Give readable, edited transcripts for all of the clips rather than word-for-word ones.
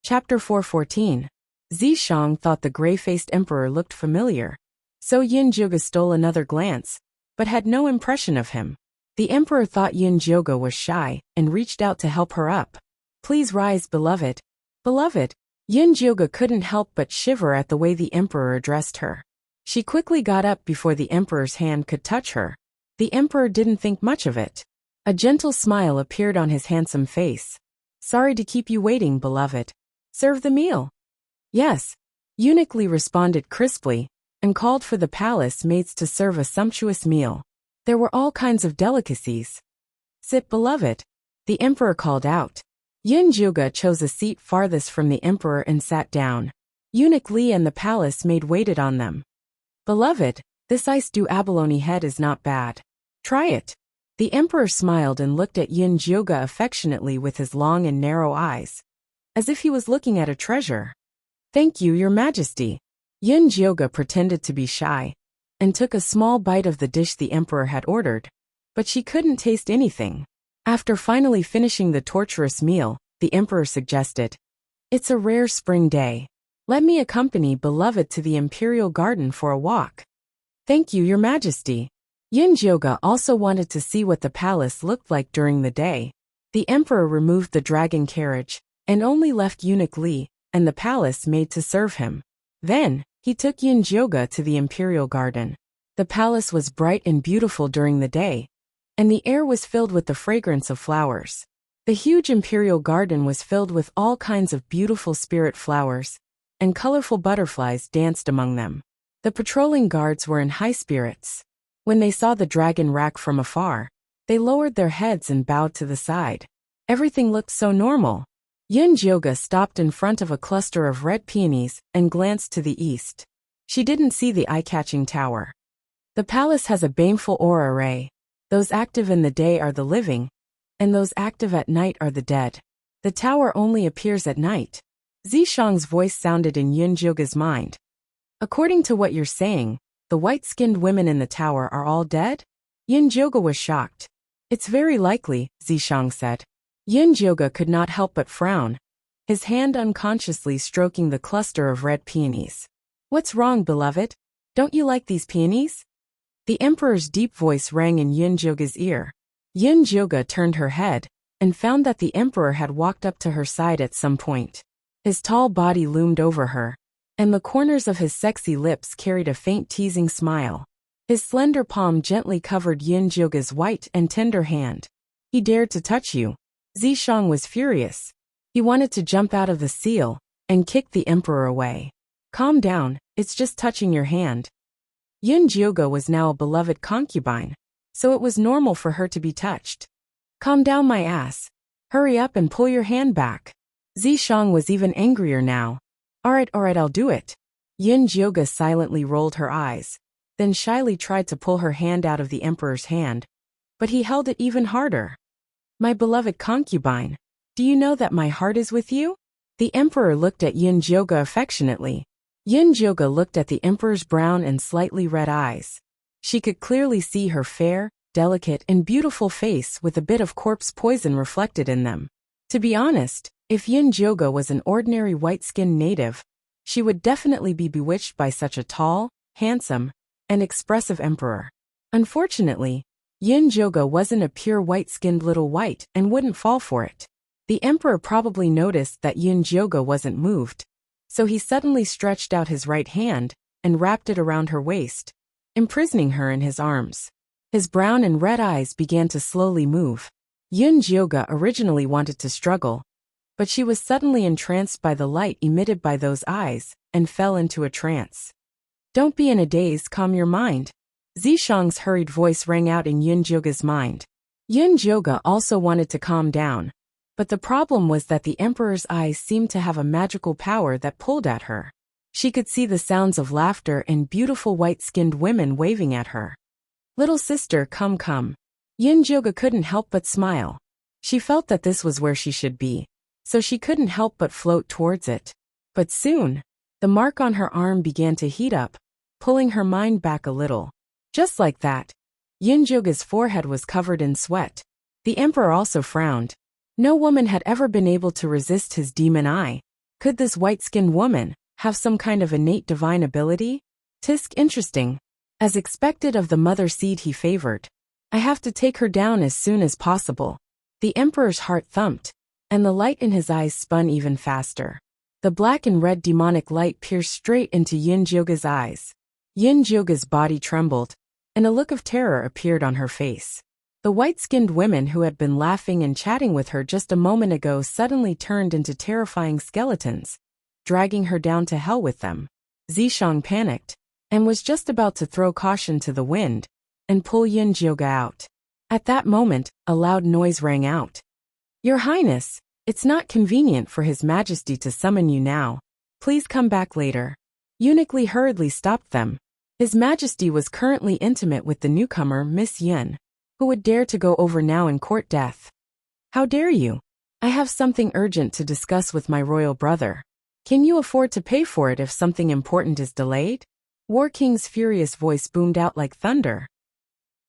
Chapter 414. Zishang thought the gray-faced emperor looked familiar. So Yin-Jioge stole another glance, but had no impression of him. The emperor thought Yin-Jioge was shy and reached out to help her up. "Please rise, beloved." "Beloved?" Yin-Jioge couldn't help but shiver at the way the emperor addressed her. She quickly got up before the emperor's hand could touch her. The emperor didn't think much of it. A gentle smile appeared on his handsome face. "Sorry to keep you waiting, beloved. Serve the meal." "Yes." Eunuch Li responded crisply, and called for the palace maids to serve a sumptuous meal. There were all kinds of delicacies. "Sit, beloved," the emperor called out. Yin-Jioge chose a seat farthest from the emperor and sat down. Eunuch Li and the palace maid waited on them. "Beloved, this iced abalone head is not bad. Try it." The emperor smiled and looked at Yin-Jioge affectionately with his long and narrow eyes, as if he was looking at a treasure. "Thank you, your majesty." Yin-Jioge pretended to be shy, and took a small bite of the dish the emperor had ordered, but she couldn't taste anything. After finally finishing the torturous meal, the emperor suggested, "It's a rare spring day. Let me accompany beloved to the imperial garden for a walk." "Thank you, your majesty." Yin-Jioge also wanted to see what the palace looked like during the day. The emperor removed the dragon carriage, and only left Eunuch Li and the palace maid to serve him. Then, he took Yin-Jioge to the imperial garden. The palace was bright and beautiful during the day, and the air was filled with the fragrance of flowers. The huge imperial garden was filled with all kinds of beautiful spirit flowers, and colorful butterflies danced among them. The patrolling guards were in high spirits. When they saw the dragon rack from afar, they lowered their heads and bowed to the side. Everything looked so normal. Yin-Jioge stopped in front of a cluster of red peonies and glanced to the east. She didn't see the eye-catching tower. The palace has a baneful aura array. Those active in the day are the living, and those active at night are the dead. The tower only appears at night. Zishang's voice sounded in Yin-Jioge's mind. "According to what you're saying, the white-skinned women in the tower are all dead?" Yin-Jioge was shocked. "It's very likely," Zishang said. Yin-Jioge could not help but frown, his hand unconsciously stroking the cluster of red peonies. "What's wrong, beloved? Don't you like these peonies?" The emperor's deep voice rang in Yin-Jioge's ear. Yin-Jioge turned her head, and found that the emperor had walked up to her side at some point. His tall body loomed over her, and the corners of his sexy lips carried a faint teasing smile. His slender palm gently covered Yin-Jioge's white and tender hand. "He dared to touch you." Zishang was furious. He wanted to jump out of the seal and kick the emperor away. "Calm down, it's just touching your hand." Yin-Jioge was now a beloved concubine, so it was normal for her to be touched. "Calm down, my ass. Hurry up and pull your hand back." Zishang was even angrier now. Alright, I'll do it." Yin-Jioge silently rolled her eyes, then shyly tried to pull her hand out of the emperor's hand, but he held it even harder. "My beloved concubine, do you know that my heart is with you?" The emperor looked at Yin-Jioge affectionately. Yin-Jioge looked at the emperor's brown and slightly red eyes. She could clearly see her fair, delicate, and beautiful face with a bit of corpse poison reflected in them. To be honest, if Yin-Jioge was an ordinary white-skinned native, she would definitely be bewitched by such a tall, handsome, and expressive emperor. Unfortunately, Yin-Jioge wasn't a pure white-skinned little white and wouldn't fall for it. The emperor probably noticed that Yin-Jioge wasn't moved, so he suddenly stretched out his right hand and wrapped it around her waist, imprisoning her in his arms. His brown and red eyes began to slowly move. Yin-Jioge originally wanted to struggle, but she was suddenly entranced by the light emitted by those eyes and fell into a trance. "Don't be in a daze, calm your mind." Zishang's hurried voice rang out in Yin-Jioge's mind. Yin-Jioge also wanted to calm down, but the problem was that the emperor's eyes seemed to have a magical power that pulled at her. She could see the sounds of laughter and beautiful white-skinned women waving at her. "Little sister, come." Yin-Jioge couldn't help but smile. She felt that this was where she should be, so she couldn't help but float towards it. But soon, the mark on her arm began to heat up, pulling her mind back a little. Just like that, Yin-Jioge's forehead was covered in sweat. The emperor also frowned. No woman had ever been able to resist his demon eye. Could this white-skinned woman have some kind of innate divine ability? Tisk interesting. As expected of the mother seed he favored. I have to take her down as soon as possible. The emperor's heart thumped, and the light in his eyes spun even faster. The black and red demonic light pierced straight into Yin Jyoga's eyes. Yin Jyoga's body trembled, and a look of terror appeared on her face. The white-skinned women who had been laughing and chatting with her just a moment ago suddenly turned into terrifying skeletons, dragging her down to hell with them. Zishang panicked, and was just about to throw caution to the wind, and pull Yin Jyoga out. At that moment, a loud noise rang out. Your Highness, it's not convenient for His Majesty to summon you now. Please come back later. Eunuch Li hurriedly stopped them. His Majesty was currently intimate with the newcomer Miss Yin. Who would dare to go over now and court death? How dare you? I have something urgent to discuss with my royal brother. Can you afford to pay for it if something important is delayed? War King's furious voice boomed out like thunder.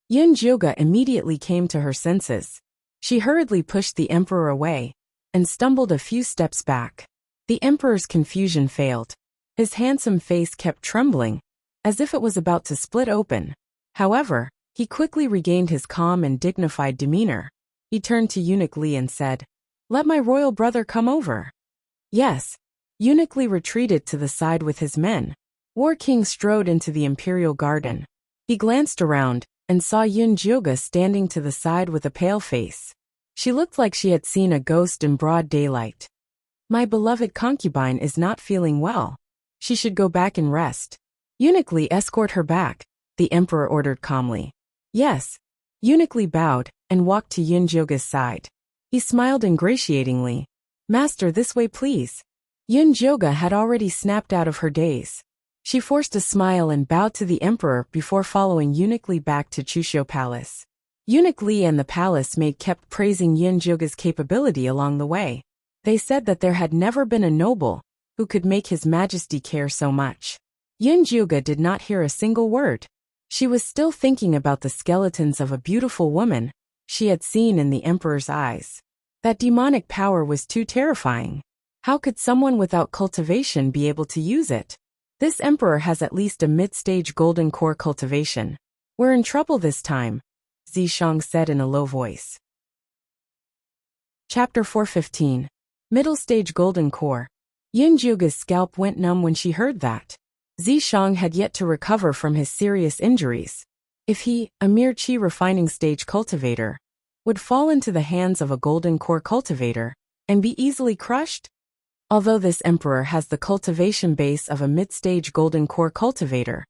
Yin Jyoga immediately came to her senses. She hurriedly pushed the emperor away, and stumbled a few steps back. The emperor's confusion failed. His handsome face kept trembling, as if it was about to split open. However, he quickly regained his calm and dignified demeanor. He turned to Eunuch Li and said, Let my royal brother come over. Yes. Eunuch Li retreated to the side with his men. War King strode into the imperial garden. He glanced around, and saw Yin Jyoga standing to the side with a pale face. She looked like she had seen a ghost in broad daylight. My beloved concubine is not feeling well. She should go back and rest. Eunuch Li, escort her back, the emperor ordered calmly. Yes. Eunuch Li bowed, and walked to Yin Jyoga's side. He smiled ingratiatingly. Master, this way please. Yin Jyoga had already snapped out of her daze. She forced a smile and bowed to the emperor before following Eunuch Li back to Chushio Palace. Eunuch Li and the palace maid kept praising Yin Jyoga's capability along the way. They said that there had never been a noble who could make His Majesty care so much. Yin Jyoga did not hear a single word. She was still thinking about the skeletons of a beautiful woman she had seen in the emperor's eyes. That demonic power was too terrifying. How could someone without cultivation be able to use it? This emperor has at least a mid-stage golden core cultivation. We're in trouble this time, Zishang said in a low voice. Chapter 415. Middle Stage Golden Core. Yin Jyoga's scalp went numb when she heard that. Zishang had yet to recover from his serious injuries. If he, a mere qi refining stage cultivator, would fall into the hands of a golden core cultivator and be easily crushed? Although this emperor has the cultivation base of a mid-stage golden core cultivator,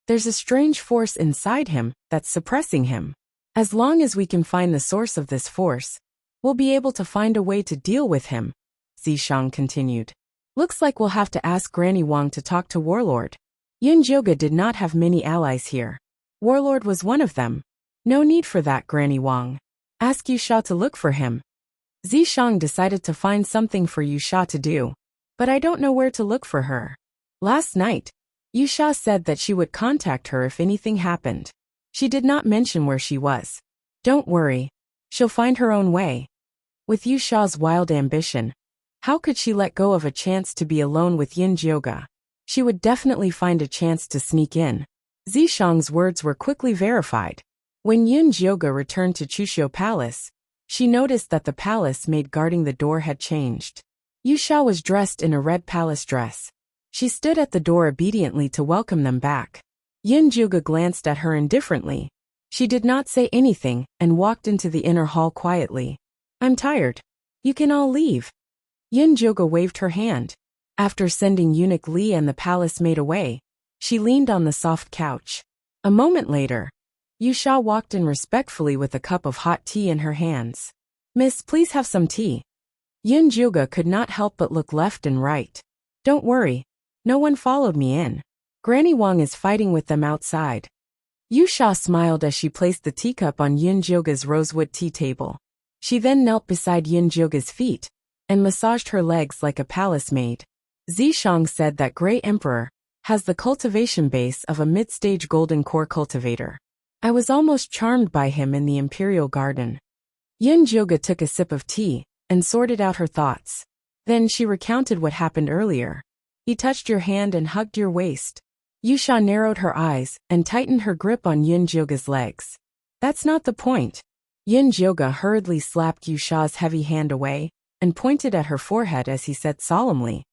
there's a strange force inside him that's suppressing him. As long as we can find the source of this force, we'll be able to find a way to deal with him, Zishang continued. Looks like we'll have to ask Granny Wang to talk to Warlord. Yin Jyoga did not have many allies here. Warlord was one of them. No need for that, Granny Wang. Ask Yusha to look for him. Zishang decided to find something for Yusha to do, but I don't know where to look for her. Last night, Yusha said that she would contact her if anything happened. She did not mention where she was. Don't worry. She'll find her own way. With Yusha's wild ambition, how could she let go of a chance to be alone with Yin Jyoga? She would definitely find a chance to sneak in. Zishang's words were quickly verified. When Yin Jyoga returned to Chushio Palace, she noticed that the palace maid guarding the door had changed. Yusha was dressed in a red palace dress. She stood at the door obediently to welcome them back. Yin Jyoga glanced at her indifferently. She did not say anything and walked into the inner hall quietly. I'm tired. You can all leave. Yin Jyoga waved her hand. After sending Eunuch Li and the palace maid away, she leaned on the soft couch. A moment later, Yusha walked in respectfully with a cup of hot tea in her hands. Miss, please have some tea. Yin Jyoga could not help but look left and right. Don't worry. No one followed me in. Granny Wang is fighting with them outside. Yusha smiled as she placed the teacup on Yin Jyoga's rosewood tea table. She then knelt beside Yin Jyoga's feet and massaged her legs like a palace maid. Zishang said that Grey Emperor has the cultivation base of a mid-stage golden core cultivator. I was almost charmed by him in the imperial garden. Yin Jyoga took a sip of tea and sorted out her thoughts. Then she recounted what happened earlier. He touched your hand and hugged your waist. Yusha narrowed her eyes and tightened her grip on Yunjoga's legs. That's not the point. Yunjoga hurriedly slapped Yusha's heavy hand away and pointed at her forehead as he said solemnly,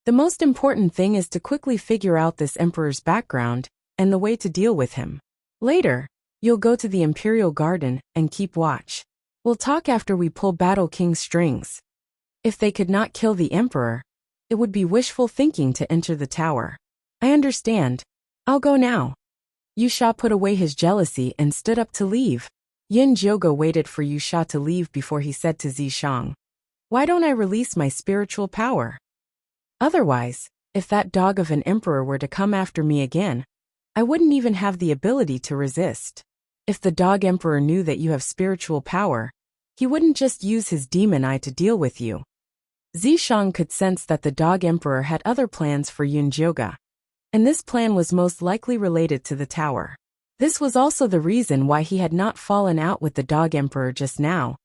the most important thing is to quickly figure out this emperor's background and the way to deal with him. Later, you'll go to the Imperial Garden and keep watch. We'll talk after we pull Battle King's strings. If they could not kill the emperor, it would be wishful thinking to enter the tower. I understand. I'll go now. Yusha put away his jealousy and stood up to leave. Yunjoga waited for Yusha to leave before he said to Zishang, why don't I release my spiritual power? Otherwise, if that dog of an emperor were to come after me again, I wouldn't even have the ability to resist. If the dog emperor knew that you have spiritual power, he wouldn't just use his demon eye to deal with you. Zishang could sense that the dog emperor had other plans for Yunjoga, and this plan was most likely related to the tower. This was also the reason why he had not fallen out with the dog emperor just now.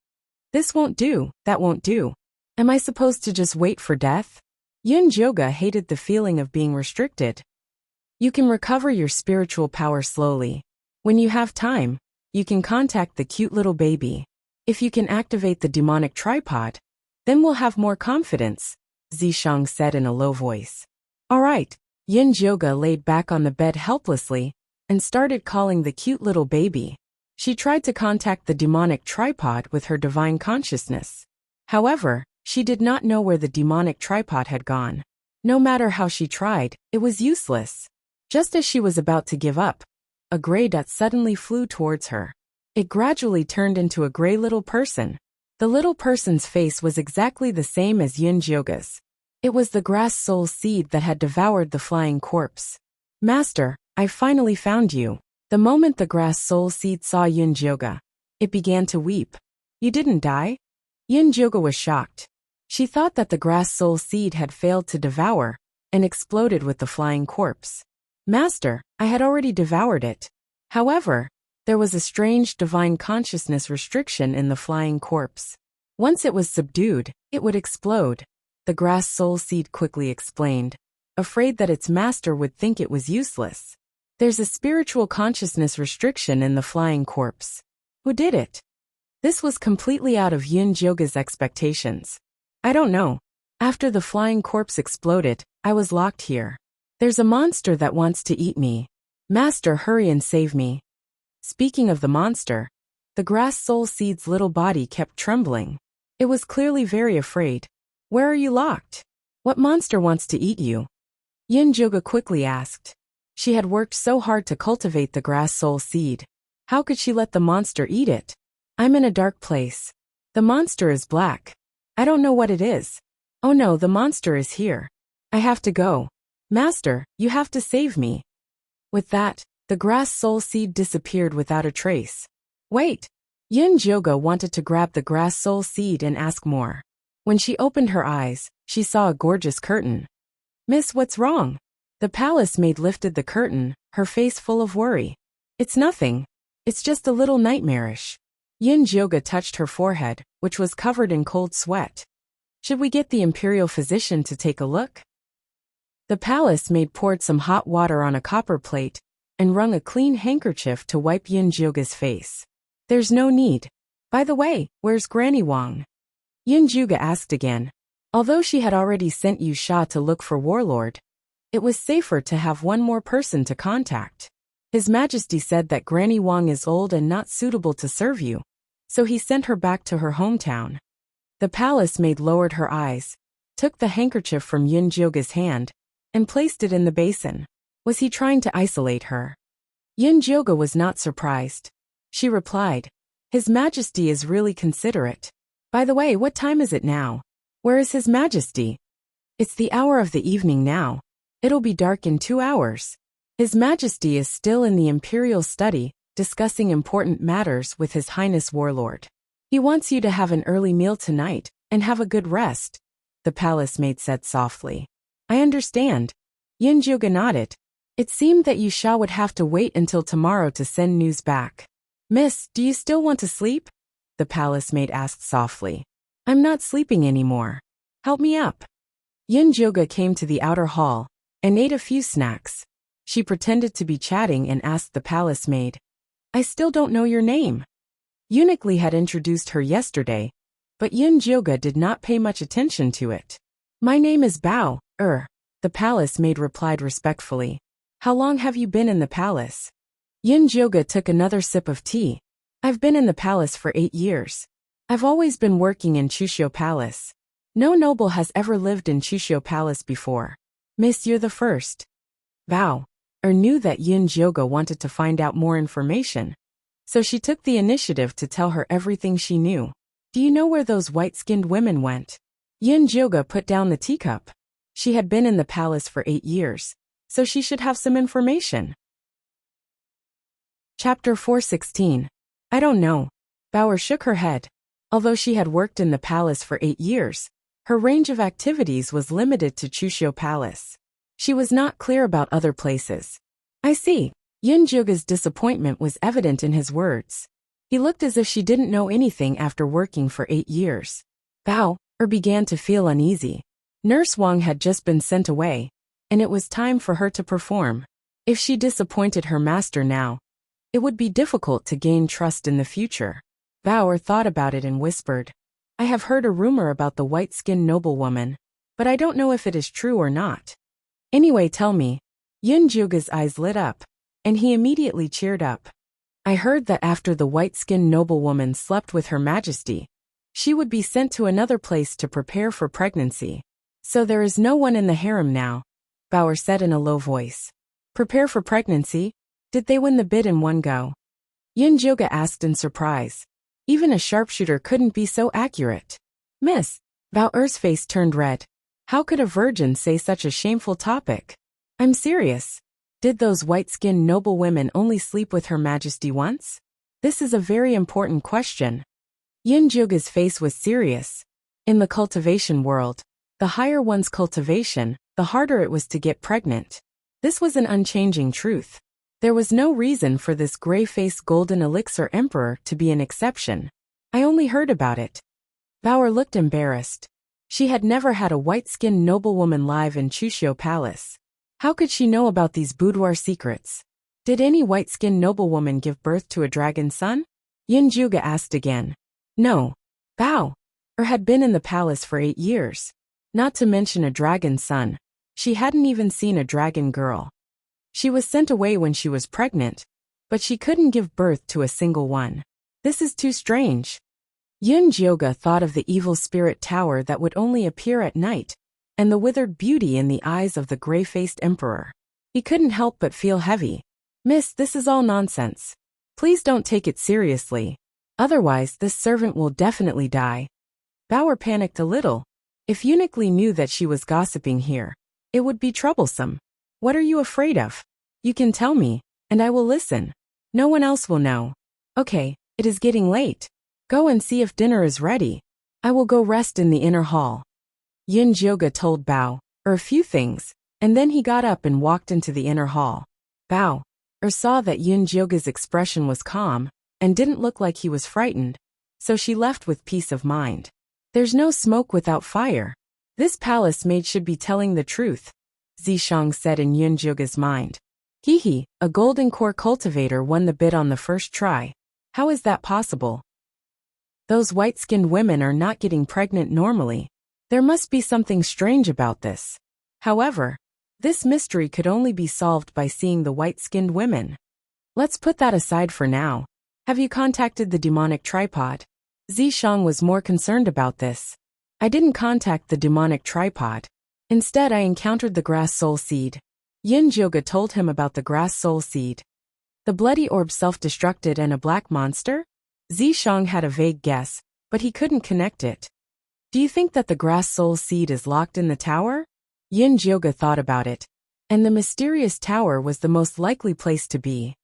This won't do, that won't do. Am I supposed to just wait for death? Yunjoga hated the feeling of being restricted. You can recover your spiritual power slowly. When you have time, you can contact the cute little baby. If you can activate the demonic tripod, then we'll have more confidence, Zishang said in a low voice. All right. Yunjoga laid back on the bed helplessly and started calling the cute little baby. She tried to contact the demonic tripod with her divine consciousness. However, she did not know where the demonic tripod had gone. No matter how she tried, it was useless. Just as she was about to give up, a gray dot suddenly flew towards her. It gradually turned into a gray little person. The little person's face was exactly the same as Yunjoga's. It was the grass soul seed that had devoured the flying corpse. Master, I finally found you. The moment the grass soul seed saw Yunjoga, it began to weep. You didn't die? Yunjoga was shocked. She thought that the grass soul seed had failed to devour and exploded with the flying corpse. Master, I had already devoured it. However, there was a strange divine consciousness restriction in the flying corpse. Once it was subdued, it would explode. The grass soul seed quickly explained, afraid that its master would think it was useless. There's a spiritual consciousness restriction in the flying corpse. Who did it? This was completely out of Yunjoga's expectations. I don't know. After the flying corpse exploded, I was locked here. There's a monster that wants to eat me. Master, hurry and save me. Speaking of the monster, the grass soul seed's little body kept trembling. It was clearly very afraid. Where are you locked? What monster wants to eat you? Yunjoga quickly asked. She had worked so hard to cultivate the grass soul seed. How could she let the monster eat it? I'm in a dark place. The monster is black. I don't know what it is. Oh no, the monster is here. I have to go. Master, you have to save me. With that, the grass soul seed disappeared without a trace. Wait! Yunjoga wanted to grab the grass soul seed and ask more. When she opened her eyes, she saw a gorgeous curtain. Miss, what's wrong? The palace maid lifted the curtain, her face full of worry. It's nothing. It's just a little nightmarish. Yunjoga touched her forehead, which was covered in cold sweat. Should we get the imperial physician to take a look? The palace maid poured some hot water on a copper plate and wrung a clean handkerchief to wipe Yunjoga's face. There's no need. By the way, where's Granny Wang? Yunjoga asked again. Although she had already sent Yusha to look for Warlord, it was safer to have one more person to contact. His Majesty said that Granny Wang is old and not suitable to serve you, so he sent her back to her hometown. The palace maid lowered her eyes, took the handkerchief from Yunjoga's hand, and placed it in the basin. Was he trying to isolate her? Yunjoga was not surprised. She replied, His Majesty is really considerate. By the way, what time is it now? Where is His Majesty? It's the hour of the evening now. It'll be dark in 2 hours. His Majesty is still in the imperial study, discussing important matters with His Highness Warlord. He wants you to have an early meal tonight and have a good rest, the palace maid said softly. I understand. Yunjoga nodded. It seemed that Yusha would have to wait until tomorrow to send news back. Miss, do you still want to sleep? The palace maid asked softly. I'm not sleeping anymore. Help me up. Yin Joga came to the outer hall and ate a few snacks. She pretended to be chatting and asked the palace maid, I still don't know your name. Eunuch Li had introduced her yesterday, but Yin Joga did not pay much attention to it. My name is Bao, the palace maid replied respectfully. How long have you been in the palace? Yin Joga took another sip of tea. I've been in the palace for 8 years. I've always been working in Chushio Palace. No noble has ever lived in Chushio Palace before. Monsieur the First. Bao knew that Yin Joga wanted to find out more information, so she took the initiative to tell her everything she knew. Do you know where those white-skinned women went? Yin Joga put down the teacup. She had been in the palace for 8 years, so she should have some information. Chapter 416. I don't know. Bauer shook her head. Although she had worked in the palace for 8 years, her range of activities was limited to Chushio Palace. She was not clear about other places. I see. Yin Joga's disappointment was evident in his words. He looked as if she didn't know anything after working for 8 years. Bao began to feel uneasy. Nurse Wang had just been sent away, and it was time for her to perform. If she disappointed her master now, it would be difficult to gain trust in the future. Bao thought about it and whispered, I have heard a rumor about the white-skinned noblewoman, but I don't know if it is true or not. Anyway, tell me. Yin Joga's eyes lit up, and he immediately cheered up. I heard that after the white-skinned noblewoman slept with Her Majesty, she would be sent to another place to prepare for pregnancy. So there is no one in the harem now, Bauer said in a low voice. Prepare for pregnancy? Did they win the bid in one go? Yin Joga asked in surprise. Even a sharpshooter couldn't be so accurate. Miss, Bauer's face turned red. How could a virgin say such a shameful topic? I'm serious. Did those white-skinned noblewomen only sleep with Her Majesty once? This is a very important question. Yin Joga's face was serious. In the cultivation world, the higher one's cultivation, the harder it was to get pregnant. This was an unchanging truth. There was no reason for this gray-faced golden elixir emperor to be an exception. I only heard about it. Bauer looked embarrassed. She had never had a white-skinned noblewoman live in Chushio Palace. How could she know about these boudoir secrets? Did any white-skinned noblewoman give birth to a dragon son? Yin Joga asked again. No. Bao had been in the palace for 8 years. Not to mention a dragon son. She hadn't even seen a dragon girl. She was sent away when she was pregnant, but she couldn't give birth to a single one. This is too strange. Yin Joga thought of the evil spirit tower that would only appear at night, and the withered beauty in the eyes of the gray-faced emperor. He couldn't help but feel heavy. Miss, this is all nonsense. Please don't take it seriously. Otherwise, this servant will definitely die. Bauer panicked a little. If Eunuch Li knew that she was gossiping here, it would be troublesome. What are you afraid of? You can tell me, and I will listen. No one else will know. Okay, it is getting late. Go and see if dinner is ready. I will go rest in the inner hall. Yin Joga told Bao a few things, and then he got up and walked into the inner hall. Bao saw that Yin Joga's expression was calm and didn't look like he was frightened, so she left with peace of mind. There's no smoke without fire. This palace maid should be telling the truth, Zishang said in Yin Joga's mind. Hehe, a golden core cultivator won the bid on the first try. How is that possible? Those white-skinned women are not getting pregnant normally. There must be something strange about this. However, this mystery could only be solved by seeing the white-skinned women. Let's put that aside for now. Have you contacted the demonic tripod? Zishang was more concerned about this. I didn't contact the demonic tripod. Instead, I encountered the grass soul seed. Yin Joga told him about the grass soul seed. The bloody orb self-destructed and a black monster? Zishang had a vague guess, but he couldn't connect it. Do you think that the grass soul seed is locked in the tower? Yin Joga thought about it, and the mysterious tower was the most likely place to be.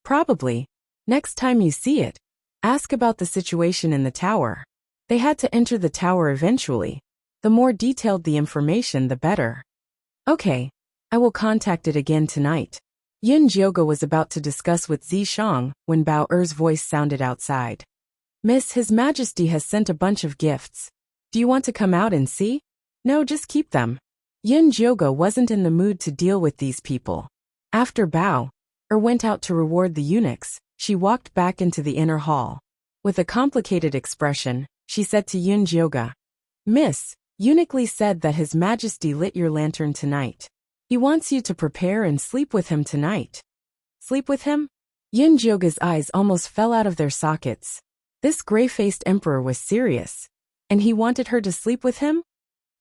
Probably. Next time you see it, ask about the situation in the tower. They had to enter the tower eventually. The more detailed the information, the better. Okay, I will contact it again tonight. Yin Joga was about to discuss with Zishang when Bao Er's voice sounded outside. Miss, His Majesty has sent a bunch of gifts. Do you want to come out and see? No, just keep them. Yin Jyoga wasn't in the mood to deal with these people. After Bao went out to reward the eunuchs, she walked back into the inner hall. With a complicated expression, she said to Yin Jyoga, Miss, Eunuch Li said that His Majesty lit your lantern tonight. He wants you to prepare and sleep with him tonight. Sleep with him? Yin Jyoga's eyes almost fell out of their sockets. This gray-faced emperor was serious. And he wanted her to sleep with him?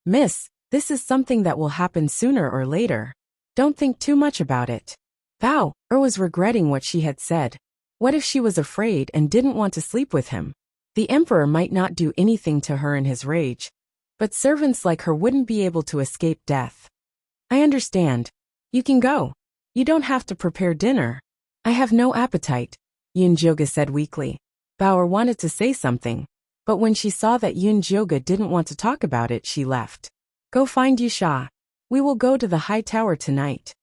Miss, this is something that will happen sooner or later. Don't think too much about it. Bao was regretting what she had said. What if she was afraid and didn't want to sleep with him? The emperor might not do anything to her in his rage, but servants like her wouldn't be able to escape death. I understand. You can go. You don't have to prepare dinner. I have no appetite, Yin Jyoga said weakly. Bao wanted to say something, but when she saw that Yin Jyoga didn't want to talk about it, she left. Go find Yusha. We will go to the high tower tonight.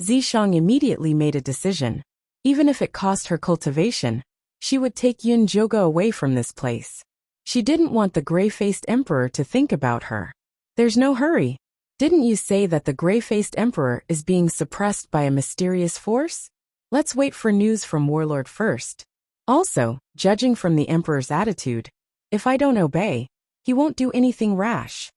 Zishang immediately made a decision. Even if it cost her cultivation, she would take Yin Jyoga away from this place. She didn't want the gray-faced emperor to think about her. There's no hurry. Didn't you say that the gray-faced emperor is being suppressed by a mysterious force? Let's wait for news from Warlord first. Also, judging from the emperor's attitude, if I don't obey, he won't do anything rash.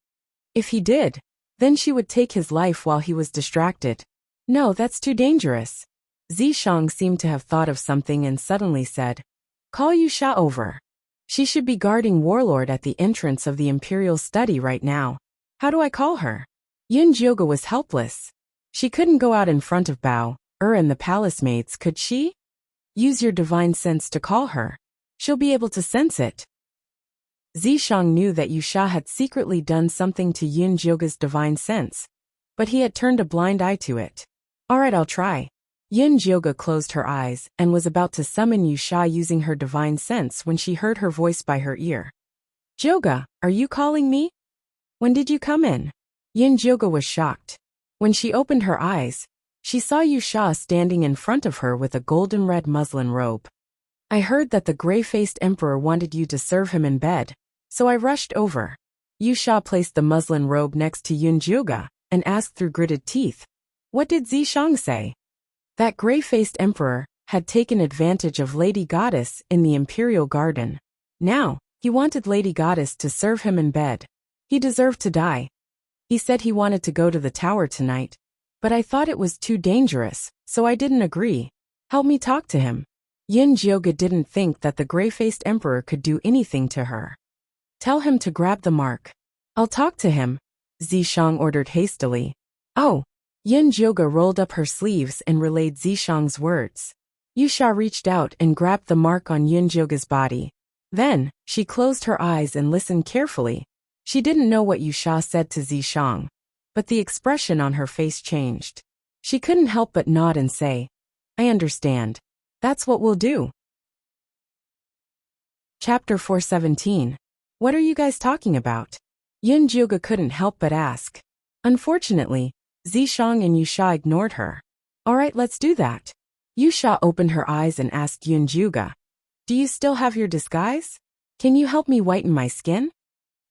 If he did, then she would take his life while he was distracted. No, that's too dangerous. Zishang seemed to have thought of something and suddenly said, Call Yusha over. She should be guarding Warlord at the entrance of the Imperial study right now. How do I call her? Yin Jyoga was helpless. She couldn't go out in front of Bao and the palace maids, could she? Use your divine sense to call her. She'll be able to sense it. Zishang knew that Yusha had secretly done something to Yin Jyoga's divine sense, but he had turned a blind eye to it. All right, I'll try. Yin Jyoga closed her eyes and was about to summon Yusha using her divine sense when she heard her voice by her ear. Jyoga, are you calling me? When did you come in? Yin Jyoga was shocked. When she opened her eyes, she saw Yusha standing in front of her with a golden red muslin robe. I heard that the gray-faced emperor wanted you to serve him in bed, so I rushed over. Yusha placed the muslin robe next to Yin Jyoga and asked through gritted teeth, What did Zishang say? That gray-faced emperor had taken advantage of Lady Goddess in the Imperial Garden. Now, he wanted Lady Goddess to serve him in bed. He deserved to die. He said he wanted to go to the tower tonight, but I thought it was too dangerous, so I didn't agree. Help me talk to him. Yin Jyoga didn't think that the gray-faced emperor could do anything to her. Tell him to grab the mark. I'll talk to him, Zishang ordered hastily. Oh. Yin Jyoga rolled up her sleeves and relayed Zishang's words. Yusha reached out and grabbed the mark on Yin Jyoga's body. Then, she closed her eyes and listened carefully. She didn't know what Yusha said to Zishang, but the expression on her face changed. She couldn't help but nod and say, I understand. That's what we'll do. Chapter 417. What are you guys talking about? Yin Jyoga couldn't help but ask. Unfortunately, Zishang and Yusha ignored her. All right, let's do that. Yusha opened her eyes and asked Yin Jyoga, Do you still have your disguise? Can you help me whiten my skin?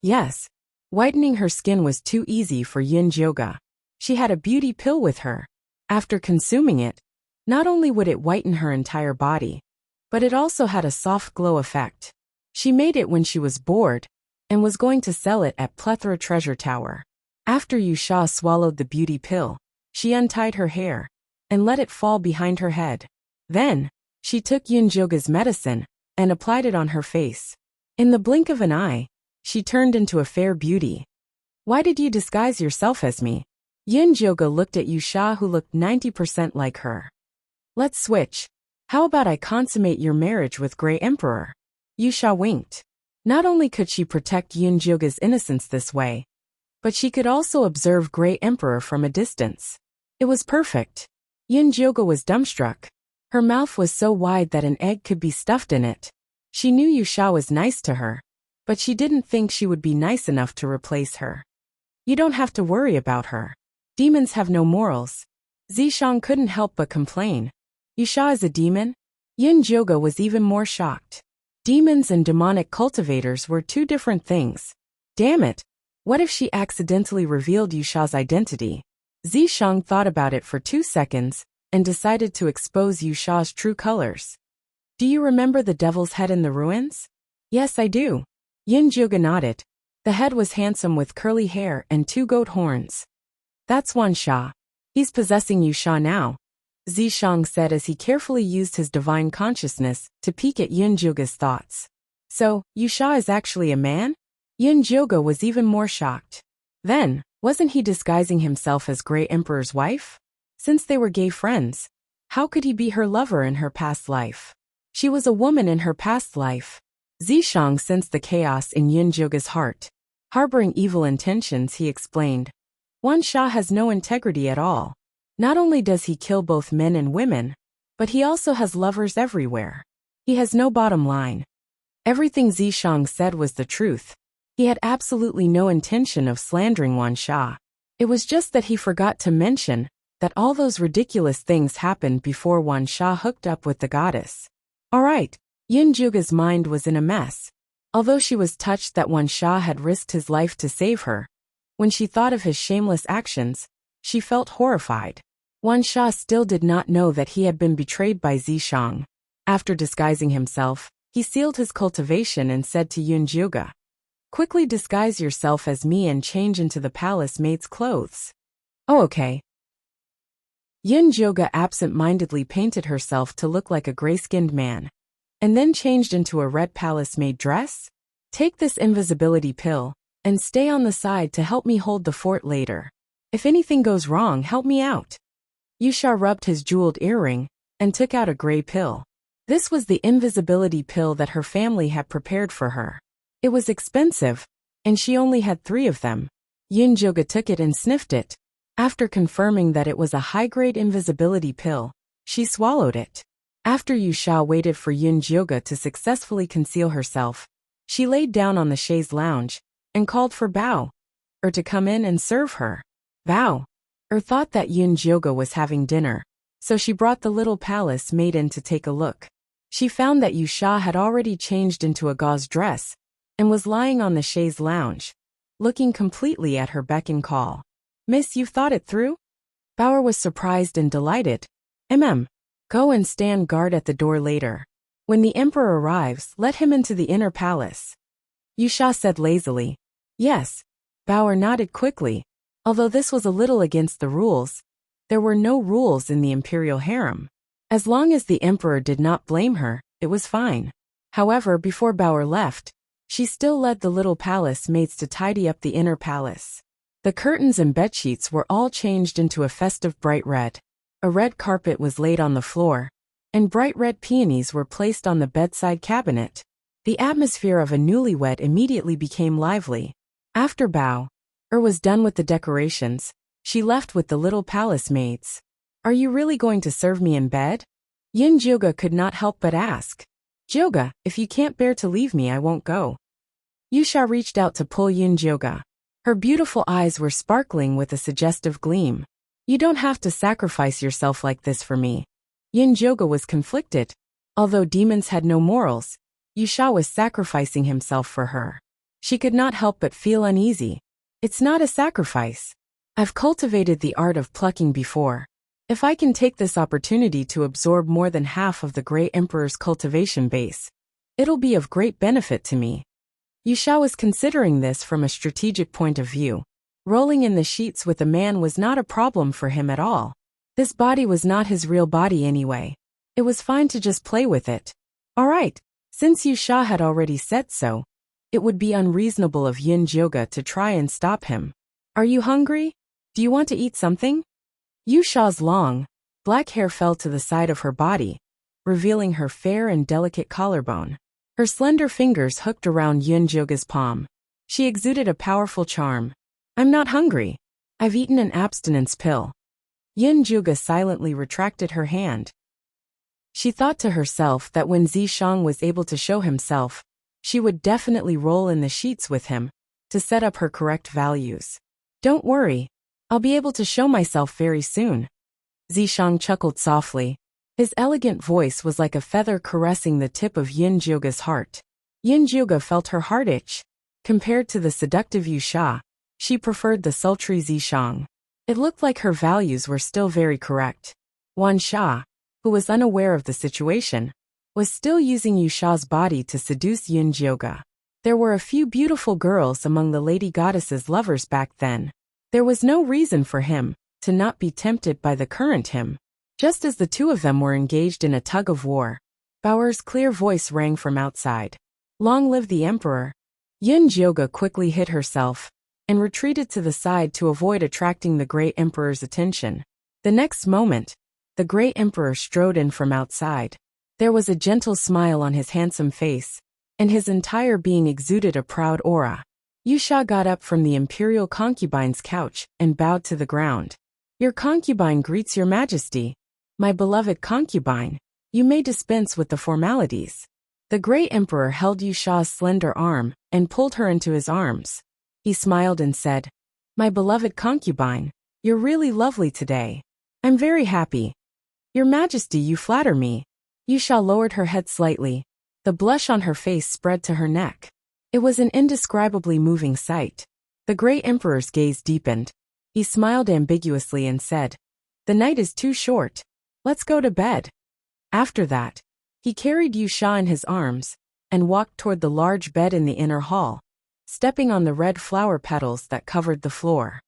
Yes. Whitening her skin was too easy for Yin Jyoga. She had a beauty pill with her. After consuming it, not only would it whiten her entire body, but it also had a soft glow effect. She made it when she was bored and was going to sell it at Plethora Treasure Tower. After Yusha swallowed the beauty pill, she untied her hair and let it fall behind her head. Then, she took Yin Jyoga's medicine and applied it on her face. In the blink of an eye, she turned into a fair beauty. Why did you disguise yourself as me? Yin Jyoga looked at Yusha, who looked 90% like her. Let's switch. How about I consummate your marriage with Grey Emperor? Yusha winked. Not only could she protect Yin Jyoga's innocence this way, but she could also observe Grey Emperor from a distance. It was perfect. Yin Jyoga was dumbstruck. Her mouth was so wide that an egg could be stuffed in it. She knew Yusha was nice to her, but she didn't think she would be nice enough to replace her. You don't have to worry about her. Demons have no morals. Zishang couldn't help but complain. Yusha is a demon? Yin Jyoga was even more shocked. Demons and demonic cultivators were two different things. Damn it. What if she accidentally revealed Yusha's identity? Zishang thought about it for 2 seconds and decided to expose Yusha's true colors. Do you remember the devil's head in the ruins? Yes, I do. Yin Juga nodded. The head was handsome with curly hair and 2 goat horns. That's Wansha. He's possessing Yusha now, Zishang said as he carefully used his divine consciousness to peek at Yin Juga's thoughts. So, Yusha is actually a man? Yin Juga was even more shocked. Then, wasn't he disguising himself as Grey Emperor's wife? Since they were gay friends, how could he be her lover in her past life? She was a woman in her past life. Zishang sensed the chaos in Yin Juga's heart. Harboring evil intentions, he explained. Wansha has no integrity at all. Not only does he kill both men and women, but he also has lovers everywhere. He has no bottom line. Everything Zishang said was the truth. He had absolutely no intention of slandering Wansha. It was just that he forgot to mention that all those ridiculous things happened before Wansha hooked up with the goddess. Alright, Yin Juga's mind was in a mess. Although she was touched that Wansha had risked his life to save her, when she thought of his shameless actions, she felt horrified. Wansha still did not know that he had been betrayed by Zishang. After disguising himself, he sealed his cultivation and said to Yin Juga, "Quickly disguise yourself as me and change into the palace maid's clothes." Oh, okay. Yin Juga absent-mindedly painted herself to look like a gray-skinned man, and then changed into a red palace maid dress. Take this invisibility pill, and stay on the side to help me hold the fort later. If anything goes wrong, help me out. Yusha rubbed his jeweled earring, and took out a gray pill. This was the invisibility pill that her family had prepared for her. It was expensive, and she only had 3 of them. Yin Juga took it and sniffed it. After confirming that it was a high-grade invisibility pill, she swallowed it. After Yusha waited for Yin Juga to successfully conceal herself, she laid down on the chaise lounge and called for Bao, to come in and serve her. Bao, thought that Yin Juga was having dinner, so she brought the little palace maid in to take a look. She found that Yusha had already changed into a gauze dress and was lying on the chaise lounge, looking completely at her beck and call. "Miss, you've thought it through?" Bauer was surprised and delighted. Go and stand guard at the door later. When the emperor arrives, let him into the inner palace." Yusha said lazily. Yes. Bauer nodded quickly. Although this was a little against the rules, there were no rules in the imperial harem. As long as the emperor did not blame her, it was fine. However, before Bauer left, she still led the little palace maids to tidy up the inner palace. The curtains and bedsheets were all changed into a festive bright red. A red carpet was laid on the floor, and bright red peonies were placed on the bedside cabinet. The atmosphere of a newlywed immediately became lively. After Bao was done with the decorations, she left with the little palace maids. "Are you really going to serve me in bed?" Yin Juga could not help but ask. "Juga, if you can't bear to leave me, I won't go." Yusha reached out to pull Yin Juga. Her beautiful eyes were sparkling with a suggestive gleam. "You don't have to sacrifice yourself like this for me." Yin Juga was conflicted. Although demons had no morals, Yusha was sacrificing himself for her. She could not help but feel uneasy. "It's not a sacrifice. I've cultivated the art of plucking before. If I can take this opportunity to absorb more than half of the Grey Emperor's cultivation base, it'll be of great benefit to me." Yusha was considering this from a strategic point of view. Rolling in the sheets with a man was not a problem for him at all. This body was not his real body anyway. It was fine to just play with it. Alright, since Yusha had already said so, it would be unreasonable of Yin Juga to try and stop him. "Are you hungry? Do you want to eat something?" Yusha's long, black hair fell to the side of her body, revealing her fair and delicate collarbone. Her slender fingers hooked around Yin Juga's palm. She exuded a powerful charm. "I'm not hungry. I've eaten an abstinence pill." Yin Juga silently retracted her hand. She thought to herself that when Zishang was able to show himself, she would definitely roll in the sheets with him, to set up her correct values. "Don't worry. I'll be able to show myself very soon." Zishang chuckled softly. His elegant voice was like a feather caressing the tip of Yin Juga's heart. Yin Juga felt her heart itch. Compared to the seductive Yusha, She preferred the sultry Zishang. It looked like her values were still very correct. Wan Sha, who was unaware of the situation, was still using Yu Sha's body to seduce Yin Jioga. There were a few beautiful girls among the lady goddess's lovers back then. There was no reason for him to not be tempted by the current him. Just as the two of them were engaged in a tug of war, Bao'er's clear voice rang from outside. Long live the emperor! Yin Jioga quickly hid herself and retreated to the side to avoid attracting the great emperor's attention. The next moment, the great emperor strode in from outside. There was a gentle smile on his handsome face, and his entire being exuded a proud aura. Yu Sha got up from the imperial concubine's couch and bowed to the ground. Your concubine greets your majesty. My beloved concubine, you may dispense with the formalities. The great emperor held Yu Sha's slender arm and pulled her into his arms. He smiled and said, My beloved concubine, you're really lovely today. I'm very happy. Your majesty, you flatter me. Yu Sha lowered her head slightly. The blush on her face spread to her neck. It was an indescribably moving sight. The great emperor's gaze deepened. He smiled ambiguously and said, The night is too short. Let's go to bed. After that, he carried Yu Sha in his arms and walked toward the large bed in the inner hall, stepping on the red flower petals that covered the floor.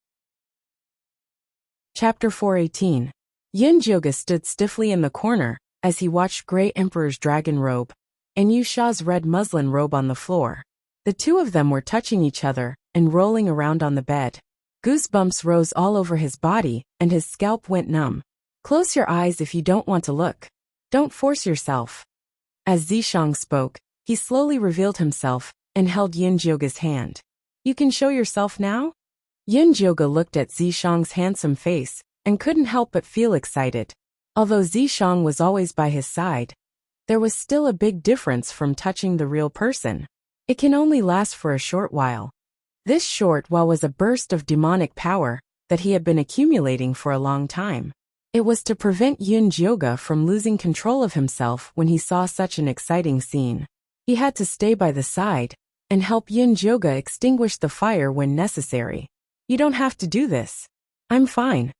Chapter 418. Yin Jioga stood stiffly in the corner as he watched Great Emperor's dragon robe and Yu Sha's red muslin robe on the floor. The two of them were touching each other and rolling around on the bed. Goosebumps rose all over his body and his scalp went numb. Close your eyes if you don't want to look. Don't force yourself. As Zishang spoke, he slowly revealed himself and held Yin Jioga's hand. You can show yourself now? Yin Jioga looked at Zishang's handsome face and couldn't help but feel excited. Although Zishang was always by his side, there was still a big difference from touching the real person. It can only last for a short while. This short while was a burst of demonic power that he had been accumulating for a long time. It was to prevent Yin Jioga from losing control of himself when he saw such an exciting scene. He had to stay by the side and help Yin Jioga extinguish the fire when necessary. You don't have to do this. I'm fine.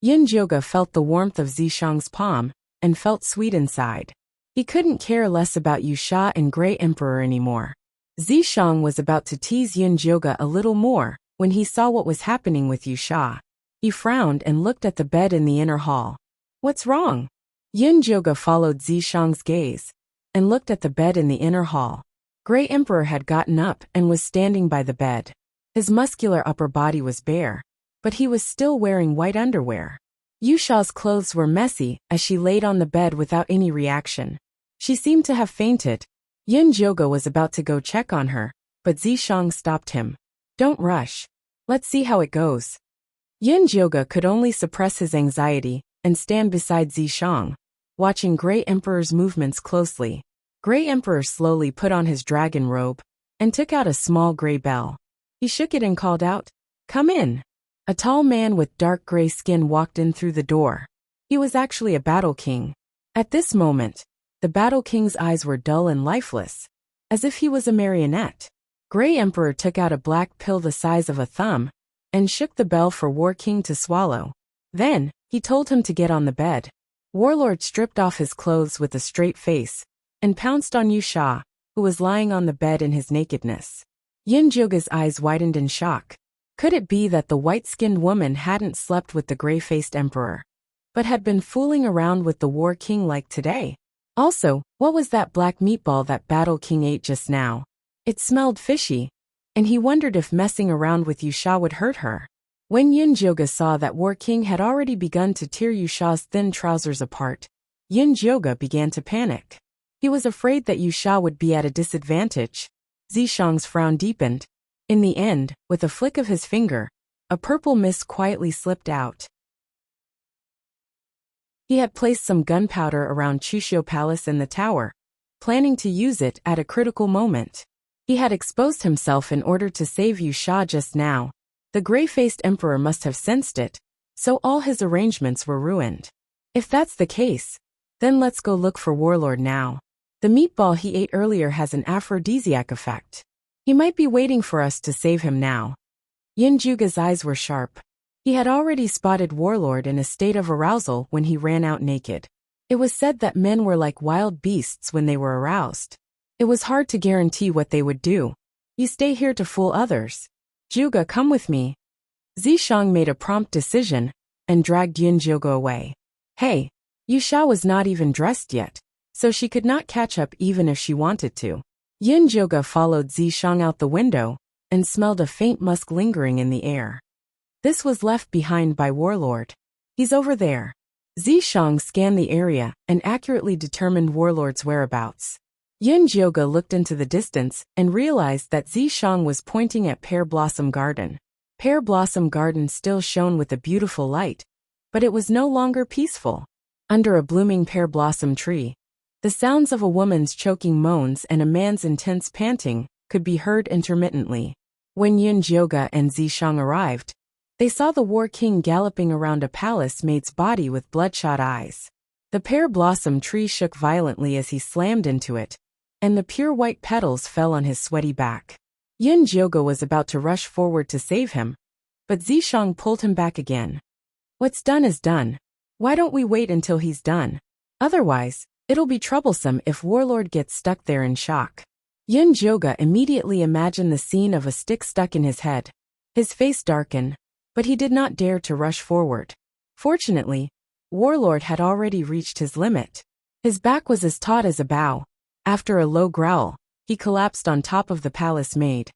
Yin Jioga felt the warmth of Zishang's palm and felt sweet inside. He couldn't care less about Yu Sha and Great Emperor anymore. Zishang was about to tease Yin Jioga a little more when he saw what was happening with Yu Sha. He frowned and looked at the bed in the inner hall. What's wrong? Yin Jioga followed Zishang's gaze and looked at the bed in the inner hall. Great Emperor had gotten up and was standing by the bed. His muscular upper body was bare, but he was still wearing white underwear. Yu Sha's clothes were messy as she laid on the bed without any reaction. She seemed to have fainted. Yin Jioga was about to go check on her, but Zishang stopped him. Don't rush. Let's see how it goes. Yin Jioga could only suppress his anxiety and stand beside Zishang, watching Great Emperor's movements closely. Great Emperor slowly put on his dragon robe and took out a small gray bell. He shook it and called out, Come in. A tall man with dark gray skin walked in through the door. He was actually a battle king. At this moment, the battle king's eyes were dull and lifeless, as if he was a marionette. Grey Emperor took out a black pill the size of a thumb and shook the bell for War King to swallow. Then, he told him to get on the bed. Warlord stripped off his clothes with a straight face and pounced on Yu Sha, who was lying on the bed in his nakedness. Yin Jioga's eyes widened in shock. Could it be that the white-skinned woman hadn't slept with the gray-faced emperor, but had been fooling around with the War King like today? Also, what was that black meatball that Battle King ate just now? It smelled fishy, and he wondered if messing around with Yu Sha would hurt her. When Yin Jioga saw that War King had already begun to tear Yu Sha's thin trousers apart, Yin Jioga began to panic. He was afraid that Yu Sha would be at a disadvantage. Zishang's frown deepened. In the end, with a flick of his finger, a purple mist quietly slipped out. He had placed some gunpowder around Chushio Palace in the tower, planning to use it at a critical moment. He had exposed himself in order to save Yu Sha just now. The gray-faced emperor must have sensed it, so all his arrangements were ruined. If that's the case, then let's go look for Warlord now. The meatball he ate earlier has an aphrodisiac effect. He might be waiting for us to save him now. Yinjuga's eyes were sharp. He had already spotted Warlord in a state of arousal when he ran out naked. It was said that men were like wild beasts when they were aroused. It was hard to guarantee what they would do. You stay here to fool others. Juga, come with me. Zishang made a prompt decision and dragged Yinjuga away. Hey, Yusha was not even dressed yet, so she could not catch up even if she wanted to. Yinjuga followed Zishang out the window and smelled a faint musk lingering in the air. This was left behind by Warlord. He's over there. Zishang scanned the area and accurately determined Warlord's whereabouts. Yinjuga looked into the distance and realized that Zishang was pointing at Pear Blossom Garden. Pear Blossom Garden still shone with a beautiful light, but it was no longer peaceful. Under a blooming pear blossom tree, the sounds of a woman's choking moans and a man's intense panting could be heard intermittently. When Yinjuga and Zishang arrived, they saw the War King galloping around a palace mate's body with bloodshot eyes. The pear blossom tree shook violently as he slammed into it, and the pure white petals fell on his sweaty back. Yinjuga was about to rush forward to save him, but Zishang pulled him back again. What's done is done. Why don't we wait until he's done? Otherwise, it'll be troublesome if Warlord gets stuck there in shock. Yinjuga immediately imagined the scene of a stick stuck in his head. His face darkened, but he did not dare to rush forward. Fortunately, Warlord had already reached his limit. His back was as taut as a bow. After a low growl, he collapsed on top of the palace maid.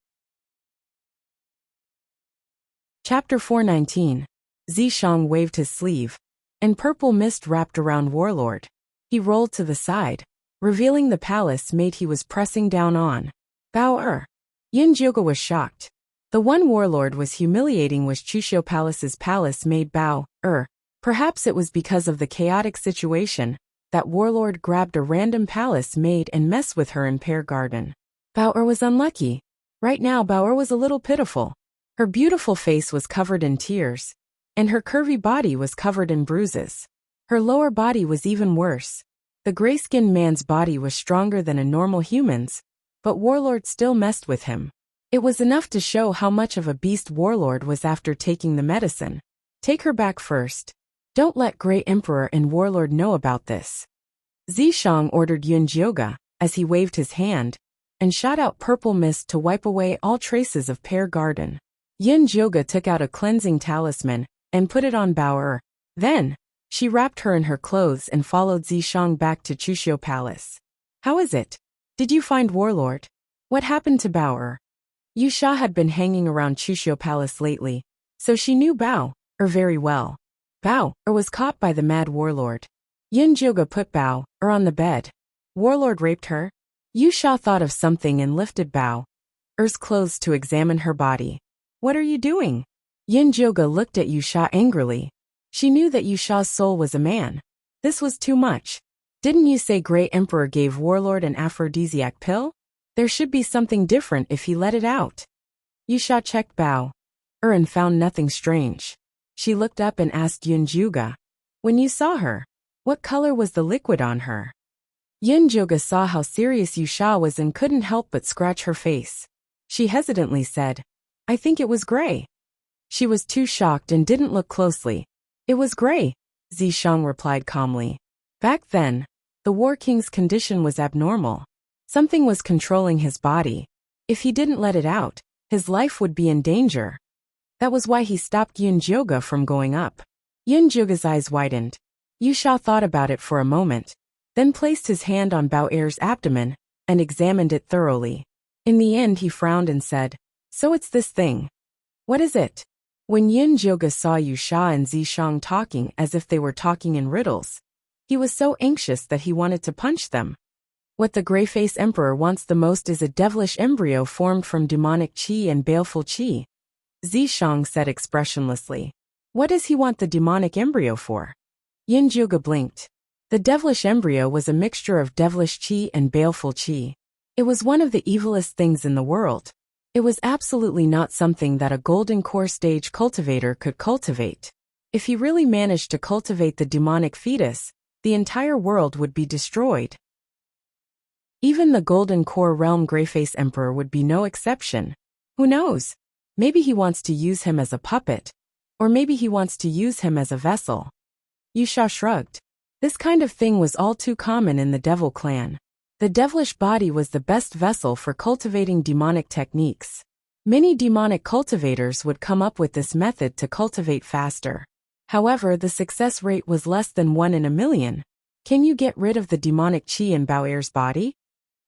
Chapter 419. Zishang waved his sleeve, and purple mist wrapped around Warlord. He rolled to the side, revealing the palace maid he was pressing down on. Bao-er. Yinjuga was shocked. The one Warlord was humiliating was Chushio Palace's palace maid Bao-er. Perhaps it was because of the chaotic situation that Warlord grabbed a random palace maid and messed with her in Pear Garden. Bao-er was unlucky. Right now Bao-er was a little pitiful. Her beautiful face was covered in tears, and her curvy body was covered in bruises. Her lower body was even worse. The gray-skinned man's body was stronger than a normal human's, but Warlord still messed with him. It was enough to show how much of a beast Warlord was after taking the medicine. Take her back first. Don't let Grey Emperor and Warlord know about this. Zishang ordered Yinjuga as he waved his hand and shot out purple mist to wipe away all traces of Pear Garden. Yinjuga took out a cleansing talisman and put it on Bao-er. Then, she wrapped her in her clothes and followed Zishang back to Chushio Palace. How is it? Did you find Warlord? What happened to Bao-er? Yusha had been hanging around Chushio Palace lately, so she knew Bao-er very well. Bao-er was caught by the mad Warlord. Yinjuga put Bao-er on the bed. Warlord raped her? Yusha thought of something and lifted Bao-er's clothes to examine her body. What are you doing? Yinjuga looked at Yusha angrily. She knew that Yusha's soul was a man. This was too much. Didn't you say Grey Emperor gave Warlord an aphrodisiac pill? There should be something different if he let it out. Yusha checked Bao-er and found nothing strange. She looked up and asked Yinjuga, when you saw her, what color was the liquid on her? Yinjuga saw how serious Yusha was and couldn't help but scratch her face. She hesitantly said, I think it was gray. She was too shocked and didn't look closely. It was gray, Zishang replied calmly. Back then, the War King's condition was abnormal. Something was controlling his body. If he didn't let it out, his life would be in danger. That was why he stopped Yinjuga from going up. Yinjuga's eyes widened. Yusha thought about it for a moment, then placed his hand on Bao-er's abdomen and examined it thoroughly. In the end he frowned and said, so it's this thing. What is it? When Yinjuga saw Yusha and Zishang talking as if they were talking in riddles, he was so anxious that he wanted to punch them. What the Grey-Faced Emperor wants the most is a devilish embryo formed from demonic qi and baleful qi, Zishang said expressionlessly. What does he want the demonic embryo for? Yinjuga blinked. The devilish embryo was a mixture of devilish qi and baleful qi. It was one of the evilest things in the world. It was absolutely not something that a golden core stage cultivator could cultivate. If he really managed to cultivate the demonic fetus, the entire world would be destroyed. Even the golden core realm Grey-Faced Emperor would be no exception. Who knows? Maybe he wants to use him as a puppet. Or maybe he wants to use him as a vessel. Yusha shrugged. This kind of thing was all too common in the devil clan. The devilish body was the best vessel for cultivating demonic techniques. Many demonic cultivators would come up with this method to cultivate faster. However, the success rate was less than 1 in a million. Can you get rid of the demonic chi in Bao-er's body?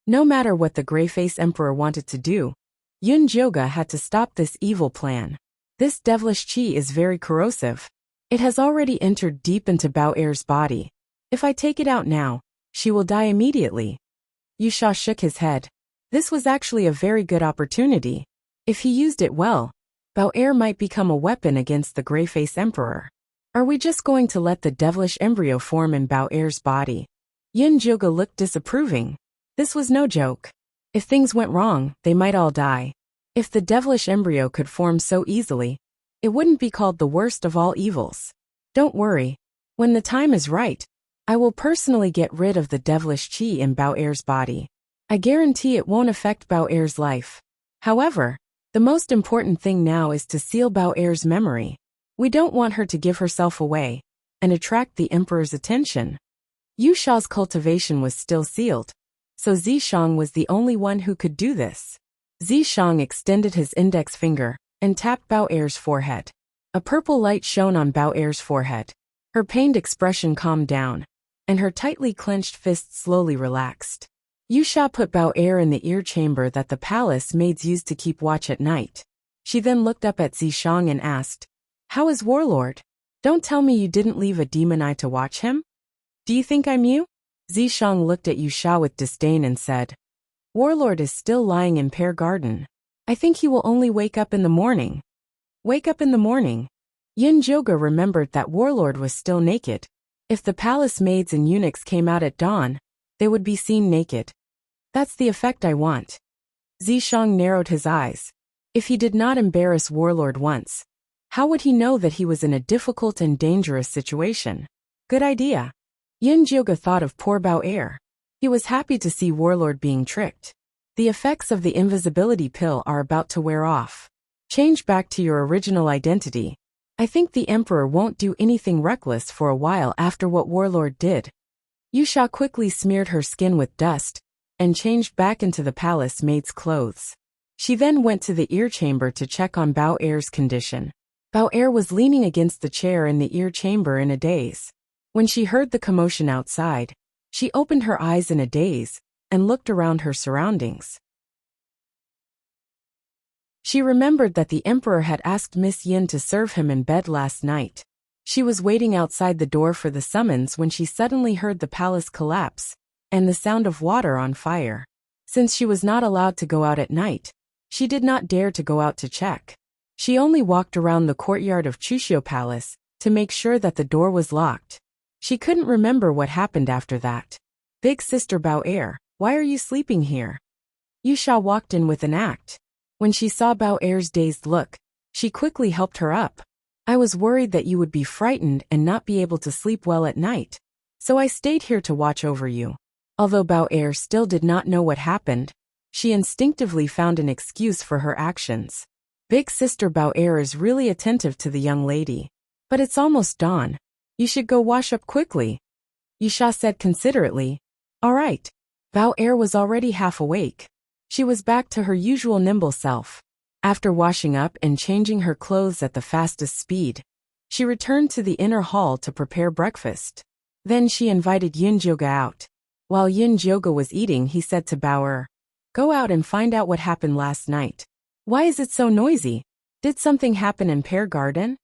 No matter what the Grey-Face Emperor wanted to do, Yun Jioge had to stop this evil plan. This devilish chi is very corrosive. It has already entered deep into Bao-er's body. If I take it out now, she will die immediately. Yusha shook his head. This was actually a very good opportunity. If he used it well, Bao-er might become a weapon against the Grey-Face Emperor. Are we just going to let the devilish embryo form in Bao-er's body? Yun Jioge looked disapproving. This was no joke. If things went wrong, they might all die. If the devilish embryo could form so easily, it wouldn't be called the worst of all evils. Don't worry. When the time is right, I will personally get rid of the devilish chi in Bao-er's body. I guarantee it won't affect Bao-er's life. However, the most important thing now is to seal Bao-er's memory. We don't want her to give herself away and attract the emperor's attention. Yusha's cultivation was still sealed, so Zishang was the only one who could do this. Zishang extended his index finger and tapped Bao-er's forehead. A purple light shone on Bao-er's forehead. Her pained expression calmed down, and her tightly clenched fists slowly relaxed. Yusha put Bao-er in the ear chamber that the palace maids used to keep watch at night. She then looked up at Zishang and asked, "How is Warlord? Don't tell me you didn't leave a demon eye to watch him? Do you think I'm you?" Zishang looked at Yusha with disdain and said, "Warlord is still lying in Pear Garden. I think he will only wake up in the morning." Wake up in the morning? Yun Jioge remembered that Warlord was still naked. If the palace maids and eunuchs came out at dawn, they would be seen naked. That's the effect I want. Zishang narrowed his eyes. If he did not embarrass Warlord once, how would he know that he was in a difficult and dangerous situation? Good idea. Yun Jioge thought of poor Bao-er. He was happy to see Warlord being tricked. The effects of the invisibility pill are about to wear off. Change back to your original identity. I think the Emperor won't do anything reckless for a while after what Warlord did. Yusha quickly smeared her skin with dust and changed back into the palace maid's clothes. She then went to the ear chamber to check on Bao-er's condition. Bao-er was leaning against the chair in the ear chamber in a daze. When she heard the commotion outside, she opened her eyes in a daze and looked around her surroundings. She remembered that the Emperor had asked Miss Yin to serve him in bed last night. She was waiting outside the door for the summons when she suddenly heard the palace collapse and the sound of water on fire. Since she was not allowed to go out at night, she did not dare to go out to check. She only walked around the courtyard of Chushio Palace to make sure that the door was locked. She couldn't remember what happened after that. "Big sister Bao-er, why are you sleeping here?" Yusha walked in with an act. When she saw Bao-er's dazed look, she quickly helped her up. "I was worried that you would be frightened and not be able to sleep well at night, so I stayed here to watch over you." Although Bao-er still did not know what happened, she instinctively found an excuse for her actions. Big sister Bao-er is really attentive to the young lady. "But it's almost dawn. You should go wash up quickly," Yusha said considerately. "All right." Bao-er was already half awake. She was back to her usual nimble self. After washing up and changing her clothes at the fastest speed, she returned to the inner hall to prepare breakfast. Then she invited Yun Jioge out. While Yun Jioge was eating, he said to Bao-er, "Go out and find out what happened last night. Why is it so noisy? Did something happen in Pear Garden?"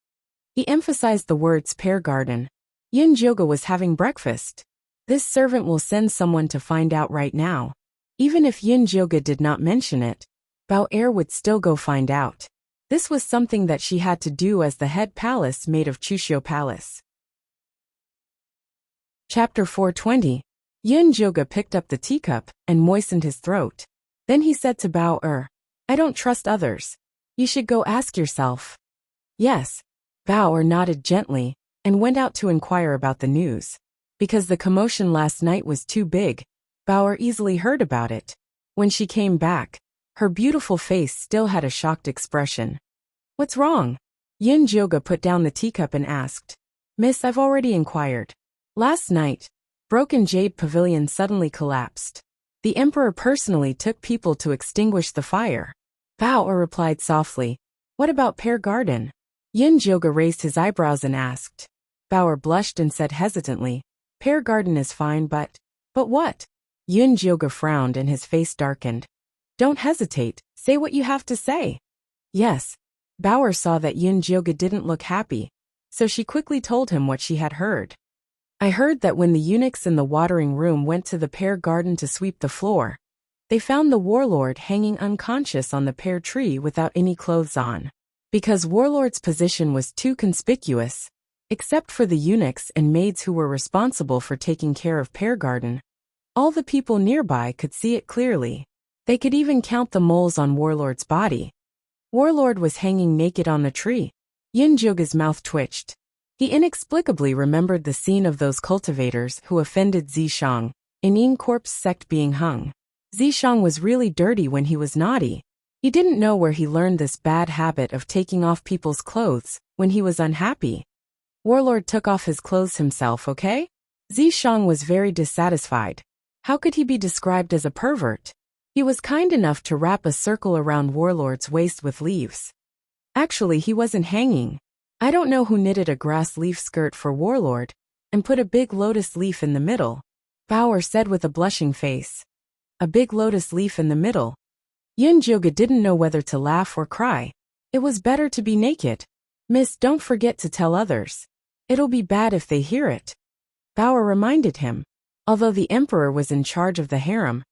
He emphasized the words Pear Garden. Yun Jioge was having breakfast. This servant will send someone to find out right now. Even if Yun Jioge did not mention it, Bao-er would still go find out. This was something that she had to do as the head palace maid of Chushio Palace. Chapter 420. Yun Jioge picked up the teacup and moistened his throat. Then he said to Bao-er, "I don't trust others. You should go ask yourself." "Yes." Bao-er nodded gently and went out to inquire about the news. Because the commotion last night was too big, Bao-er easily heard about it. When she came back, her beautiful face still had a shocked expression. What's wrong? Yin Joga put down the teacup and asked. Miss, I've already inquired. Last night, Broken Jade Pavilion suddenly collapsed. The Emperor personally took people to extinguish the fire. Bao replied softly. What about Pear Garden? Yin Joga raised his eyebrows and asked. Bao blushed and said hesitantly. Pear Garden is fine, but what? Yin Joga frowned and his face darkened. Don't hesitate, say what you have to say. Yes. Bao saw that Yin Joga didn't look happy, so she quickly told him what she had heard. I heard that when the eunuchs in the watering room went to the pear garden to sweep the floor, they found the warlord hanging unconscious on the pear tree without any clothes on. Because warlord's position was too conspicuous, except for the eunuchs and maids who were responsible for taking care of pear garden, all the people nearby could see it clearly. They could even count the moles on warlord's body. Warlord was hanging naked on the tree. Yin Joga's mouth twitched. He inexplicably remembered the scene of those cultivators who offended Zishang, in Yin Corp's sect being hung. Zishang was really dirty when he was naughty. He didn't know where he learned this bad habit of taking off people's clothes when he was unhappy. Warlord took off his clothes himself, okay? Zishang was very dissatisfied. How could he be described as a pervert? He was kind enough to wrap a circle around Warlord's waist with leaves. Actually, he wasn't hanging. I don't know who knitted a grass leaf skirt for Warlord and put a big lotus leaf in the middle, Bao said with a blushing face. A big lotus leaf in the middle. Yin Joga didn't know whether to laugh or cry. It was better to be naked. Miss, don't forget to tell others. It'll be bad if they hear it. Bao reminded him. Although the emperor was in charge of the harem,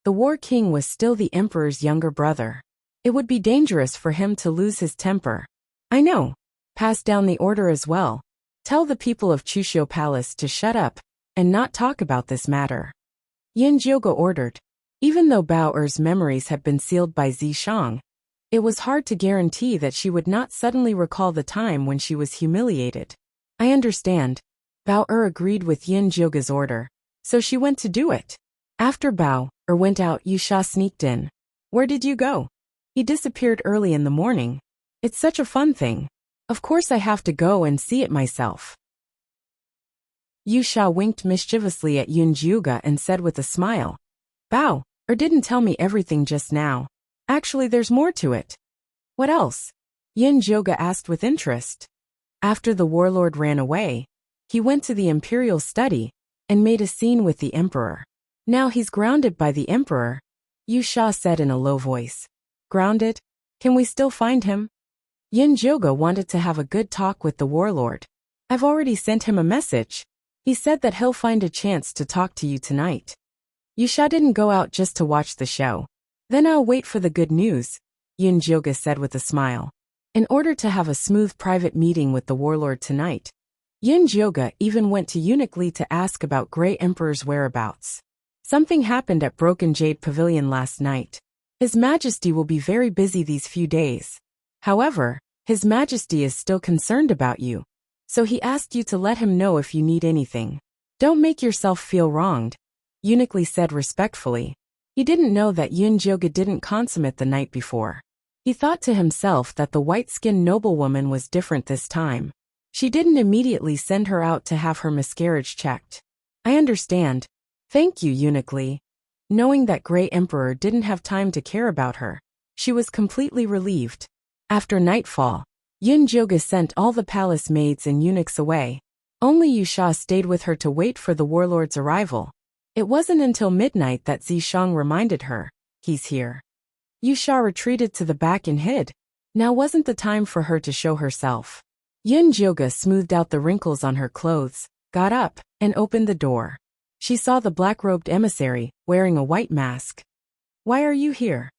the war king was still the emperor's younger brother. It would be dangerous for him to lose his temper. I know. Pass down the order as well. Tell the people of Chushio Palace to shut up and not talk about this matter. Yin Joga ordered. Even though Bao's memories had been sealed by Zishang, it was hard to guarantee that she would not suddenly recall the time when she was humiliated. I understand. Bao agreed with Yin Joga's order, so she went to do it. After Bao went out, Yusha sneaked in. Where did you go? He disappeared early in the morning. It's such a fun thing. Of course I have to go and see it myself. Yusha winked mischievously at Yin Joga and said with a smile. Bao didn't tell me everything just now. Actually, there's more to it. What else? Yin Joga asked with interest. After the warlord ran away, he went to the imperial study and made a scene with the emperor. Now he's grounded by the emperor, Yusha said in a low voice. Grounded? Can we still find him? Yin Joga wanted to have a good talk with the warlord. I've already sent him a message. He said that he'll find a chance to talk to you tonight. Yusha didn't go out just to watch the show. Then I'll wait for the good news, Yin Joga said with a smile. In order to have a smooth private meeting with the warlord tonight, Yin Joga even went to Eunuch Li to ask about Grey Emperor's whereabouts. Something happened at Broken Jade Pavilion last night. His Majesty will be very busy these few days. However, His Majesty is still concerned about you, so he asked you to let him know if you need anything. Don't make yourself feel wronged, Eunuch Li said respectfully. He didn't know that Yin Joga didn't consummate the night before. He thought to himself that the white-skinned noblewoman was different this time. She didn't immediately send her out to have her miscarriage checked. I understand. Thank you, Eunuch Li. Knowing that Grey Emperor didn't have time to care about her, she was completely relieved. After nightfall, Yin Joga sent all the palace maids and eunuchs away. Only Yusha stayed with her to wait for the warlord's arrival. It wasn't until midnight that Zishang reminded her, he's here. Yusha retreated to the back and hid. Now wasn't the time for her to show herself. Yin Joga smoothed out the wrinkles on her clothes, got up, and opened the door. She saw the black-robed emissary, wearing a white mask. Why are you here?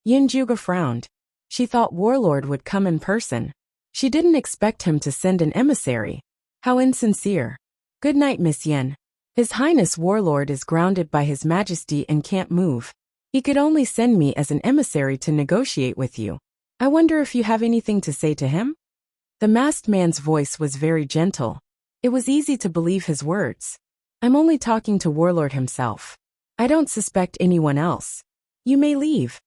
Yin Joga frowned. She thought Warlord would come in person. She didn't expect him to send an emissary. How insincere. Good night, Miss Yin. His Highness Warlord is grounded by His Majesty and can't move. He could only send me as an emissary to negotiate with you. I wonder if you have anything to say to him? The masked man's voice was very gentle. It was easy to believe his words. I'm only talking to Warlord himself. I don't suspect anyone else. You may leave.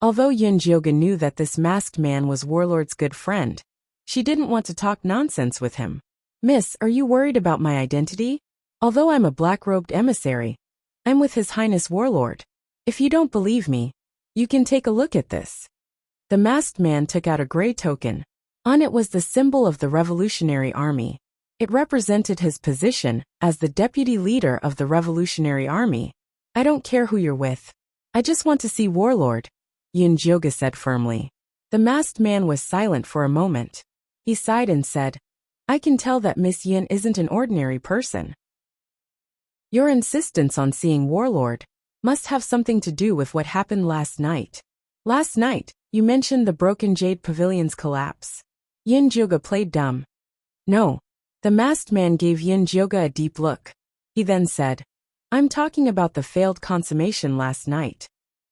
Although Yin Jyoga knew that this masked man was Warlord's good friend, she didn't want to talk nonsense with him. Miss, are you worried about my identity? Although I'm a black-robed emissary, I'm with His Highness Warlord. If you don't believe me, you can take a look at this. The masked man took out a gray token. On it was the symbol of the Revolutionary Army. It represented his position as the deputy leader of the Revolutionary Army. I don't care who you're with. I just want to see Warlord, Yin Jyoga said firmly. The masked man was silent for a moment. He sighed and said, I can tell that Miss Yin isn't an ordinary person. Your insistence on seeing Warlord must have something to do with what happened last night. Last night, you mentioned the broken Jade Pavilion's collapse. Yin Jyoga played dumb. No. The masked man gave Yin Jyoga a deep look. He then said, I'm talking about the failed consummation last night.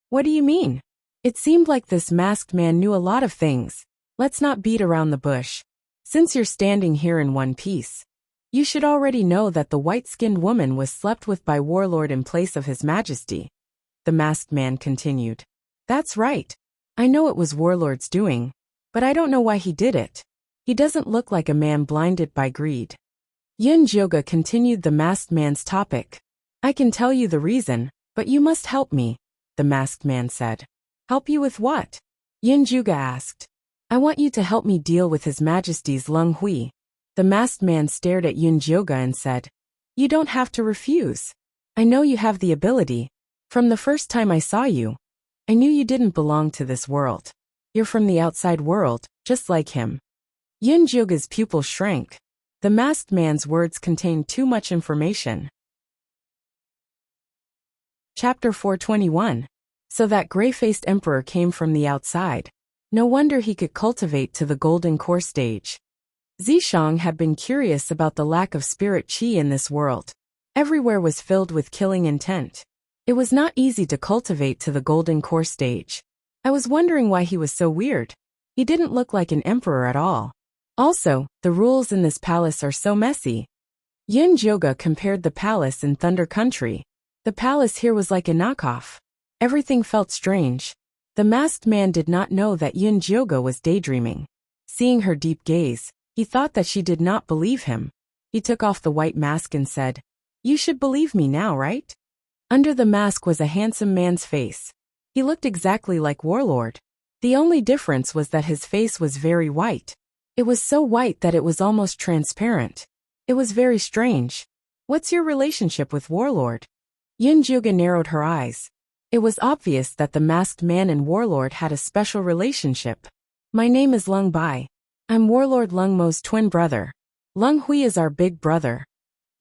What do you mean? It seemed like this masked man knew a lot of things. Let's not beat around the bush. Since you're standing here in one piece, you should already know that the white-skinned woman was slept with by Warlord in place of His Majesty. The masked man continued. That's right. I know it was Warlord's doing, but I don't know why he did it. He doesn't look like a man blinded by greed. Yin Jyoga continued the masked man's topic. I can tell you the reason, but you must help me, the masked man said. Help you with what? Yin Jyoga asked. I want you to help me deal with His Majesty's Lung Hui. The masked man stared at Yin Jyoga and said, You don't have to refuse. I know you have the ability. From the first time I saw you, I knew you didn't belong to this world. You're from the outside world, just like him. Yin Jyoga's pupil shrank. The masked man's words contained too much information. Chapter 421. So that gray-faced emperor came from the outside. No wonder he could cultivate to the golden core stage. Zishang had been curious about the lack of spirit qi in this world. Everywhere was filled with killing intent. It was not easy to cultivate to the golden core stage. I was wondering why he was so weird. He didn't look like an emperor at all. Also, the rules in this palace are so messy. Yin Jyoga compared the palace in Thunder Country. The palace here was like a knockoff. Everything felt strange. The masked man did not know that Yin Jyoga was daydreaming. Seeing her deep gaze, he thought that she did not believe him. He took off the white mask and said, You should believe me now, right? Under the mask was a handsome man's face. He looked exactly like Warlord. The only difference was that his face was very white. It was so white that it was almost transparent. It was very strange. What's your relationship with Warlord? Yin Jyoga narrowed her eyes. It was obvious that the masked man and Warlord had a special relationship. My name is Lung Bai. I'm Warlord Lung Mo's twin brother. Lung Hui is our big brother.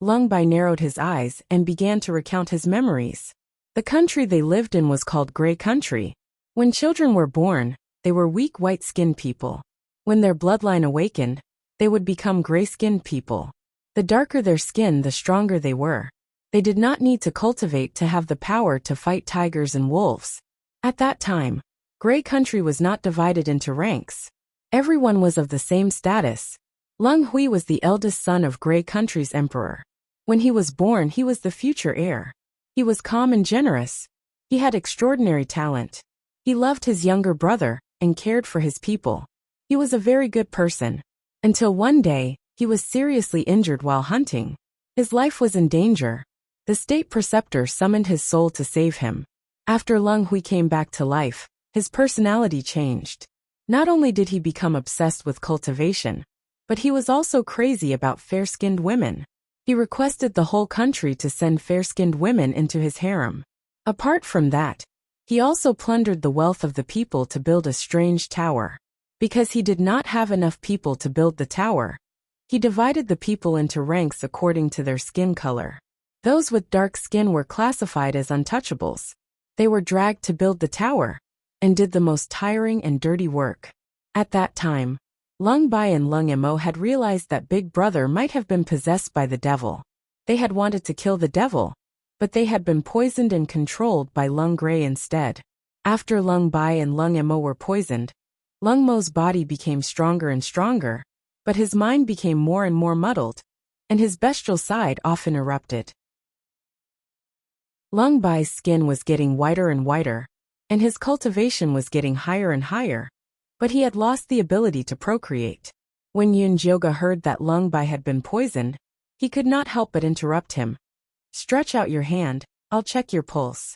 Lung Bai narrowed his eyes and began to recount his memories. The country they lived in was called Gray Country. When children were born, they were weak white-skinned people. When their bloodline awakened, they would become gray-skinned people. The darker their skin, the stronger they were. They did not need to cultivate to have the power to fight tigers and wolves. At that time, Gray Country was not divided into ranks. Everyone was of the same status. Lung Hui was the eldest son of Gray Country's emperor. When he was born, he was the future heir. He was calm and generous. He had extraordinary talent. He loved his younger brother and cared for his people. He was a very good person. Until one day, he was seriously injured while hunting. His life was in danger. The state preceptor summoned his soul to save him. After Lung Hui came back to life, his personality changed. Not only did he become obsessed with cultivation, but he was also crazy about fair-skinned women. He requested the whole country to send fair-skinned women into his harem. Apart from that, he also plundered the wealth of the people to build a strange tower. Because he did not have enough people to build the tower, he divided the people into ranks according to their skin color. Those with dark skin were classified as untouchables. They were dragged to build the tower, and did the most tiring and dirty work. At that time, Lung Bai and Lung Mo had realized that Big Brother might have been possessed by the devil. They had wanted to kill the devil, but they had been poisoned and controlled by Lung Gray instead. After Lung Bai and Lung Mo were poisoned, Lung Mo's body became stronger and stronger, but his mind became more and more muddled, and his bestial side often erupted. Lung Bai's skin was getting whiter and whiter. and his cultivation was getting higher and higher, but he had lost the ability to procreate. When Yunjoga heard that Lung Bai had been poisoned, he could not help but interrupt him. "Stretch out your hand, I'll check your pulse."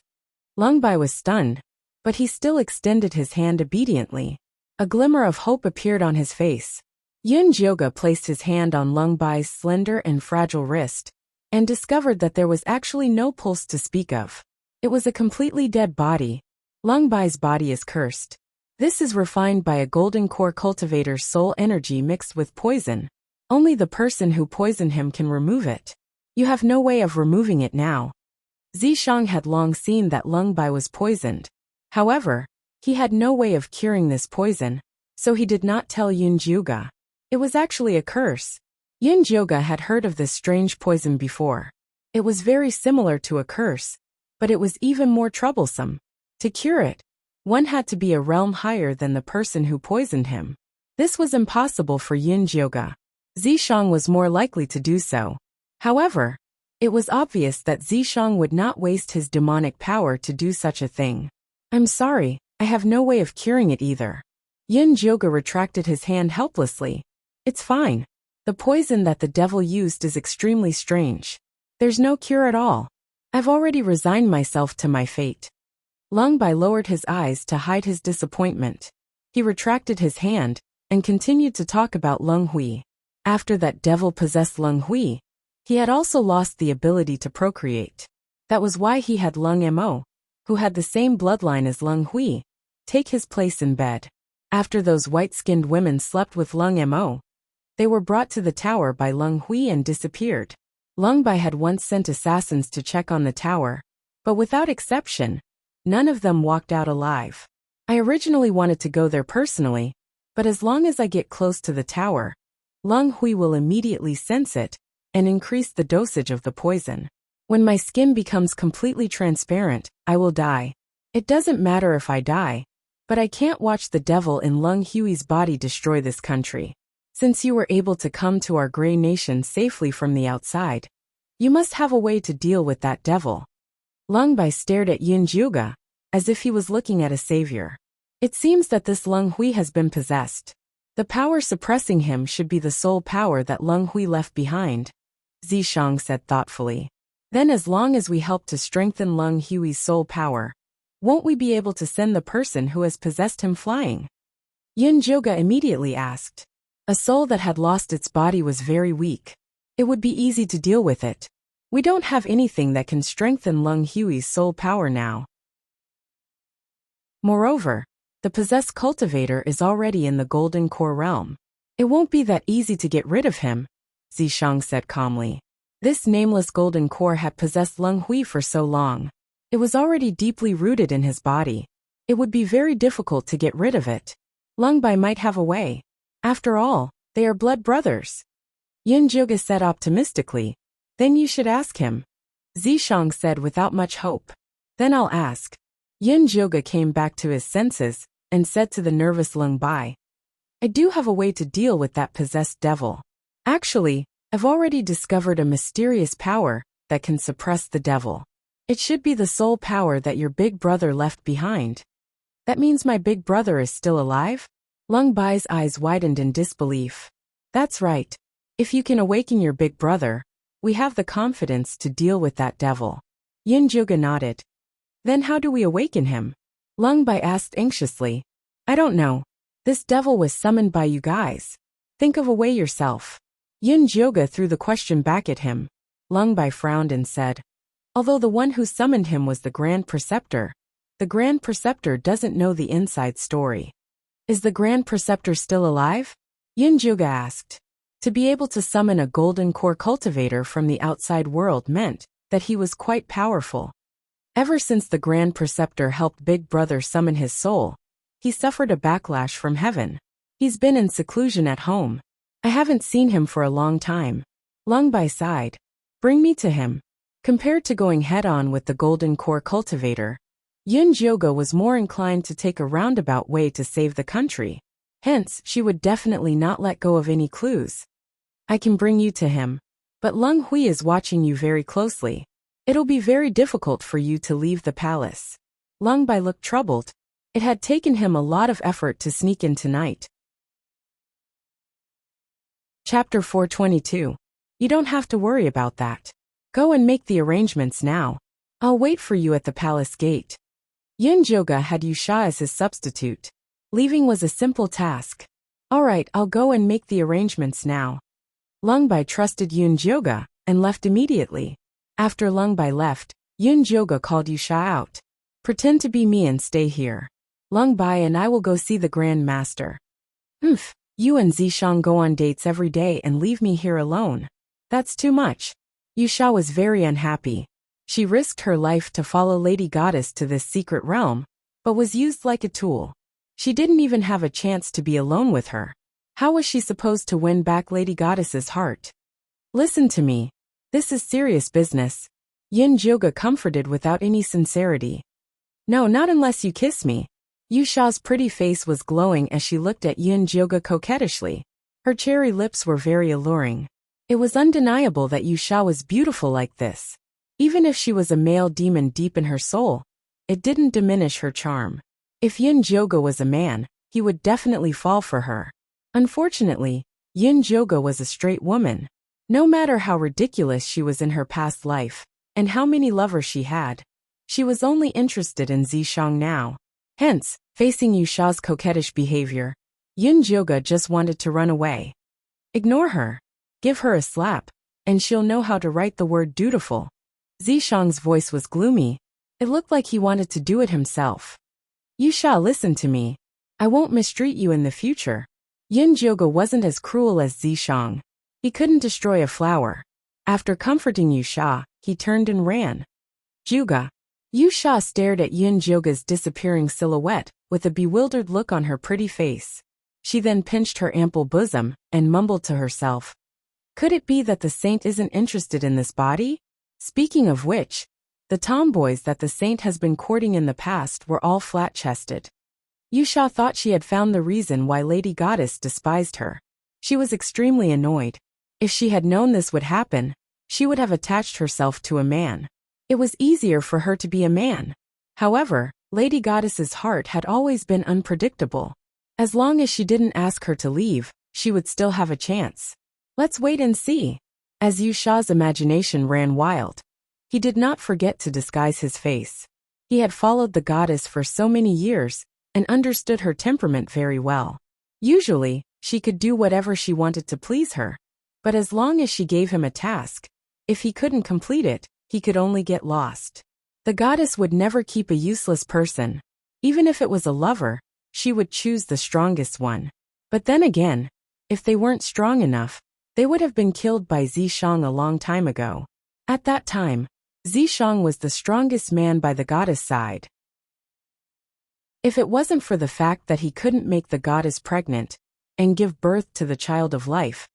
Lung Bai was stunned, but he still extended his hand obediently. A glimmer of hope appeared on his face. Yunjoga placed his hand on Lung Bai's slender and fragile wrist, and discovered that there was actually no pulse to speak of. It was a completely dead body. Lung Bai's body is cursed. This is refined by a golden core cultivator's soul energy mixed with poison. Only the person who poisoned him can remove it. You have no way of removing it now. Zishang had long seen that Lung Bai was poisoned. However, he had no way of curing this poison, so he did not tell Yunjoga. It was actually a curse. Yunjoga had heard of this strange poison before. It was very similar to a curse, but it was even more troublesome. To cure it, one had to be a realm higher than the person who poisoned him. This was impossible for Yunjoga. Zishang was more likely to do so. However, it was obvious that Zishang would not waste his demonic power to do such a thing. "I'm sorry, I have no way of curing it either." Yunjoga retracted his hand helplessly. "It's fine. The poison that the devil used is extremely strange. There's no cure at all. I've already resigned myself to my fate." Lung Bai lowered his eyes to hide his disappointment. He retracted his hand and continued to talk about Lung Hui. After that devil-possessed Lung Hui, he had also lost the ability to procreate. That was why he had Lung Mo, who had the same bloodline as Lung Hui, take his place in bed. After those white-skinned women slept with Lung Mo, they were brought to the tower by Lung Hui and disappeared. Lung Bai had once sent assassins to check on the tower, but without exception, none of them walked out alive. I originally wanted to go there personally, but as long as I get close to the tower, Lung Hui will immediately sense it and increase the dosage of the poison. When my skin becomes completely transparent, I will die. It doesn't matter if I die, but I can't watch the devil in Lung Hui's body destroy this country. Since you were able to come to our gray nation safely from the outside, you must have a way to deal with that devil." Lung Bai stared at Yunjoga, as if he was looking at a savior. "It seems that this Lung Hui has been possessed. The power suppressing him should be the sole power that Lung Hui left behind," Zishang said thoughtfully. "Then as long as we help to strengthen Lung Hui's soul power, won't we be able to send the person who has possessed him flying?" Yunjoga immediately asked. A soul that had lost its body was very weak. It would be easy to deal with it. We don't have anything that can strengthen Lung Hui's soul power now. Moreover, the possessed cultivator is already in the golden core realm. It won't be that easy to get rid of him, Zishang said calmly. This nameless golden core had possessed Lung Hui for so long. It was already deeply rooted in his body. It would be very difficult to get rid of it. Lung Bai might have a way. After all, they are blood brothers. Yunjoga said optimistically. Then you should ask him. Zishang said without much hope. Then I'll ask. Yunjoga came back to his senses and said to the nervous Lung Bai, I do have a way to deal with that possessed devil. Actually, I've already discovered a mysterious power that can suppress the devil. It should be the sole power that your big brother left behind. That means my big brother is still alive? Lung Bai's eyes widened in disbelief. That's right. If you can awaken your big brother, we have the confidence to deal with that devil. Yunjoga nodded. Then how do we awaken him? Lung Bai asked anxiously. I don't know. This devil was summoned by you guys. Think of a way yourself. Yunjoga threw the question back at him. Lung Bai frowned and said, although the one who summoned him was the Grand Preceptor, the Grand Preceptor doesn't know the inside story. Is the Grand Preceptor still alive? Yunjoga asked. To be able to summon a golden core cultivator from the outside world meant that he was quite powerful. Ever since the Grand Preceptor helped Big Brother summon his soul, he suffered a backlash from heaven. He's been in seclusion at home. I haven't seen him for a long time. Lung Bai sighed. Bring me to him. Compared to going head-on with the golden core cultivator, Yunjoga was more inclined to take a roundabout way to save the country. Hence, she would definitely not let go of any clues. I can bring you to him, but Lung Hui is watching you very closely. It'll be very difficult for you to leave the palace. Lung Bai looked troubled. It had taken him a lot of effort to sneak in tonight. Chapter 422. You don't have to worry about that. Go and make the arrangements now. I'll wait for you at the palace gate. Yin Joga had Yusha as his substitute. Leaving was a simple task. All right, I'll go and make the arrangements now. Lung Bai trusted Yun Joga and left immediately. After Lung Bai left, Yun Joga called Yusha out. Pretend to be me and stay here. Lung Bai and I will go see the Grand Master. You and Zishang go on dates every day and leave me here alone. That's too much. Yusha was very unhappy. She risked her life to follow Lady Goddess to this secret realm, but was used like a tool. She didn't even have a chance to be alone with her. How was she supposed to win back Lady Goddess's heart? Listen to me. This is serious business. Yin Joga comforted without any sincerity. No, not unless you kiss me. Yusha's pretty face was glowing as she looked at Yin Joga coquettishly. Her cherry lips were very alluring. It was undeniable that Yusha was beautiful like this. Even if she was a male demon deep in her soul, it didn't diminish her charm. If Yin Joga was a man, he would definitely fall for her. Unfortunately, Yin Joga was a straight woman. No matter how ridiculous she was in her past life, and how many lovers she had, she was only interested in Zishang now. Hence, facing Yusha's coquettish behavior, Yin Joga just wanted to run away. Ignore her. Give her a slap, and she'll know how to write the word dutiful. Zishang's voice was gloomy. It looked like he wanted to do it himself. Yusha, listen to me. I won't mistreat you in the future. Yin Joga wasn't as cruel as Zishang. He couldn't destroy a flower. After comforting Yusha, he turned and ran. Juga. Yusha stared at Yin Joga's disappearing silhouette with a bewildered look on her pretty face. She then pinched her ample bosom and mumbled to herself. Could it be that the saint isn't interested in this body? Speaking of which, the tomboys that the saint has been courting in the past were all flat-chested. Yusha thought she had found the reason why Lady Goddess despised her. She was extremely annoyed. If she had known this would happen, she would have attached herself to a man. It was easier for her to be a man. However, Lady Goddess's heart had always been unpredictable. As long as she didn't ask her to leave, she would still have a chance. Let's wait and see. As Yusha's imagination ran wild, he did not forget to disguise his face. He had followed the goddess for so many years and understood her temperament very well. Usually, she could do whatever she wanted to please her. But as long as she gave him a task, if he couldn't complete it, he could only get lost. The goddess would never keep a useless person. Even if it was a lover, she would choose the strongest one. But then again, if they weren't strong enough, they would have been killed by Zishang a long time ago. At that time, Zishang was the strongest man by the goddess side. If it wasn't for the fact that he couldn't make the goddess pregnant and give birth to the child of life,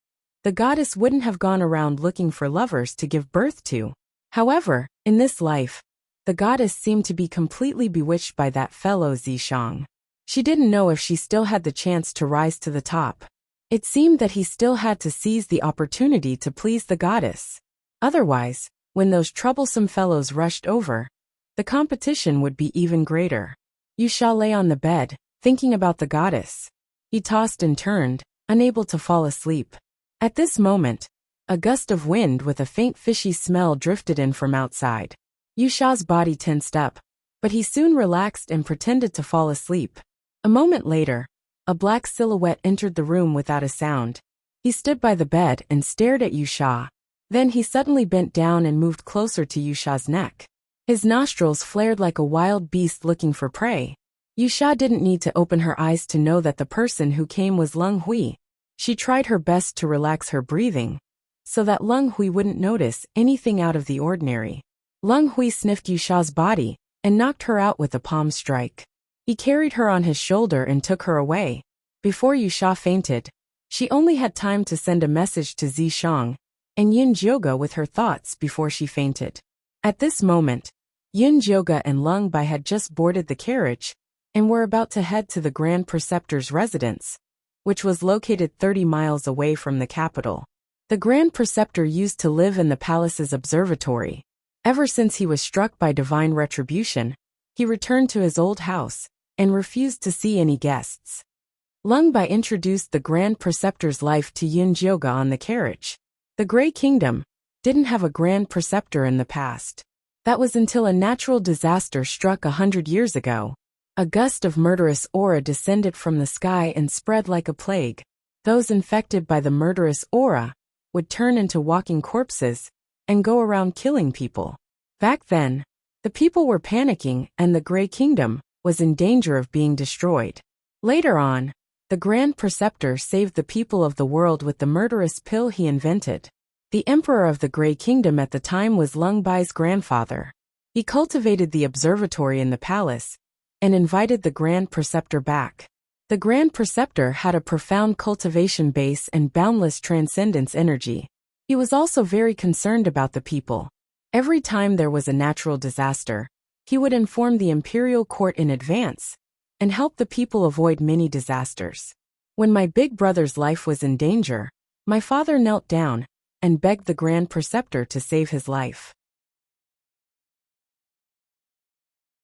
the goddess wouldn't have gone around looking for lovers to give birth to. However, in this life, the goddess seemed to be completely bewitched by that fellow Zishang. She didn't know if she still had the chance to rise to the top. It seemed that he still had to seize the opportunity to please the goddess. Otherwise, when those troublesome fellows rushed over, the competition would be even greater. Yusha lay on the bed, thinking about the goddess. He tossed and turned, unable to fall asleep. At this moment, a gust of wind with a faint fishy smell drifted in from outside. Yusha's body tensed up, but he soon relaxed and pretended to fall asleep. A moment later, a black silhouette entered the room without a sound. He stood by the bed and stared at Yusha. Then he suddenly bent down and moved closer to Yusha's neck. His nostrils flared like a wild beast looking for prey. Yusha didn't need to open her eyes to know that the person who came was Lung Hui. She tried her best to relax her breathing, so that Lung Hui wouldn't notice anything out of the ordinary. Lung Hui sniffed Yusha's body and knocked her out with a palm strike. He carried her on his shoulder and took her away. Before Yusha fainted, she only had time to send a message to Zishang and Yin Joga with her thoughts before she fainted. At this moment, Yin Joga and Lung Bai had just boarded the carriage and were about to head to the Grand Preceptor's residence, which was located 30 miles away from the capital. The Grand Preceptor used to live in the palace's observatory. Ever since he was struck by divine retribution, He returned to his old house and refused to see any guests. Lung Bai introduced the Grand Preceptor's life to Yin Jioga on the carriage. The Grey Kingdom didn't have a Grand Preceptor in the past. That was until a natural disaster struck 100 years ago. A gust of murderous aura descended from the sky and spread like a plague. Those infected by the murderous aura would turn into walking corpses and go around killing people. Back then, the people were panicking and the Grey Kingdom was in danger of being destroyed. Later on, the Grand Preceptor saved the people of the world with the murderous pill he invented. The Emperor of the Grey Kingdom at the time was Lung Bai's grandfather. He cultivated the observatory in the palace and invited the Grand Preceptor back. The Grand Preceptor had a profound cultivation base and boundless transcendence energy. He was also very concerned about the people. Every time there was a natural disaster, he would inform the imperial court in advance and help the people avoid many disasters. When my big brother's life was in danger, my father knelt down and begged the Grand Preceptor to save his life.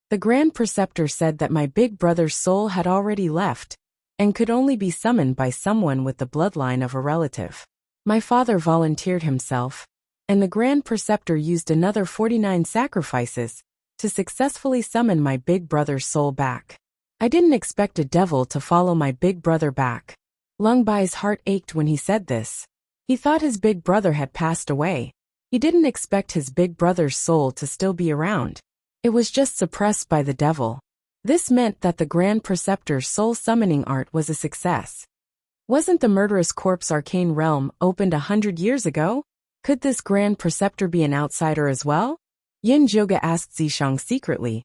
The Grand Preceptor said that my big brother's soul had already left and could only be summoned by someone with the bloodline of a relative. My father volunteered himself, and the Grand Preceptor used another 49 sacrifices to successfully summon my big brother's soul back. I didn't expect a devil to follow my big brother back. Lung Bai's heart ached when he said this. He thought his big brother had passed away. He didn't expect his big brother's soul to still be around. It was just suppressed by the devil. This meant that the Grand Preceptor's soul summoning art was a success. Wasn't the murderous corpse arcane realm opened 100 years ago? Could this Grand Preceptor be an outsider as well? Yin Jioga asked Zishang secretly.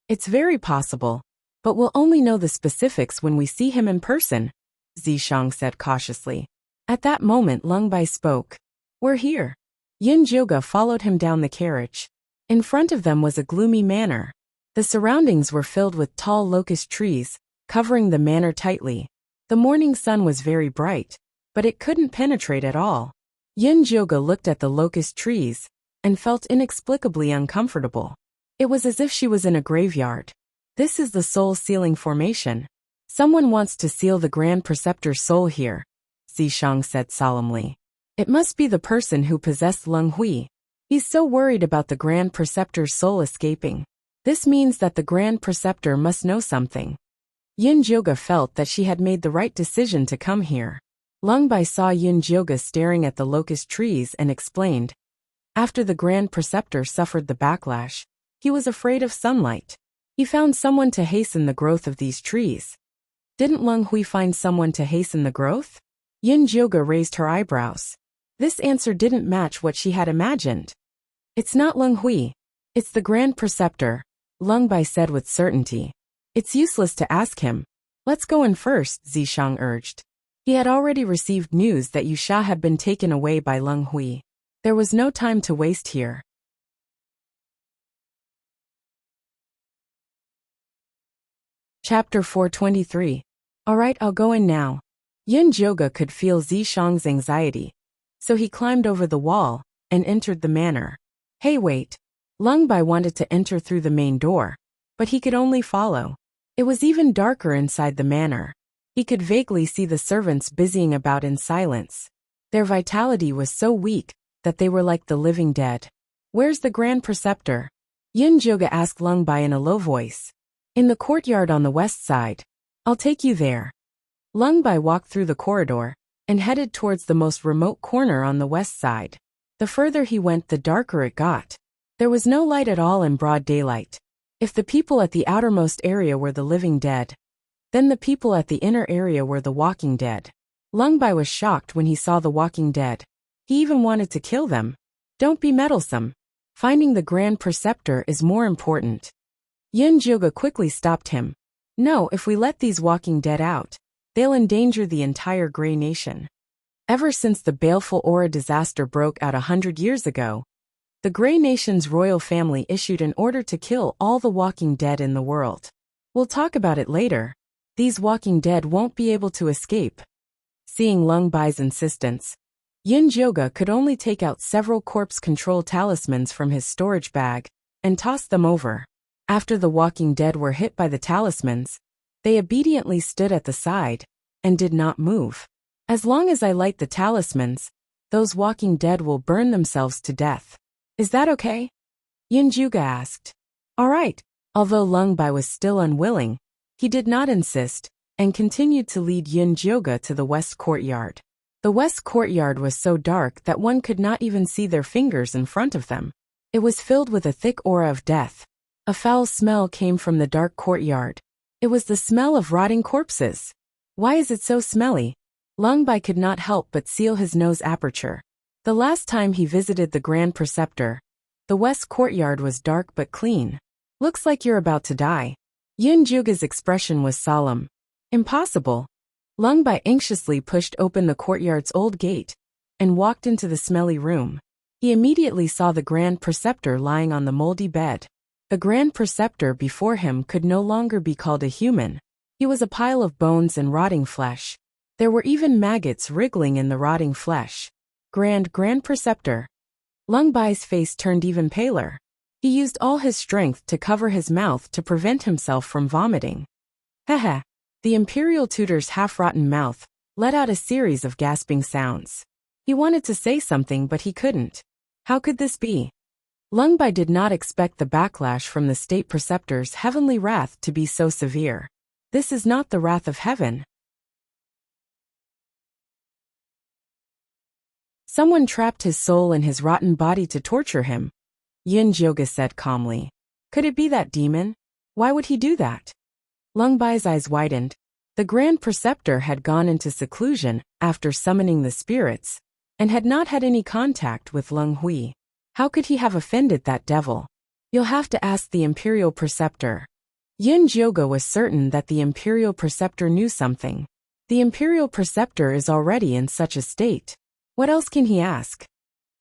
It's very possible, but we'll only know the specifics when we see him in person, Zishang said cautiously. At that moment Lung Bai spoke. We're here. Yin Jioga followed him down the carriage. In front of them was a gloomy manor. The surroundings were filled with tall locust trees, covering the manor tightly. The morning sun was very bright, but it couldn't penetrate at all. Yin Jioga looked at the locust trees and felt inexplicably uncomfortable. It was as if she was in a graveyard. This is the soul sealing formation. Someone wants to seal the Grand Preceptor's soul here, Zishang said solemnly. It must be the person who possessed Lung Hui. He's so worried about the Grand Preceptor's soul escaping. This means that the Grand Preceptor must know something. Yin Jioga felt that she had made the right decision to come here. Lung Bai saw Yin Jioga staring at the locust trees and explained. After the Grand Preceptor suffered the backlash, he was afraid of sunlight. He found someone to hasten the growth of these trees. Didn't Lung Hui find someone to hasten the growth? Yin Jioga raised her eyebrows. This answer didn't match what she had imagined. It's not Lung Hui. It's the Grand Preceptor, Lung Bai said with certainty. It's useless to ask him. Let's go in first, Zishang urged. He had already received news that Yusha had been taken away by Lung Hui. There was no time to waste here. Chapter 423. Alright, I'll go in now. Yin Jioga could feel Zishang's anxiety, so he climbed over the wall and entered the manor. Hey wait. Lung Bai wanted to enter through the main door, but he could only follow. It was even darker inside the manor. He could vaguely see the servants busying about in silence. Their vitality was so weak that they were like the living dead. Where's the Grand Preceptor? Yin Jioga asked Lung Bai in a low voice. In the courtyard on the west side. I'll take you there. Lung Bai walked through the corridor and headed towards the most remote corner on the west side. The further he went, the darker it got. There was no light at all in broad daylight. If the people at the outermost area were the living dead, then the people at the inner area were the walking dead. Lung Bai was shocked when he saw the walking dead. He even wanted to kill them. Don't be meddlesome. Finding the Grand Preceptor is more important. Yin Jioga quickly stopped him. No, if we let these walking dead out, they'll endanger the entire Grey Nation. Ever since the baleful Aura disaster broke out 100 years ago, the Grey Nation's royal family issued an order to kill all the walking dead in the world. We'll talk about it later. These walking dead won't be able to escape. Seeing Lung Bai's insistence, Yin Jioga could only take out several corpse control talismans from his storage bag and toss them over. After the walking dead were hit by the talismans, they obediently stood at the side and did not move. As long as I light the talismans, those walking dead will burn themselves to death. Is that okay? Yunjuga asked. All right. Although Lung Bai was still unwilling, he did not insist and continued to lead Yunjuga to the west courtyard. The west courtyard was so dark that one could not even see their fingers in front of them. It was filled with a thick aura of death. A foul smell came from the dark courtyard. It was the smell of rotting corpses. Why is it so smelly? Lung Bai could not help but seal his nose aperture. The last time he visited the Grand Preceptor, the west courtyard was dark but clean. Looks like you're about to die. Yunjuga's expression was solemn. Impossible. Lung Bai anxiously pushed open the courtyard's old gate and walked into the smelly room. He immediately saw the Grand Preceptor lying on the moldy bed. The Grand Preceptor before him could no longer be called a human. He was a pile of bones and rotting flesh. There were even maggots wriggling in the rotting flesh. Grand Preceptor. Lung Bai's face turned even paler. He used all his strength to cover his mouth to prevent himself from vomiting. Heh. The Imperial Tutor's half-rotten mouth let out a series of gasping sounds. He wanted to say something but he couldn't. How could this be? Lung Bai did not expect the backlash from the State Preceptor's heavenly wrath to be so severe. This is not the wrath of heaven. Someone trapped his soul in his rotten body to torture him, Yunjuga said calmly. Could it be that demon? Why would he do that? Lung Bai's eyes widened. The Grand Preceptor had gone into seclusion after summoning the spirits, and had not had any contact with Lung Hui. How could he have offended that devil? You'll have to ask the Imperial Preceptor. Yunjuga was certain that the Imperial Preceptor knew something. The Imperial Preceptor is already in such a state. What else can he ask?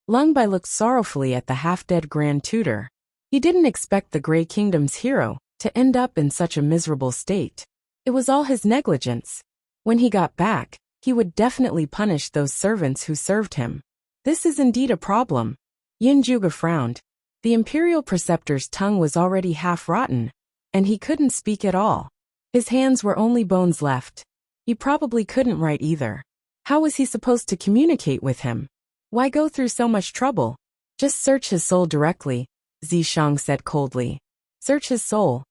Lung Bai looked sorrowfully at the half-dead Grand Tutor. He didn't expect the Grey Kingdom's hero to end up in such a miserable state. It was all his negligence. When he got back, he would definitely punish those servants who served him. This is indeed a problem. Yunjuga frowned. The Imperial Preceptor's tongue was already half-rotten, and he couldn't speak at all. His hands were only bones left. He probably couldn't write either. How was he supposed to communicate with him? Why go through so much trouble? Just search his soul directly, Zishang said coldly. Search his soul.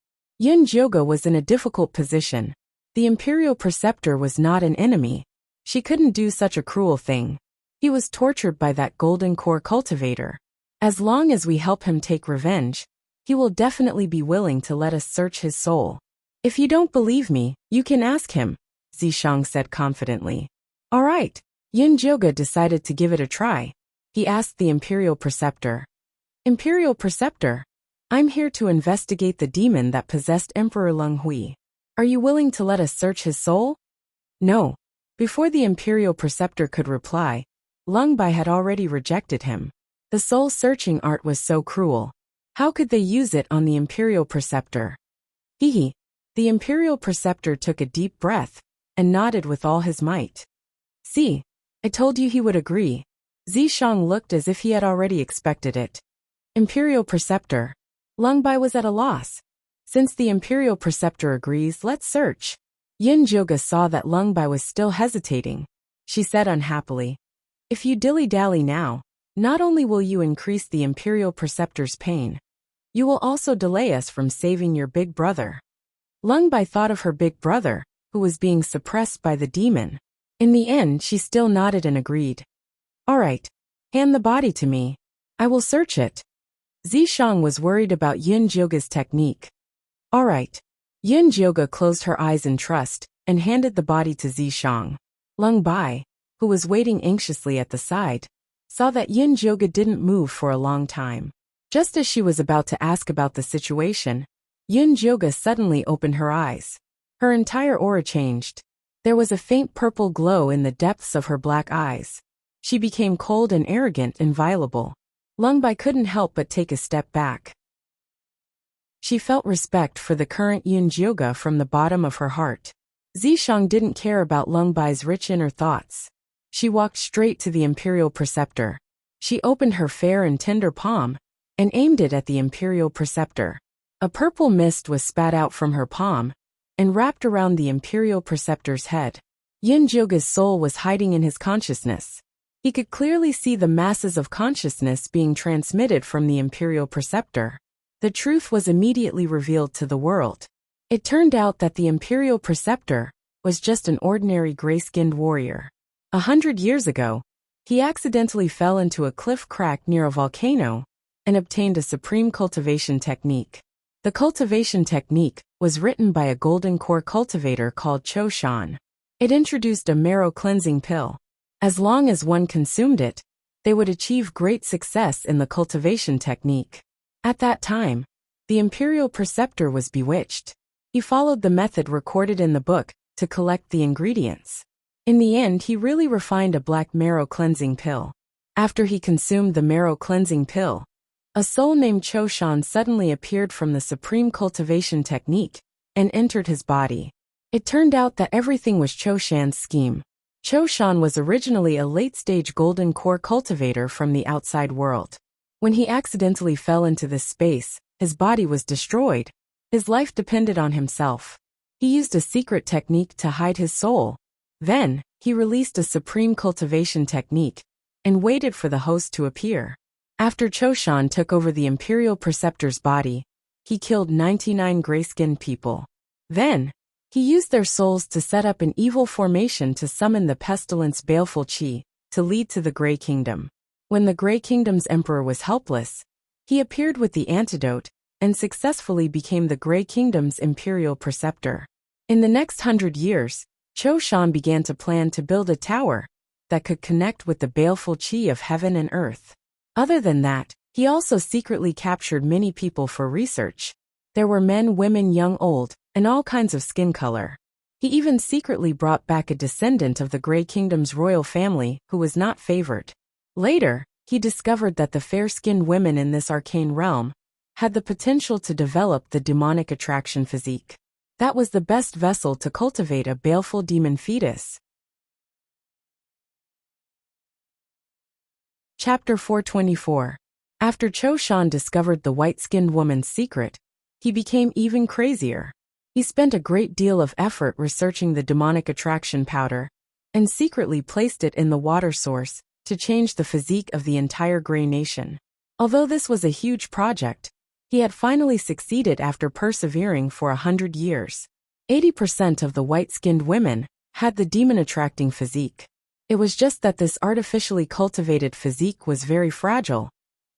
Yunjuga was in a difficult position. The Imperial Preceptor was not an enemy. She couldn't do such a cruel thing. He was tortured by that golden core cultivator. As long as we help him take revenge, he will definitely be willing to let us search his soul. If you don't believe me, you can ask him, Zishang said confidently. All right. Yunjuga decided to give it a try. He asked the Imperial Preceptor. Imperial Preceptor, I'm here to investigate the demon that possessed Emperor Lung Hui. Are you willing to let us search his soul? No. Before the Imperial Preceptor could reply, Lung Bai had already rejected him. The soul-searching art was so cruel. How could they use it on the Imperial Preceptor? Hee. The Imperial Preceptor took a deep breath and nodded with all his might. See, I told you he would agree. Zishang looked as if he had already expected it. Imperial Preceptor. Lung Bai was at a loss. Since the Imperial Preceptor agrees, let's search. Yunjuga saw that Lung Bai was still hesitating. She said unhappily, if you dilly-dally now, not only will you increase the Imperial Preceptor's pain, you will also delay us from saving your big brother. Lung Bai thought of her big brother, who was being suppressed by the demon. In the end, she still nodded and agreed. All right, hand the body to me. I will search it. Zishang was worried about Yunjuga's technique. All right. Yunjuga closed her eyes in trust and handed the body to Zishang. Lung Bai, who was waiting anxiously at the side, saw that Yunjuga didn't move for a long time. Just as she was about to ask about the situation, Yunjuga suddenly opened her eyes. Her entire aura changed. There was a faint purple glow in the depths of her black eyes. She became cold and arrogant and inviolable. Lung Bai couldn't help but take a step back. She felt respect for the current Yunjuga from the bottom of her heart. Zishang didn't care about Lung Bai's rich inner thoughts. She walked straight to the Imperial Preceptor. She opened her fair and tender palm and aimed it at the Imperial Preceptor. A purple mist was spat out from her palm and wrapped around the imperial preceptor's head. Yin Joga's soul was hiding in his consciousness. He could clearly see the masses of consciousness being transmitted from the imperial preceptor. The truth was immediately revealed to the world. It turned out that the imperial preceptor was just an ordinary gray-skinned warrior. 100 years ago, he accidentally fell into a cliff crack near a volcano and obtained a supreme cultivation technique. The cultivation technique was written by a golden core cultivator called Cho Shan. It introduced a marrow cleansing pill. As long as one consumed it, they would achieve great success in the cultivation technique. At that time, the imperial preceptor was bewitched. He followed the method recorded in the book to collect the ingredients. In the end, he really refined a black marrow cleansing pill. After he consumed the marrow cleansing pill, a soul named Cho Shan suddenly appeared from the supreme cultivation technique and entered his body. It turned out that everything was Cho Shan's scheme. Cho Shan was originally a late-stage golden core cultivator from the outside world. When he accidentally fell into this space, his body was destroyed. His life depended on himself. He used a secret technique to hide his soul. Then, he released a supreme cultivation technique and waited for the host to appear. After Cho Shan took over the imperial preceptor's body, he killed 99 gray-skinned people. Then, he used their souls to set up an evil formation to summon the pestilence baleful Qi to lead to the Grey Kingdom. When the Grey Kingdom's emperor was helpless, he appeared with the antidote and successfully became the Grey Kingdom's imperial preceptor. In the next 100 years, Cho Shan began to plan to build a tower that could connect with the baleful Qi of heaven and earth. Other than that, he also secretly captured many people for research. There were men, women, young, old, and all kinds of skin color. He even secretly brought back a descendant of the Grey Kingdom's royal family who was not favored. Later, he discovered that the fair-skinned women in this arcane realm had the potential to develop the demonic attraction physique. That was the best vessel to cultivate a baleful demon fetus. Chapter 424. After Cho Shan discovered the white-skinned woman's secret, he became even crazier. He spent a great deal of effort researching the demonic attraction powder and secretly placed it in the water source to change the physique of the entire Grey Nation. Although this was a huge project, he had finally succeeded after persevering for 100 years. 80% of the white-skinned women had the demon-attracting physique. It was just that this artificially cultivated physique was very fragile,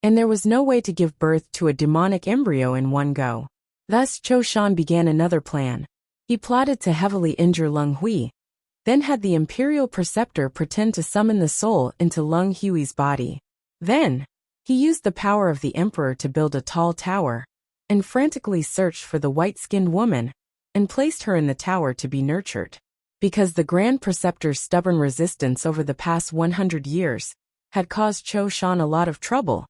and there was no way to give birth to a demonic embryo in one go. Thus, Cho Shan began another plan. He plotted to heavily injure Lung Hui, then had the imperial preceptor pretend to summon the soul into Lung Hui's body. Then, he used the power of the emperor to build a tall tower, and frantically searched for the white-skinned woman, and placed her in the tower to be nurtured. Because the Grand Preceptor's stubborn resistance over the past 100 years had caused Cho Shan a lot of trouble,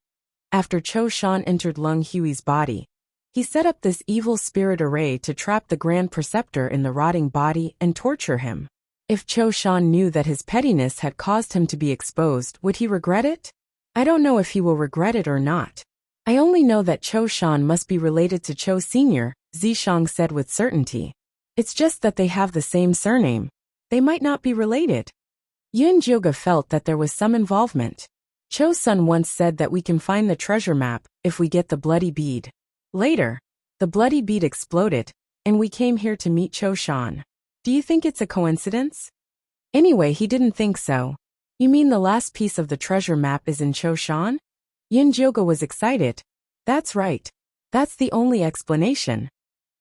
after Cho Shan entered Lung Hui's body, he set up this evil spirit array to trap the Grand Preceptor in the rotting body and torture him. If Cho Shan knew that his pettiness had caused him to be exposed, would he regret it? I don't know if he will regret it or not. I only know that Cho Shan must be related to Cho Sr., Zishang said with certainty. It's just that they have the same surname. They might not be related. Yun Joga felt that there was some involvement. Cho Sun once said that we can find the treasure map if we get the bloody bead. Later, the bloody bead exploded, and we came here to meet Cho Shan. Do you think it's a coincidence? Anyway, he didn't think so. You mean the last piece of the treasure map is in Cho Shan? Yin Joga was excited. That's right. That's the only explanation.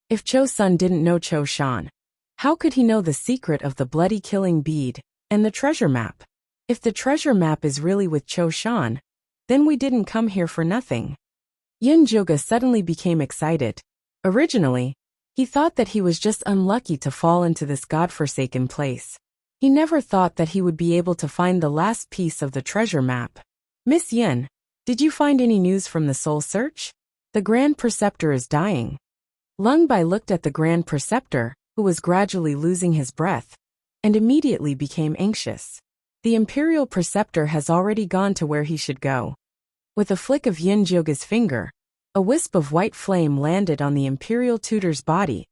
If Cho Sun didn't know Cho Shan, how could he know the secret of the bloody killing bead and the treasure map? If the treasure map is really with Cho Shan, then we didn't come here for nothing. Yin Joga suddenly became excited. Originally, he thought that he was just unlucky to fall into this godforsaken place. He never thought that he would be able to find the last piece of the treasure map. Miss Yin, did you find any news from the soul search? The Grand Preceptor is dying. Lung Bai looked at the Grand Preceptor, who was gradually losing his breath, and immediately became anxious. The Imperial Preceptor has already gone to where he should go. With a flick of Yin Joga's finger, A wisp of white flame landed on the imperial tutor's body,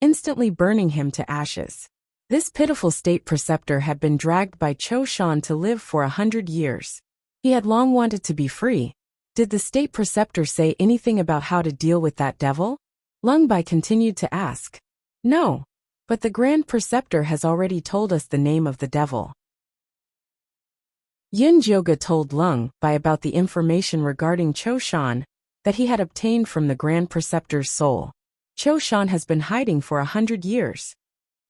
instantly burning him to ashes. This pitiful state preceptor had been dragged by Cho Shan to live for 100 years. He had long wanted to be free. Did the state preceptor say anything about how to deal with that devil? Lung Bai continued to ask. No, but the grand preceptor has already told us the name of the devil. Yin Jioga told Lung Bai about the information regarding Cho Shan that he had obtained from the grand preceptor's soul. Cho Shan has been hiding for 100 years.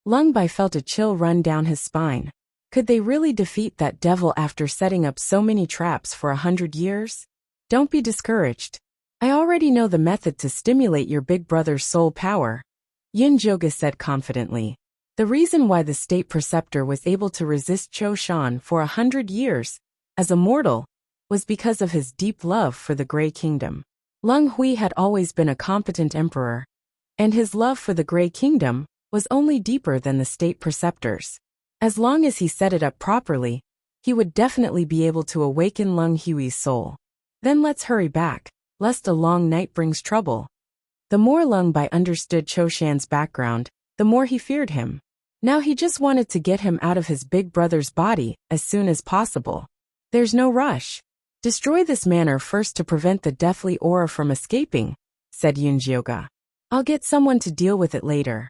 Lung Bai felt a chill run down his spine. Could they really defeat that devil after setting up so many traps for 100 years? Don't be discouraged. I already know the method to stimulate your big brother's soul power, Yin Jioga said confidently. The reason why the state preceptor was able to resist Cho Shan for 100 years, as a mortal, was because of his deep love for the Grey Kingdom. Lung Hui had always been a competent emperor, and his love for the Grey Kingdom was only deeper than the state preceptor's. As long as he set it up properly, he would definitely be able to awaken Lung Hui's soul. Then let's hurry back, lest a long night brings trouble. The more Lung Bai understood Cho Shan's background, the more he feared him. Now he just wanted to get him out of his big brother's body as soon as possible. There's no rush. Destroy this manor first to prevent the deathly aura from escaping, said Yin Jioga. I'll get someone to deal with it later.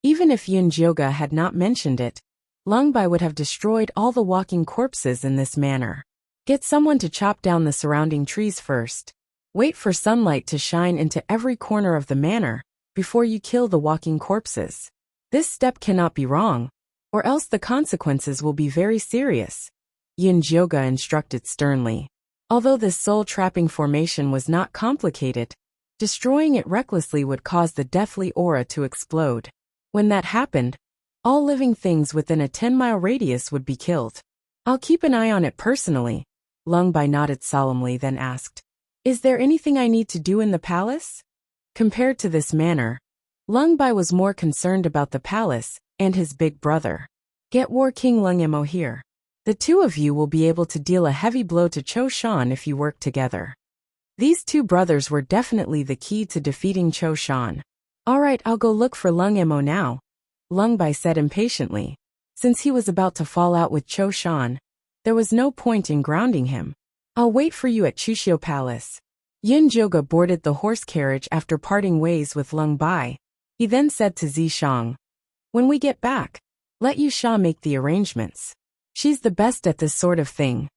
Even if Yin Jioga had not mentioned it, Lung Bai would have destroyed all the walking corpses in this manor. Get someone to chop down the surrounding trees first. Wait for sunlight to shine into every corner of the manor before you kill the walking corpses. This step cannot be wrong, or else the consequences will be very serious, Yin Jioga instructed sternly. Although this soul-trapping formation was not complicated, destroying it recklessly would cause the deathly aura to explode. When that happened, all living things within a 10-mile radius would be killed. I'll keep an eye on it personally, Lung Bai nodded solemnly, then asked. Is there anything I need to do in the palace? Compared to this manor, Lung Bai was more concerned about the palace and his big brother. Get War King Lung Emo here. The two of you will be able to deal a heavy blow to Cho Shan if you work together. These two brothers were definitely the key to defeating Cho Shan. All right, I'll go look for Lung Emo now, Lung Bai said impatiently. Since he was about to fall out with Cho Shan, there was no point in grounding him. I'll wait for you at Chuxiu Palace. Yin Jioga boarded the horse carriage after parting ways with Lung Bai. He then said to Zishang, when we get back, let Yusha make the arrangements. She's the best at this sort of thing.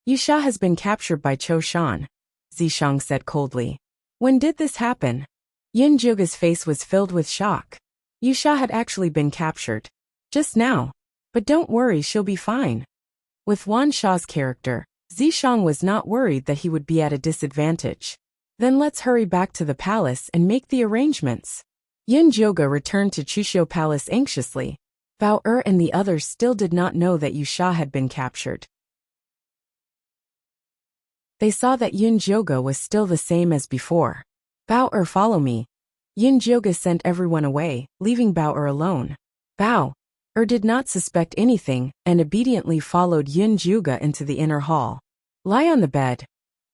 Yusha has been captured by Cho Shan, Zishang said coldly. When did this happen? Yin Jioga's face was filled with shock. Yusha had actually been captured. Just now. But don't worry, she'll be fine. With Wan Sha's character, Zishang was not worried that he would be at a disadvantage. Then let's hurry back to the palace and make the arrangements. Yin Jioga returned to Chuxiu Palace anxiously. Bao and the others still did not know that Yusha had been captured. They saw that Yin Jioga was still the same as before. Bao follow me. Yin Jioga sent everyone away, leaving Bao alone. Bao did not suspect anything and obediently followed Yin Jioga into the inner hall. Lie on the bed.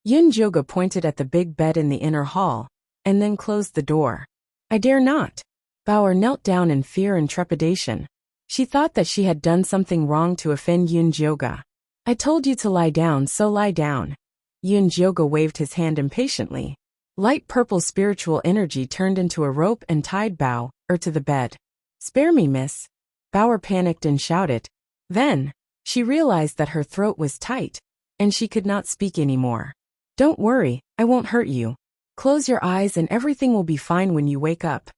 Yin Jioga pointed at the big bed in the inner hall, and then closed the door. I dare not. Bao knelt down in fear and trepidation. She thought that she had done something wrong to offend Yin Jioga. I told you to lie down, so lie down. Yin Jioga waved his hand impatiently. Light purple spiritual energy turned into a rope and tied Bao to the bed. Spare me, miss. Bao panicked and shouted. Then, she realized that her throat was tight, and she could not speak anymore. Don't worry, I won't hurt you. Close your eyes and everything will be fine when you wake up.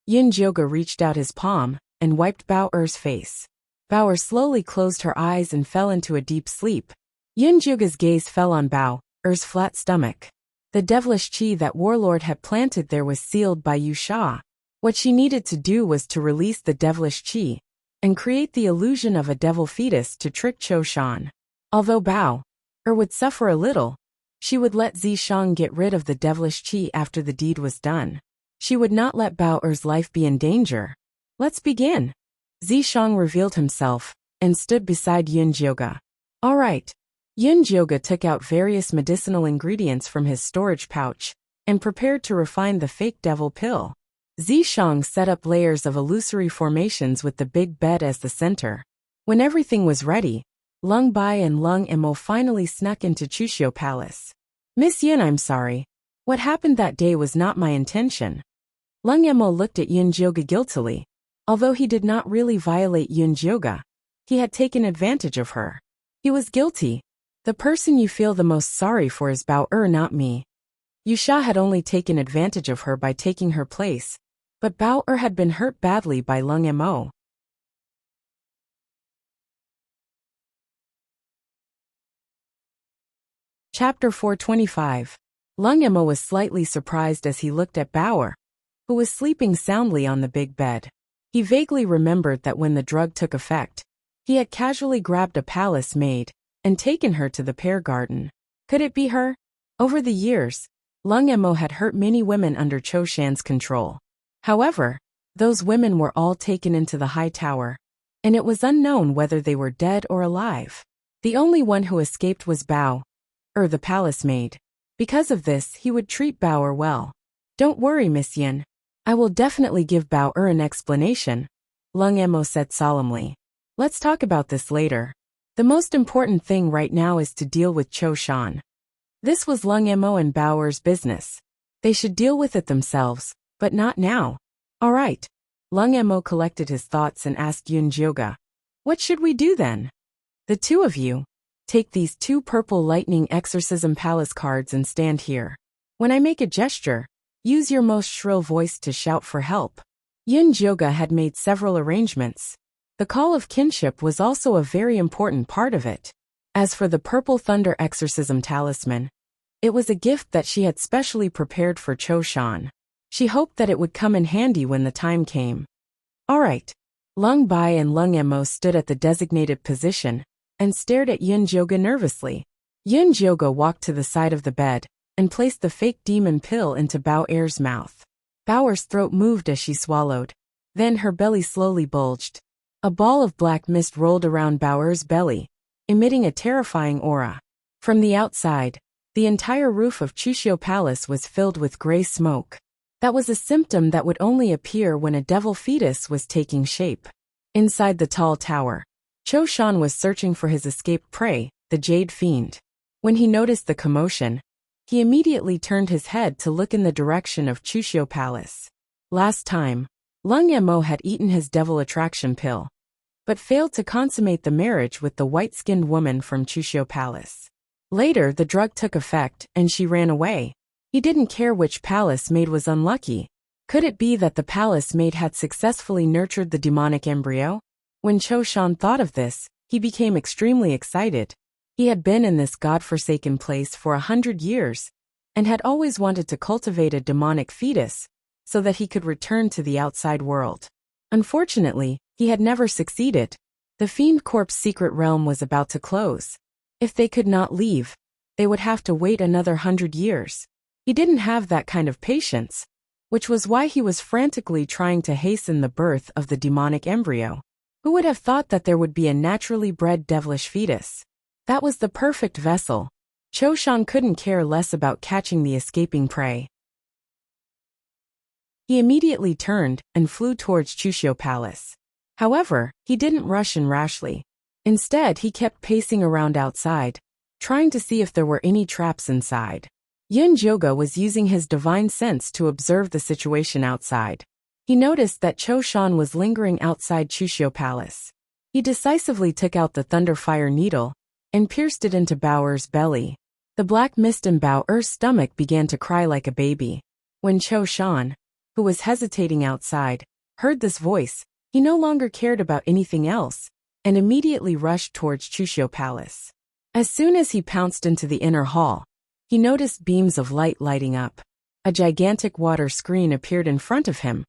Yin Jioga reached out his palm and wiped Bao face. Bao slowly closed her eyes and fell into a deep sleep. Yin Jioga's gaze fell on Bao's flat stomach. The devilish chi that Warlord had planted there was sealed by Yusha. What she needed to do was to release the devilish chi and create the illusion of a devil fetus to trick Cho Shan. Although Bao would suffer a little, she would let Zishang get rid of the devilish chi after the deed was done. She would not let Bao's life be in danger. Let's begin. Zishang revealed himself and stood beside Yin Jioga. All right. Yin Jioga took out various medicinal ingredients from his storage pouch and prepared to refine the fake devil pill. Zishang set up layers of illusory formations with the big bed as the center. When everything was ready, Lung Bai and Lung Emo finally snuck into Chuxiu Palace. "Miss Yin, I'm sorry. What happened that day was not my intention." Lung Emo looked at Yun Jioga guiltily. Although he did not really violate Yun Jioga, he had taken advantage of her. He was guilty. "The person you feel the most sorry for is Bao not me." Yusha had only taken advantage of her by taking her place, but Bao had been hurt badly by Lung Mo. Chapter 425. Lung Mo was slightly surprised as he looked at Bao, who was sleeping soundly on the big bed. He vaguely remembered that when the drug took effect, he had casually grabbed a palace maid and taken her to the pear garden. Could it be her? Over the years, Lung Mo had hurt many women under Cho Shan's control. However, those women were all taken into the high tower, and it was unknown whether they were dead or alive. The only one who escaped was Bao, the palace maid. Because of this, he would treat Bao well. "Don't worry, Miss Yin. I will definitely give Bao an explanation," Lung Mo said solemnly. "Let's talk about this later. The most important thing right now is to deal with Cho Shan." This was Lung Mo and Bao's business. They should deal with it themselves, but not now. "All right." Lung Mo collected his thoughts and asked Yun Jioga, "What should we do then?" "The two of you, take these 2 purple lightning exorcism palace cards and stand here. When I make a gesture, use your most shrill voice to shout for help." Yun Jioga had made several arrangements. The call of kinship was also a very important part of it. As for the purple thunder exorcism talisman, it was a gift that she had specially prepared for Cho Shan. She hoped that it would come in handy when the time came. "All right." Lung Bai and Lung Mo stood at the designated position and stared at Yun Jioga nervously. Yun Jioga walked to the side of the bed and placed the fake demon pill into Bao's mouth. Bao's throat moved as she swallowed. Then her belly slowly bulged. A ball of black mist rolled around Bao's belly, emitting a terrifying aura. From the outside, the entire roof of Chuxiu Palace was filled with gray smoke. That was a symptom that would only appear when a devil fetus was taking shape. Inside the tall tower, Cho Shan was searching for his escaped prey, the Jade Fiend. When he noticed the commotion, he immediately turned his head to look in the direction of Chuxiu Palace. Last time, Lung Mo had eaten his devil attraction pill, but failed to consummate the marriage with the white-skinned woman from Chuxiu Palace. Later, the drug took effect and she ran away. He didn't care which palace maid was unlucky. Could it be that the palace maid had successfully nurtured the demonic embryo? When Cho Shan thought of this, he became extremely excited. He had been in this godforsaken place for 100 years, and had always wanted to cultivate a demonic fetus, so that he could return to the outside world. Unfortunately, he had never succeeded. The Fiend Corp's secret realm was about to close. If they could not leave, they would have to wait another 100 years. He didn't have that kind of patience, which was why he was frantically trying to hasten the birth of the demonic embryo. Who would have thought that there would be a naturally bred devilish fetus? That was the perfect vessel. Cho Shan couldn't care less about catching the escaping prey. He immediately turned and flew towards Chuxiu Palace. However, he didn't rush in rashly. Instead, he kept pacing around outside, trying to see if there were any traps inside. Yun Jioga was using his divine sense to observe the situation outside. He noticed that Cho Shan was lingering outside Chuxiu Palace. He decisively took out the thunderfire needle and pierced it into Bao's belly. The black mist in Bao's stomach began to cry like a baby. When Cho Shan, who was hesitating outside, heard this voice, he no longer cared about anything else, and immediately rushed towards Chuxiu Palace. As soon as he pounced into the inner hall, he noticed beams of light lighting up. A gigantic water screen appeared in front of him,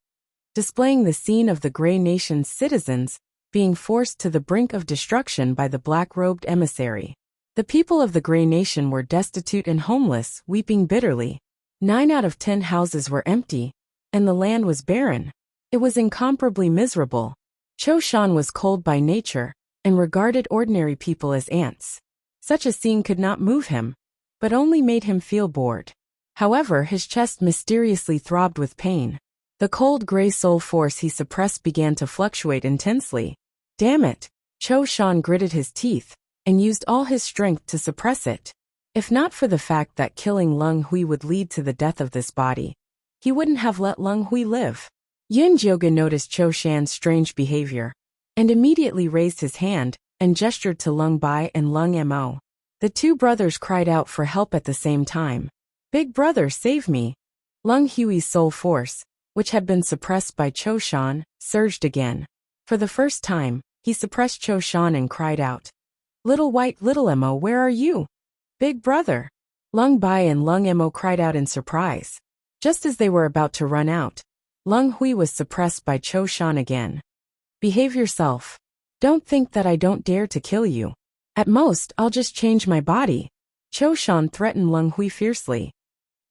displaying the scene of the Grey Nation's citizens being forced to the brink of destruction by the black-robed emissary. The people of the Grey Nation were destitute and homeless, weeping bitterly. 9 out of 10 houses were empty, and the land was barren. It was incomparably miserable. Cho Shan was cold by nature, and regarded ordinary people as ants. Such a scene could not move him, but only made him feel bored. However, his chest mysteriously throbbed with pain. The cold gray soul force he suppressed began to fluctuate intensely. Damn it! Cho Shan gritted his teeth and used all his strength to suppress it. If not for the fact that killing Leng Hui would lead to the death of this body, he wouldn't have let Leng Hui live. Yin Jioga noticed Cho Shan's strange behavior and immediately raised his hand and gestured to Leng Bai and Leng Mo. The two brothers cried out for help at the same time. Big brother, save me! Leng Hui's soul force, which had been suppressed by Cho Shan, surged again. For the first time, he suppressed Cho Shan and cried out, Little White Little Mo, where are you? Big brother! Leng Bai and Leng Mo cried out in surprise. Just as they were about to run out, Leng Hui was suppressed by Cho Shan again. Behave yourself. Don't think that I don't dare to kill you. At most, I'll just change my body. Cho Shan threatened Leng Hui fiercely.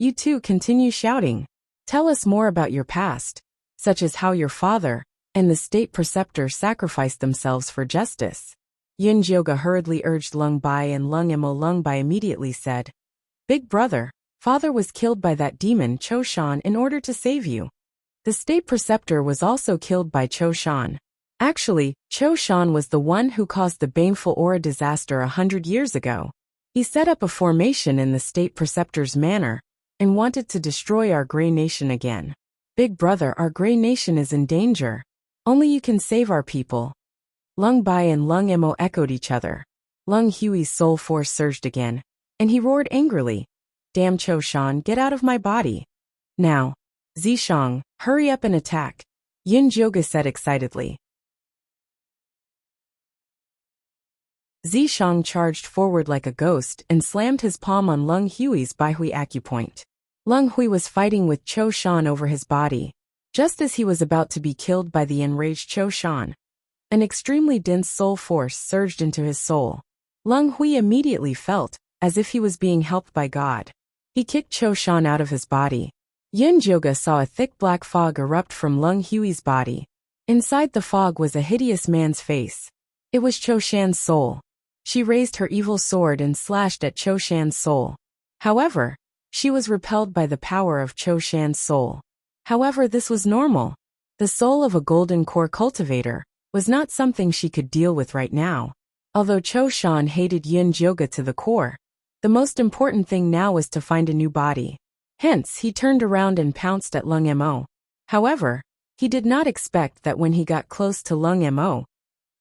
You two continue shouting. Tell us more about your past, such as how your father and the state preceptor sacrificed themselves for justice. Yin Jioga hurriedly urged Leng Bai and Leng Mo. Leng Bai immediately said, Big brother, father was killed by that demon Cho Shan in order to save you. The state preceptor was also killed by Cho Shan. Actually, Cho Shan was the one who caused the baneful aura disaster 100 years ago. He set up a formation in the state preceptor's manor and wanted to destroy our Grey Nation again. Big brother, our Grey Nation is in danger. Only you can save our people. Leng Bai and Leng Mo echoed each other. Leng Hui's soul force surged again, and he roared angrily. Damn Cho Shan, get out of my body. Now. Zishang, hurry up and attack. Yin Jioga said excitedly. Zishang charged forward like a ghost and slammed his palm on Leng Hui's Baihui acupoint. Leng Hui was fighting with Cho Shan over his body. Just as he was about to be killed by the enraged Cho Shan, an extremely dense soul force surged into his soul. Leng Hui immediately felt as if he was being helped by God. He kicked Cho Shan out of his body. Yin Jioga saw a thick black fog erupt from Leng Hui's body. Inside the fog was a hideous man's face. It was Cho Shan's soul. She raised her evil sword and slashed at Cho Shan's soul. However, she was repelled by the power of Cho Shan's soul. However, this was normal. The soul of a golden core cultivator was not something she could deal with right now. Although Cho Shan hated Yin Jioga to the core, the most important thing now was to find a new body. Hence, he turned around and pounced at Leng Mo. However, he did not expect that when he got close to Leng Mo,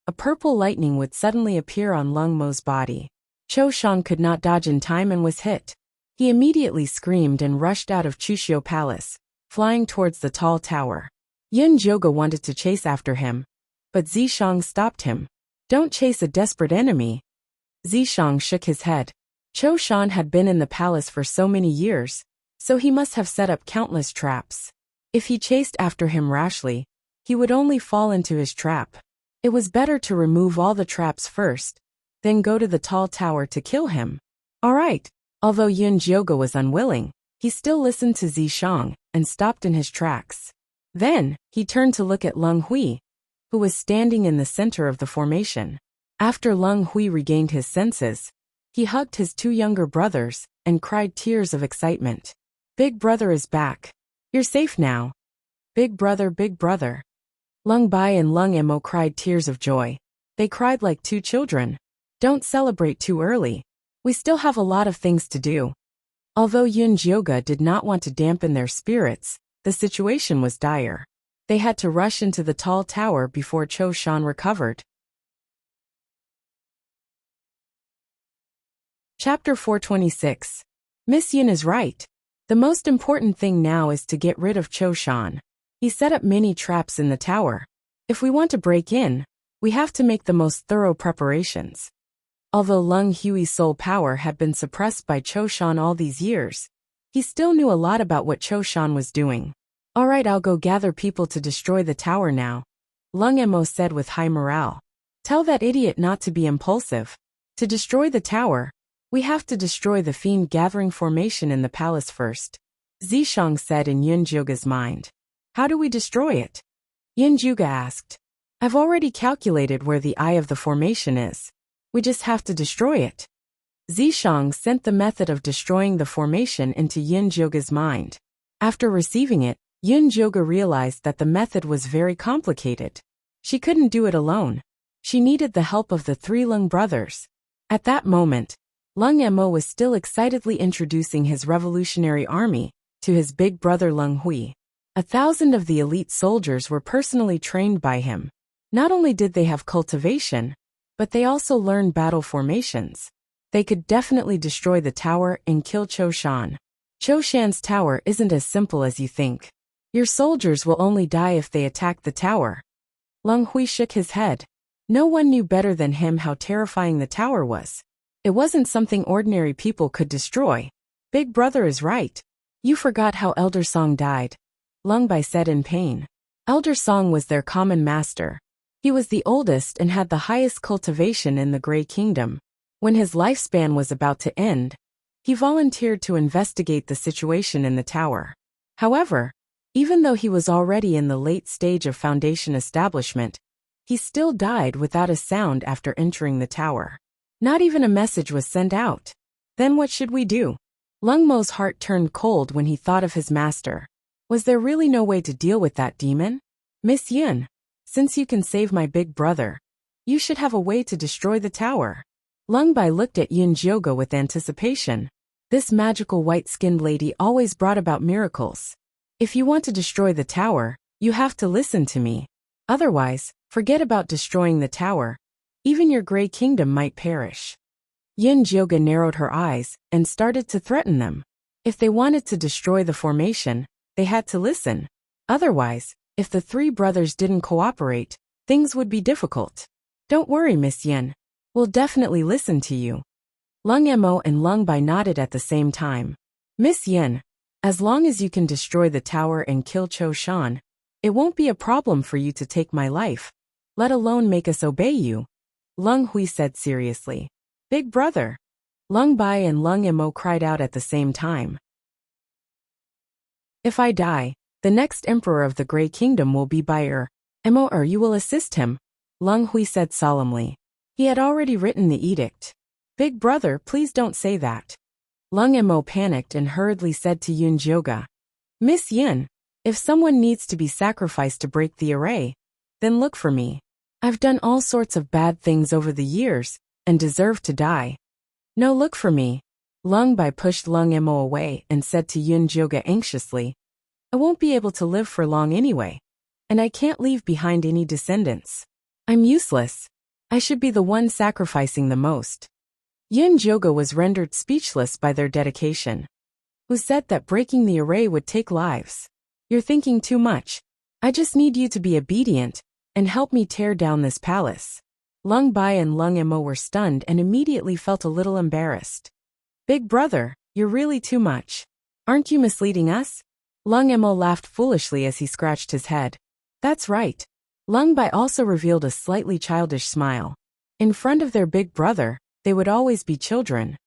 a purple lightning would suddenly appear on Leng Mo's body. Cho Shan could not dodge in time and was hit. He immediately screamed and rushed out of Chushio Palace, flying towards the tall tower. Yin Jioga wanted to chase after him, but Zishang stopped him. Don't chase a desperate enemy. Zishang shook his head. Cho Shan had been in the palace for so many years, so he must have set up countless traps. If he chased after him rashly, he would only fall into his trap. It was better to remove all the traps first, then go to the tall tower to kill him. All right. Although Yin Jioga was unwilling, he still listened to Zishang and stopped in his tracks. Then, he turned to look at Leng Hui, who was standing in the center of the formation. After Leng Hui regained his senses, he hugged his two younger brothers and cried tears of excitement. Big brother is back. You're safe now. Big brother, big brother. Leng Bai and Leng Mo cried tears of joy. They cried like two children. Don't celebrate too early. We still have a lot of things to do. Although Yin Jioga did not want to dampen their spirits, the situation was dire. They had to rush into the tall tower before Cho Shan recovered. Chapter 426. Miss Yin is right. The most important thing now is to get rid of Cho Shan. He set up many traps in the tower. If we want to break in, we have to make the most thorough preparations. Although Leng Hui's soul power had been suppressed by Cho Shan all these years, he still knew a lot about what Cho Shan was doing. All right, I'll go gather people to destroy the tower now, Leng Mo said with high morale. Tell that idiot not to be impulsive. To destroy the tower, we have to destroy the fiend gathering formation in the palace first, Zishang said in Yin Jioga's mind. How do we destroy it? Yin Jioga asked. I've already calculated where the eye of the formation is. We just have to destroy it. Zishang sent the method of destroying the formation into Yin Zhuge's mind. After receiving it, Yin Zhuge realized that the method was very complicated. She couldn't do it alone. She needed the help of the three Lung brothers. At that moment, Lung Emo was still excitedly introducing his revolutionary army to his big brother Lung Hui. 1,000 of the elite soldiers were personally trained by him. Not only did they have cultivation, but they also learned battle formations. They could definitely destroy the tower and kill Cho Shan. Cho Shan's tower isn't as simple as you think. Your soldiers will only die if they attack the tower. Lung Hui shook his head. No one knew better than him how terrifying the tower was. It wasn't something ordinary people could destroy. Big brother is right. You forgot how Elder Song died, Lung Bai said in pain. Elder Song was their common master. He was the oldest and had the highest cultivation in the Grey Kingdom. When his lifespan was about to end, he volunteered to investigate the situation in the tower. However, even though he was already in the late stage of foundation establishment, he still died without a sound after entering the tower. Not even a message was sent out. Then what should we do? Lung Mo's heart turned cold when he thought of his master. Was there really no way to deal with that demon? Miss Yin, since you can save my big brother, you should have a way to destroy the tower. Lung Bai looked at Yin Zhuge with anticipation. This magical white-skinned lady always brought about miracles. If you want to destroy the tower, you have to listen to me. Otherwise, forget about destroying the tower. Even your Grey Kingdom might perish. Yin Zhuge narrowed her eyes and started to threaten them. If they wanted to destroy the formation, they had to listen. Otherwise, if the three brothers didn't cooperate, things would be difficult. Don't worry, Miss Yin. We'll definitely listen to you. Lung Emo and Lung Bai nodded at the same time. Miss Yin, as long as you can destroy the tower and kill Cho Shan, it won't be a problem for you to take my life, let alone make us obey you, Lung Hui said seriously. Big brother. Lung Bai and Lung Emo cried out at the same time. If I die, the next emperor of the Grey Kingdom will be Bai Emo, or you will assist him, Lung Hui said solemnly. He had already written the edict. Big brother, please don't say that. Lung Emo panicked and hurriedly said to Yin Zhuge. Miss Yin, if someone needs to be sacrificed to break the array, then look for me. I've done all sorts of bad things over the years, and deserve to die. No, look for me. Lung Bai pushed Lung Emo away and said to Yin Zhuge anxiously. I won't be able to live for long anyway, and I can't leave behind any descendants. I'm useless. I should be the one sacrificing the most. Yin Zhuge was rendered speechless by their dedication. Who said that breaking the array would take lives? You're thinking too much. I just need you to be obedient and help me tear down this palace. Lung Bai and Lung Emo were stunned and immediately felt a little embarrassed. Big brother, you're really too much. Aren't you misleading us? Lung Emo laughed foolishly as he scratched his head. That's right. Lung Bai also revealed a slightly childish smile. In front of their big brother, they would always be children.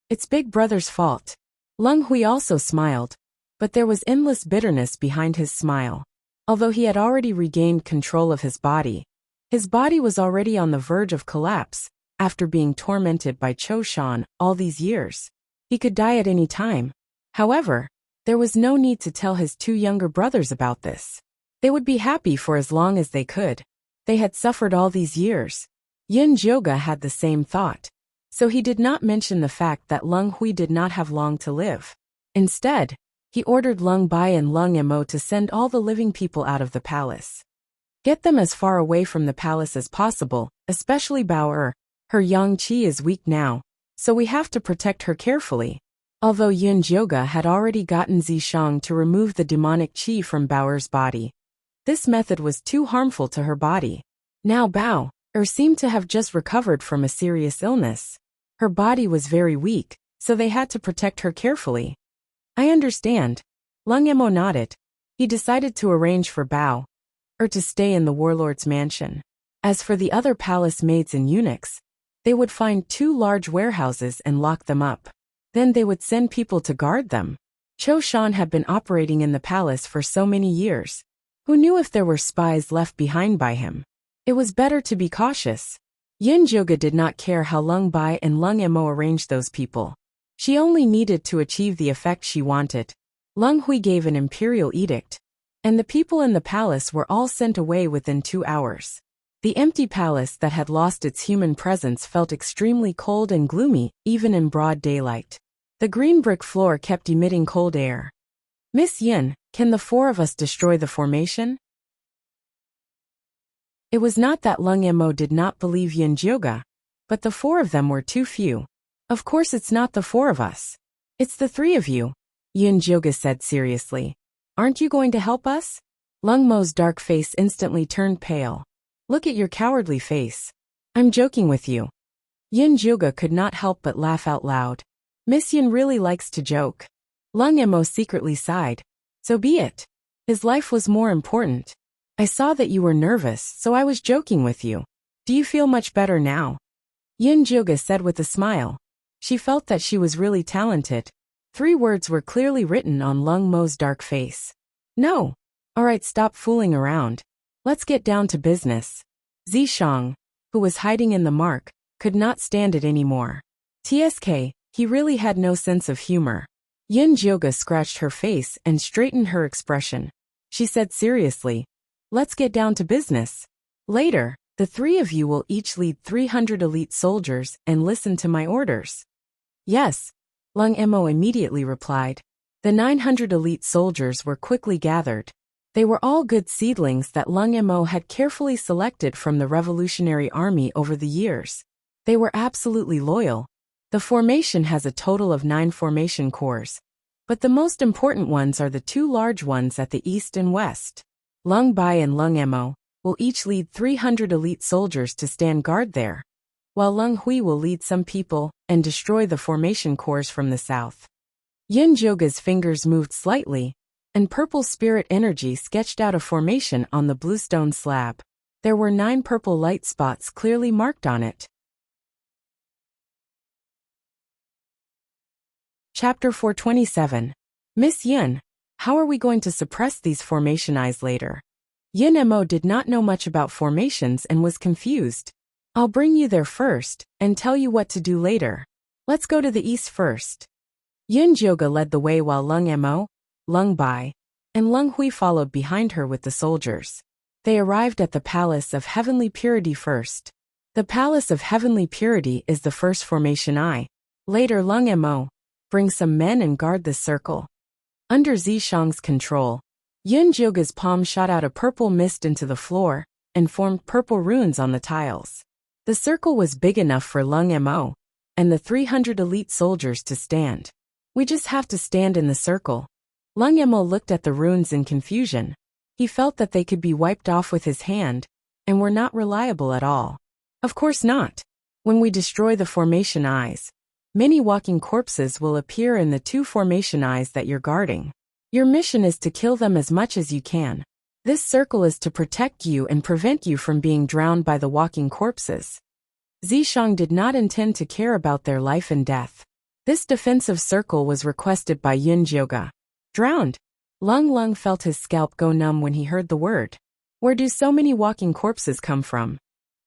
It's big brother's fault. Lung Hui also smiled, but there was endless bitterness behind his smile. Although he had already regained control of his body was already on the verge of collapse after being tormented by Cho Shan all these years. He could die at any time. However, there was no need to tell his two younger brothers about this. They would be happy for as long as they could. They had suffered all these years. Yin Zhuge had the same thought. So he did not mention the fact that Lung Hui did not have long to live. Instead, he ordered Lung Bai and Lung Emo to send all the living people out of the palace. Get them as far away from the palace as possible, especially Bao. Her yang qi is weak now, so we have to protect her carefully. Although Yin Zhuge had already gotten Zishang to remove the demonic qi from Bao's body, this method was too harmful to her body. Now Bao seemed to have just recovered from a serious illness. Her body was very weak, so they had to protect her carefully. I understand. Lung Emo nodded. He decided to arrange for Bao to stay in the warlord's mansion. As for the other palace maids and eunuchs, they would find 2 large warehouses and lock them up. Then they would send people to guard them. Cho Shan had been operating in the palace for so many years. Who knew if there were spies left behind by him? It was better to be cautious. Yin Joga did not care how Lung Bai and Lung Emo arranged those people. She only needed to achieve the effect she wanted. Lung Hui gave an imperial edict, and the people in the palace were all sent away within 2 hours. The empty palace that had lost its human presence felt extremely cold and gloomy, even in broad daylight. The green brick floor kept emitting cold air. "Miss Yin, can the 4 of us destroy the formation?" It was not that Lung Emo did not believe Yin Jioga, but the 4 of them were too few. "Of course it's not the 4 of us. It's the 3 of you," Yin Jioga said seriously. "Aren't you going to help us?" Lung Mo's dark face instantly turned pale. "Look at your cowardly face. I'm joking with you." Yin Jioga could not help but laugh out loud. Miss Yin really likes to joke. Lung Emo secretly sighed. So be it. His life was more important. "I saw that you were nervous, so I was joking with you. Do you feel much better now?" Yin Jioga said with a smile. She felt that she was really talented. 3 words were clearly written on Lung Mo's dark face. "No. Alright, stop fooling around. Let's get down to business." Zishang, who was hiding in the mark, could not stand it anymore. TSK, he really had no sense of humor. Yin Jioga scratched her face and straightened her expression. She said seriously, "Let's get down to business. Later, the 3 of you will each lead 300 elite soldiers and listen to my orders." "Yes," Lung Emo immediately replied. The 900 elite soldiers were quickly gathered. They were all good seedlings that Lung Emo had carefully selected from the Revolutionary Army over the years. They were absolutely loyal. The formation has a total of 9 formation cores, but the most important ones are the 2 large ones at the east and west. Lung Bai and Lung Emo will each lead 300 elite soldiers to stand guard there, while Lung Hui will lead some people and destroy the formation cores from the south. Yin Jioga's fingers moved slightly, and purple spirit energy sketched out a formation on the bluestone slab. There were 9 purple light spots clearly marked on it. Chapter 427. Miss Yin, how are we going to suppress these formation eyes later? Yin Mo did not know much about formations and was confused. "I'll bring you there first, and tell you what to do later. Let's go to the east first." Yin Jioga led the way while Lung Mo, Lung Bai, and Lung Hui followed behind her with the soldiers. They arrived at the Palace of Heavenly Purity first. The Palace of Heavenly Purity is the first formation eye. Later Lung Mo, bring some men and guard this circle. Under Zishang's control, Yin Jioga's palm shot out a purple mist into the floor and formed purple runes on the tiles. The circle was big enough for Lung Mo and the 300 elite soldiers to stand. "We just have to stand in the circle." Lung Mo looked at the runes in confusion. He felt that they could be wiped off with his hand, and were not reliable at all. "Of course not. When we destroy the formation eyes, many walking corpses will appear in the 2 formation eyes that you're guarding. Your mission is to kill them as much as you can. This circle is to protect you and prevent you from being drowned by the walking corpses." Zishang did not intend to care about their life and death. This defensive circle was requested by Yin Jioga. "Drowned." Lung felt his scalp go numb when he heard the word. Where do so many walking corpses come from?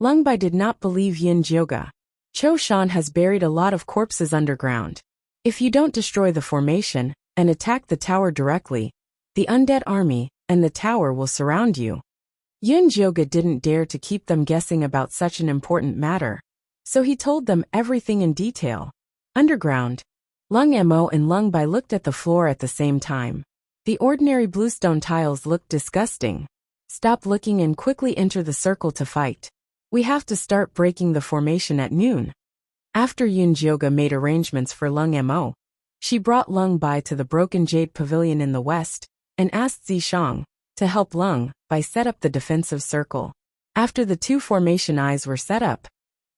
Lung Bai did not believe Yin Jioga. Cho Shan has buried a lot of corpses underground. If you don't destroy the formation and attack the tower directly, the undead army and the tower will surround you. Yin Jioga didn't dare to keep them guessing about such an important matter, so he told them everything in detail. Underground. Lung Mo and Lung Bai looked at the floor at the same time. The ordinary bluestone tiles looked disgusting. "Stop looking and quickly enter the circle to fight. We have to start breaking the formation at noon." After Yin Jioga made arrangements for Lung Mo, she brought Lung Bai to the Broken Jade Pavilion in the west, and asked Zishang to help Lung Bai set up the defensive circle. After the 2 formation eyes were set up,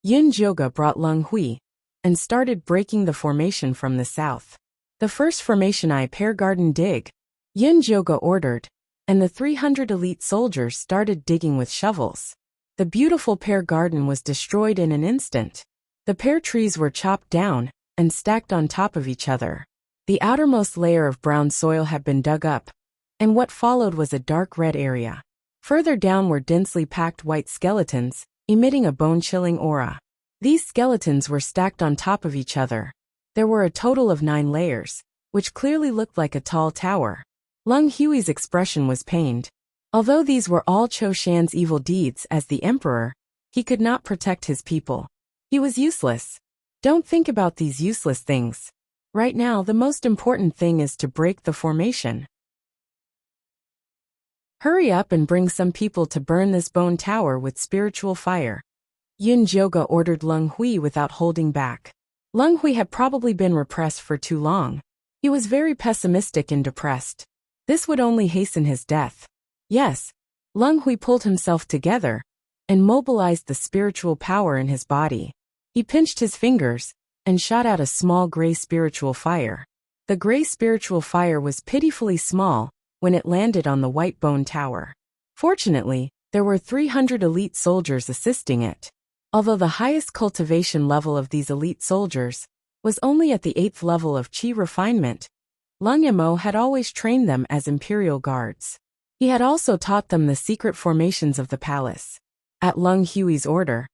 Yin Jioga brought Lung Hui and started breaking the formation from the south. The first formation eye pair garden dig, Yin Jioga ordered, and the 300 elite soldiers started digging with shovels. The beautiful pear garden was destroyed in an instant. The pear trees were chopped down and stacked on top of each other. The outermost layer of brown soil had been dug up, and what followed was a dark red area. Further down were densely packed white skeletons, emitting a bone-chilling aura. These skeletons were stacked on top of each other. There were a total of 9 layers, which clearly looked like a tall tower. Lung Hui's expression was pained. Although these were all Cho Shan's evil deeds as the emperor, he could not protect his people. He was useless. Don't think about these useless things. Right now, the most important thing is to break the formation. Hurry up and bring some people to burn this bone tower with spiritual fire. Yun Jioge ordered Lung Hui without holding back. Lung Hui had probably been repressed for too long. He was very pessimistic and depressed. This would only hasten his death. Yes, Lung Hui pulled himself together and mobilized the spiritual power in his body. He pinched his fingers and shot out a small gray spiritual fire. The gray spiritual fire was pitifully small when it landed on the white bone tower. Fortunately, there were 300 elite soldiers assisting it. Although the highest cultivation level of these elite soldiers was only at the 8th level of Qi refinement, Lung Emo had always trained them as imperial guards. He had also taught them the secret formations of the palace. At Lung Hui's order,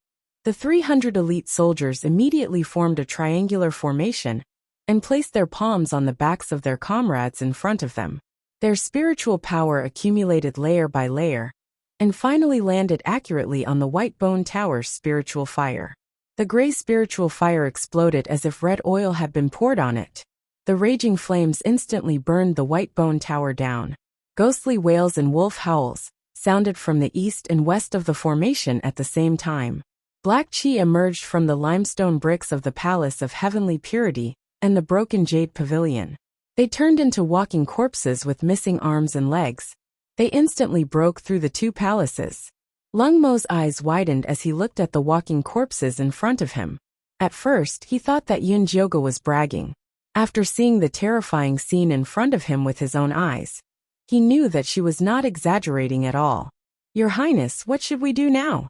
the 300 elite soldiers immediately formed a triangular formation and placed their palms on the backs of their comrades in front of them. Their spiritual power accumulated layer by layer and finally landed accurately on the white bone tower's spiritual fire. The gray spiritual fire exploded as if red oil had been poured on it. The raging flames instantly burned the white bone tower down. Ghostly wails and wolf howls sounded from the east and west of the formation at the same time. Black Qi emerged from the limestone bricks of the Palace of Heavenly Purity and the broken jade pavilion. They turned into walking corpses with missing arms and legs. They instantly broke through the 2 palaces. Lung Mo's eyes widened as he looked at the walking corpses in front of him. At first, he thought that Yun Jioge was bragging. After seeing the terrifying scene in front of him with his own eyes, he knew that she was not exaggerating at all. "Your Highness, what should we do now?"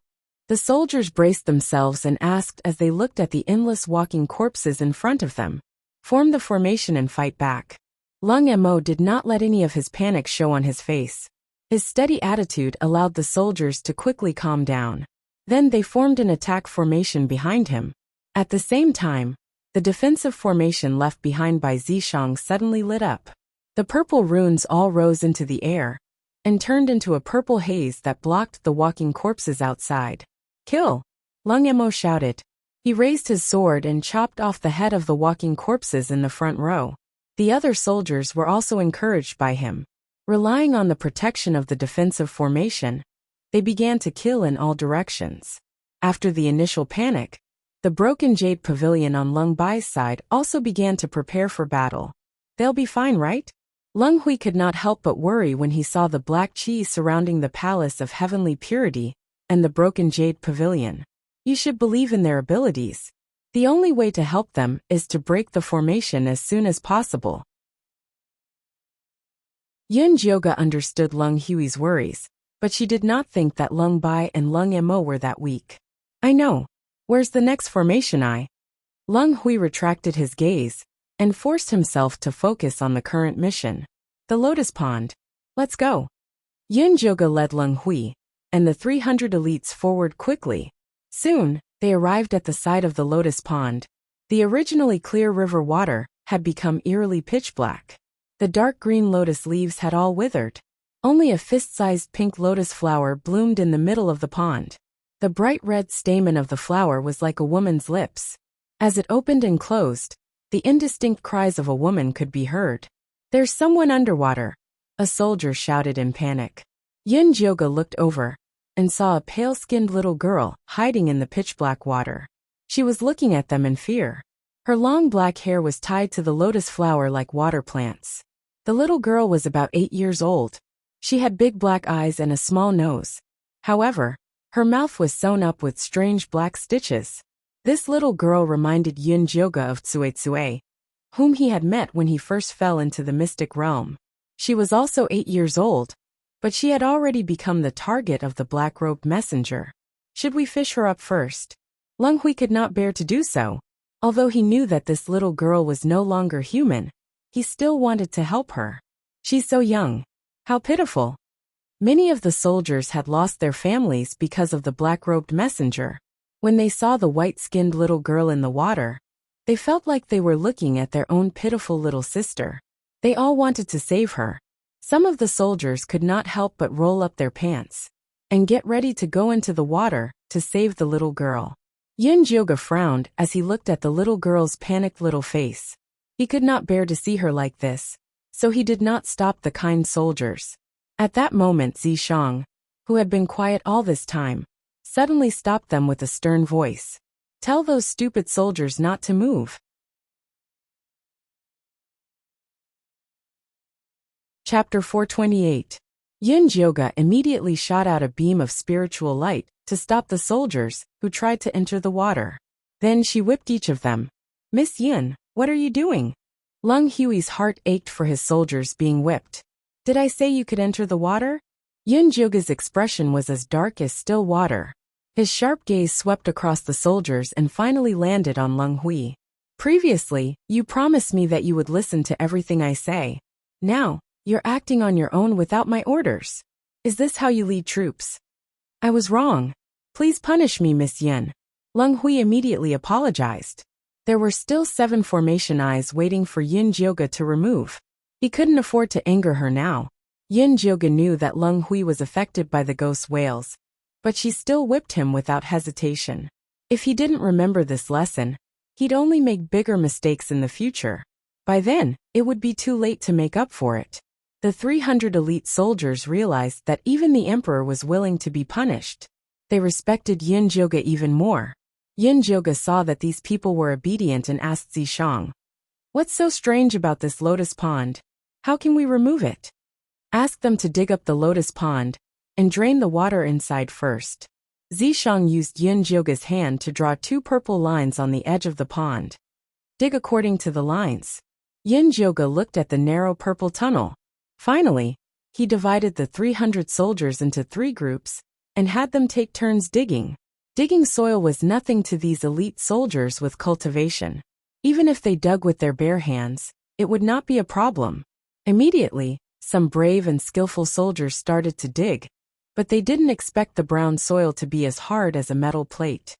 The soldiers braced themselves and asked as they looked at the endless walking corpses in front of them. "Form the formation and fight back." Lung Emo did not let any of his panic show on his face. His steady attitude allowed the soldiers to quickly calm down. Then they formed an attack formation behind him. At the same time, the defensive formation left behind by Zishang suddenly lit up. The purple runes all rose into the air and turned into a purple haze that blocked the walking corpses outside. "Kill!" Lung Emo shouted. He raised his sword and chopped off the head of the walking corpses in the front row. The other soldiers were also encouraged by him. Relying on the protection of the defensive formation, they began to kill in all directions. After the initial panic, the broken jade pavilion on Lung Bai's side also began to prepare for battle. "They'll be fine, right?" Lung Hui could not help but worry when he saw the black Qi surrounding the Palace of Heavenly Purity and the broken jade pavilion. "You should believe in their abilities. The only way to help them is to break the formation as soon as possible." Yun Jioge understood Lung Hui's worries, but she did not think that Lung Bai and Lung Emo were that weak. "I know. Where's the next formation?" Lung Hui retracted his gaze and forced himself to focus on the current mission. "The Lotus Pond. Let's go." Yun Jioge led Lung Hui and the 300 elites forward quickly. Soon, they arrived at the side of the Lotus Pond. The originally clear river water had become eerily pitch black. The dark green lotus leaves had all withered. Only a fist-sized pink lotus flower bloomed in the middle of the pond. The bright red stamen of the flower was like a woman's lips. As it opened and closed, the indistinct cries of a woman could be heard. "There's someone underwater," a soldier shouted in panic. Yun Jioge looked over and saw a pale-skinned little girl hiding in the pitch-black water. She was looking at them in fear. Her long black hair was tied to the lotus flower like water plants. The little girl was about 8 years old. She had big black eyes and a small nose. However, her mouth was sewn up with strange black stitches. This little girl reminded Yun Jioge of Tsue Tsue, whom he had met when he first fell into the mystic realm. She was also 8 years old, but she had already become the target of the black-robed messenger. Should we fish her up first? Lung Hui could not bear to do so. Although he knew that this little girl was no longer human, he still wanted to help her. She's so young. How pitiful. Many of the soldiers had lost their families because of the black-robed messenger. When they saw the white-skinned little girl in the water, they felt like they were looking at their own pitiful little sister. They all wanted to save her. Some of the soldiers could not help but roll up their pants and get ready to go into the water to save the little girl. Yin Jioga frowned as he looked at the little girl's panicked little face. He could not bear to see her like this, so he did not stop the kind soldiers. At that moment Zishang, who had been quiet all this time, suddenly stopped them with a stern voice. "Tell those stupid soldiers not to move." Chapter 428. Yin Jioga immediately shot out a beam of spiritual light to stop the soldiers who tried to enter the water. Then she whipped each of them. "Miss Yin, what are you doing?" Lung Hui's heart ached for his soldiers being whipped. "Did I say you could enter the water?" Yin Jioga's expression was as dark as still water. His sharp gaze swept across the soldiers and finally landed on Lung Hui. "Previously, you promised me that you would listen to everything I say. Now, you're acting on your own without my orders. Is this how you lead troops?" "I was wrong. Please punish me, Miss Yin." Lung Hui immediately apologized. There were still 7 formation eyes waiting for Yin Jioga to remove. He couldn't afford to anger her now. Yin Jioga knew that Lung Hui was affected by the ghost whales, but she still whipped him without hesitation. If he didn't remember this lesson, he'd only make bigger mistakes in the future. By then, it would be too late to make up for it. The 300 elite soldiers realized that even the emperor was willing to be punished. They respected Yin Jioga even more. Yin Jioga saw that these people were obedient and asked Zishang, "What's so strange about this lotus pond? How can we remove it?" "Ask them to dig up the lotus pond and drain the water inside first." Zishang used Yin Jioga's hand to draw 2 purple lines on the edge of the pond. "Dig according to the lines." Yin Jioga looked at the narrow purple tunnel. Finally, he divided the 300 soldiers into 3 groups and had them take turns digging. Digging soil was nothing to these elite soldiers with cultivation. Even if they dug with their bare hands, it would not be a problem. Immediately, some brave and skillful soldiers started to dig, but they didn't expect the brown soil to be as hard as a metal plate.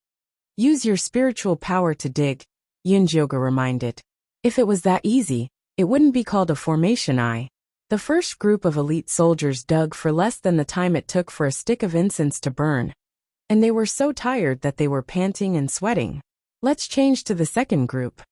"Use your spiritual power to dig," Yin Jioga reminded. "If it was that easy, it wouldn't be called a formation eye." The first group of elite soldiers dug for less than the time it took for a stick of incense to burn, and they were so tired that they were panting and sweating. "Let's change to the second group."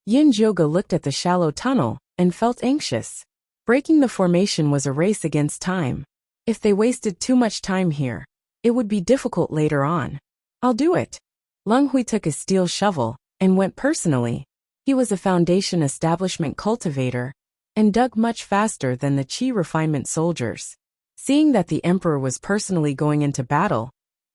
Yin Jioga looked at the shallow tunnel and felt anxious. Breaking the formation was a race against time. If they wasted too much time here, it would be difficult later on. "I'll do it." Lung Hui took a steel shovel and went personally. He was a foundation establishment cultivator and dug much faster than the Qi refinement soldiers. Seeing that the emperor was personally going into battle,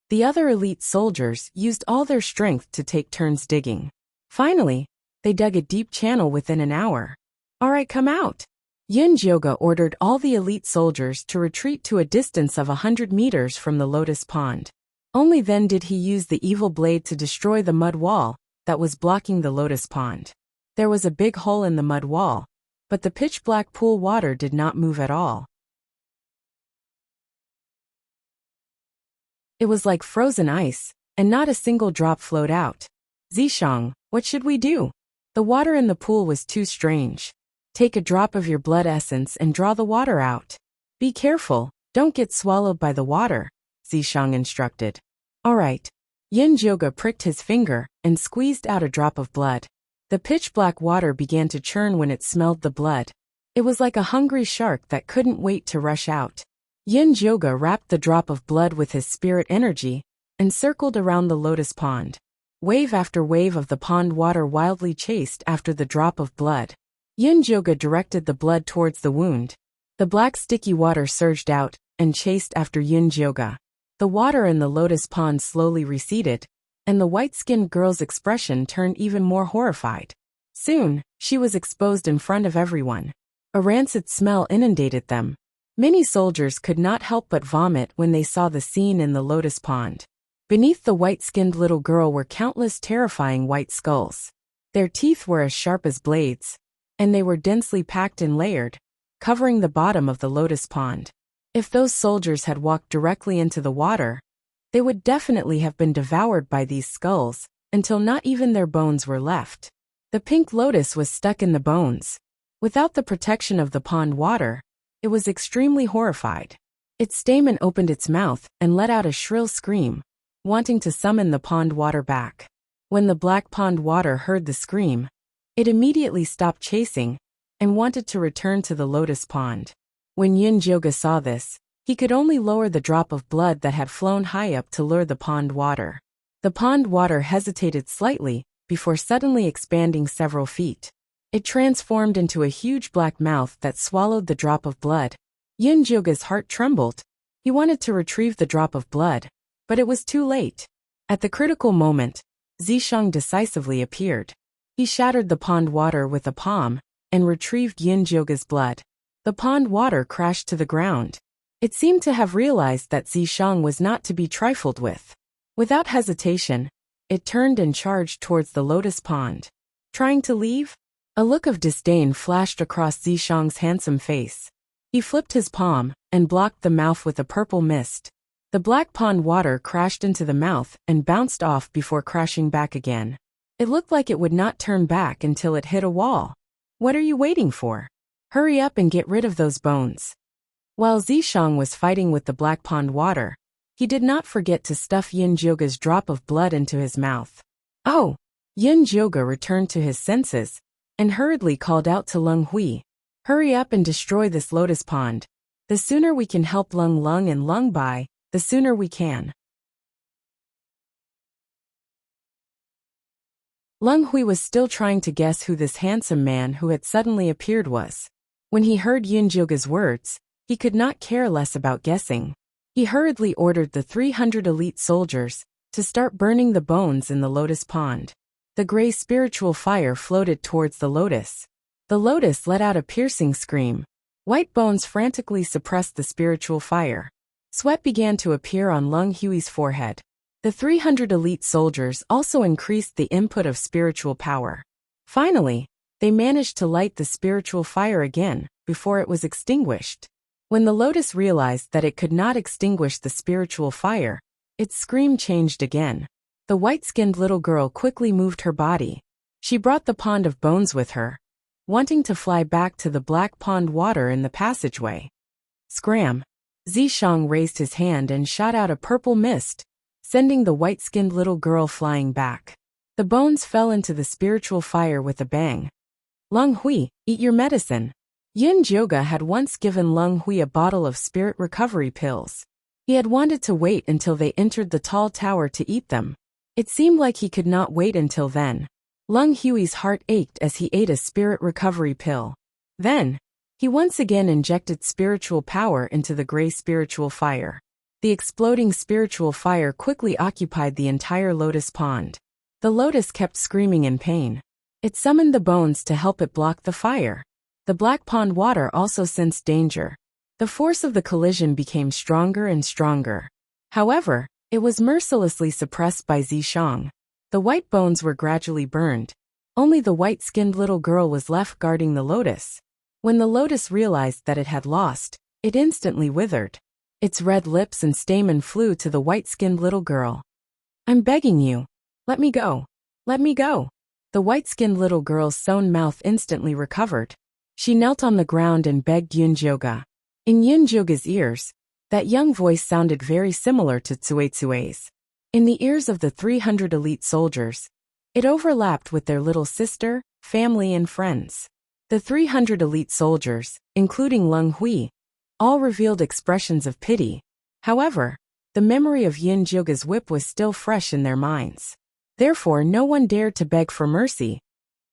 the other elite soldiers used all their strength to take turns digging. Finally, they dug a deep channel within an hour. "All right, come out." Yin Jioga ordered all the elite soldiers to retreat to a distance of 100 meters from the lotus pond. Only then did he use the evil blade to destroy the mud wall that was blocking the lotus pond. There was a big hole in the mud wall, but the pitch-black pool water did not move at all. It was like frozen ice, and not a single drop flowed out. "Zishang, what should we do?" The water in the pool was too strange. "Take a drop of your blood essence and draw the water out. Be careful, don't get swallowed by the water," Zishang instructed. "All right." Yin Jioga pricked his finger and squeezed out a drop of blood. The pitch-black water began to churn when it smelled the blood. It was like a hungry shark that couldn't wait to rush out. Yin Jioga wrapped the drop of blood with his spirit energy and circled around the lotus pond. Wave after wave of the pond water wildly chased after the drop of blood. Yin Jioga directed the blood towards the wound. The black sticky water surged out and chased after Yin Jioga. The water in the lotus pond slowly receded, and the white-skinned girl's expression turned even more horrified. Soon, she was exposed in front of everyone. A rancid smell inundated them. Many soldiers could not help but vomit when they saw the scene in the lotus pond. Beneath the white-skinned little girl were countless terrifying white skulls. Their teeth were as sharp as blades, and they were densely packed and layered, covering the bottom of the lotus pond. If those soldiers had walked directly into the water, they would definitely have been devoured by these skulls, until not even their bones were left. The pink lotus was stuck in the bones. Without the protection of the pond water, it was extremely horrified. Its stamen opened its mouth and let out a shrill scream, wanting to summon the pond water back. When the black pond water heard the scream, it immediately stopped chasing and wanted to return to the lotus pond. When Yin-Joga saw this, he could only lower the drop of blood that had flown high up to lure the pond water. The pond water hesitated slightly before suddenly expanding several feet. It transformed into a huge black mouth that swallowed the drop of blood. Yin-Joga's heart trembled. He wanted to retrieve the drop of blood, but it was too late. At the critical moment, Zishang decisively appeared. He shattered the pond water with a palm and retrieved Yin-Joga's blood. The pond water crashed to the ground. It seemed to have realized that Zishang was not to be trifled with. Without hesitation, it turned and charged towards the lotus pond. Trying to leave? A look of disdain flashed across Zishang's handsome face. He flipped his palm and blocked the mouth with a purple mist. The black pond water crashed into the mouth and bounced off before crashing back again. It looked like it would not turn back until it hit a wall. What are you waiting for? Hurry up and get rid of those bones. While Zishang was fighting with the black pond water, he did not forget to stuff Yin-Joga's drop of blood into his mouth. Oh! Yin-Joga returned to his senses and hurriedly called out to Lung Hui. Hurry up and destroy this lotus pond. The sooner we can help Lung Lung and Lung Bai, the sooner we can. Lung Hui was still trying to guess who this handsome man who had suddenly appeared was. When he heard Yin-Joga's words, he could not care less about guessing. He hurriedly ordered the 300 elite soldiers to start burning the bones in the lotus pond. The gray spiritual fire floated towards the lotus. The lotus let out a piercing scream. White bones frantically suppressed the spiritual fire. Sweat began to appear on Lung Hui's forehead. The 300 elite soldiers also increased the input of spiritual power. Finally, they managed to light the spiritual fire again before it was extinguished. When the lotus realized that it could not extinguish the spiritual fire, its scream changed again. The white-skinned little girl quickly moved her body. She brought the pond of bones with her, wanting to fly back to the black pond water in the passageway. Scram! Zishang raised his hand and shot out a purple mist, sending the white-skinned little girl flying back. The bones fell into the spiritual fire with a bang. Lung Hui, eat your medicine. Yin-Joga had once given Lung Hui a bottle of spirit recovery pills. He had wanted to wait until they entered the tall tower to eat them. It seemed like he could not wait until then. Lung Hui's heart ached as he ate a spirit recovery pill. Then, he once again injected spiritual power into the gray spiritual fire. The exploding spiritual fire quickly occupied the entire lotus pond. The lotus kept screaming in pain. It summoned the bones to help it block the fire. The black pond water also sensed danger. The force of the collision became stronger and stronger. However, it was mercilessly suppressed by Zishang. The white bones were gradually burned. Only the white-skinned little girl was left guarding the lotus. When the lotus realized that it had lost, it instantly withered. Its red lips and stamen flew to the white-skinned little girl. I'm begging you. Let me go. Let me go. The white-skinned little girl's sewn mouth instantly recovered. She knelt on the ground and begged Yin-Joga. In Yin-Joga's ears, that young voice sounded very similar to Tsuetsue's. In the ears of the 300 elite soldiers, it overlapped with their little sister, family and friends. The 300 elite soldiers, including Lung Hui, all revealed expressions of pity. However, the memory of Yin-Joga's whip was still fresh in their minds. Therefore no one dared to beg for mercy.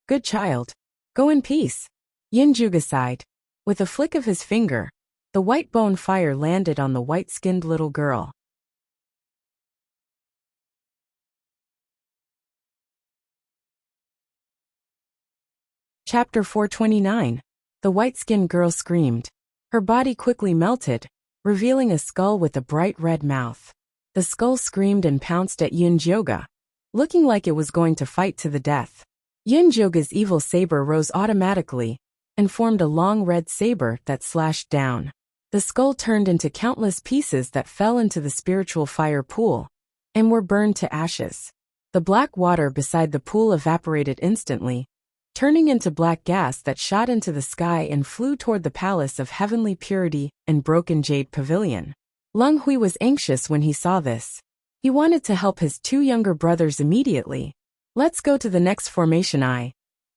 Good child. Go in peace. Yin-Joga sighed. With a flick of his finger, the white bone fire landed on the white-skinned little girl. Chapter 429. The white-skinned girl screamed. Her body quickly melted, revealing a skull with a bright red mouth. The skull screamed and pounced at Yin-Joga, looking like it was going to fight to the death. Yin-Joga's evil saber rose automatically and formed a long red saber that slashed down. The skull turned into countless pieces that fell into the spiritual fire pool and were burned to ashes. The black water beside the pool evaporated instantly, turning into black gas that shot into the sky and flew toward the palace of heavenly purity and broken jade pavilion. Leng Hui was anxious when he saw this. He wanted to help his two younger brothers immediately. "Let's go to the next formation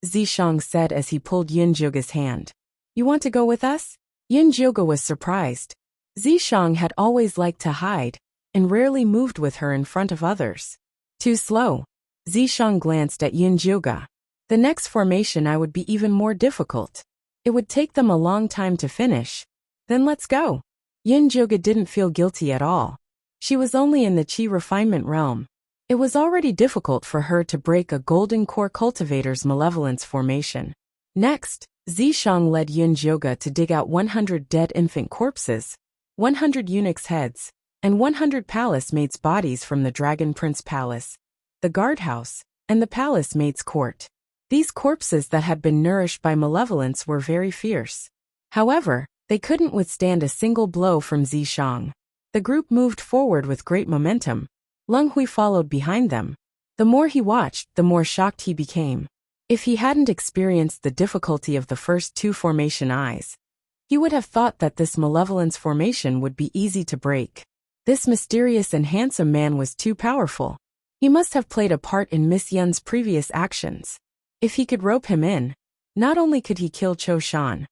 Zishang said as he pulled Yin Zhuge's hand. "You want to go with us?" Yin Zhuge was surprised. Zishang had always liked to hide and rarely moved with her in front of others. "Too slow." Zishang glanced at Yin Zhuge. "The next formation would be even more difficult. It would take them a long time to finish. Then let's go." Yin Zhuge didn't feel guilty at all. She was only in the Qi refinement realm. It was already difficult for her to break a golden core cultivator's malevolence formation. Next, Zishang led Yin Zhuge to dig out 100 dead infant corpses, 100 eunuchs' heads, and 100 palace maids' bodies from the Dragon Prince Palace, the guardhouse, and the palace maids' court. These corpses that had been nourished by malevolence were very fierce. However, they couldn't withstand a single blow from Zishang. The group moved forward with great momentum. Leng Hui followed behind them. The more he watched, the more shocked he became. If he hadn't experienced the difficulty of the first two formation eyes, he would have thought that this malevolence formation would be easy to break. This mysterious and handsome man was too powerful. He must have played a part in Miss Yun's previous actions. If he could rope him in, not only could he kill Cho Shan,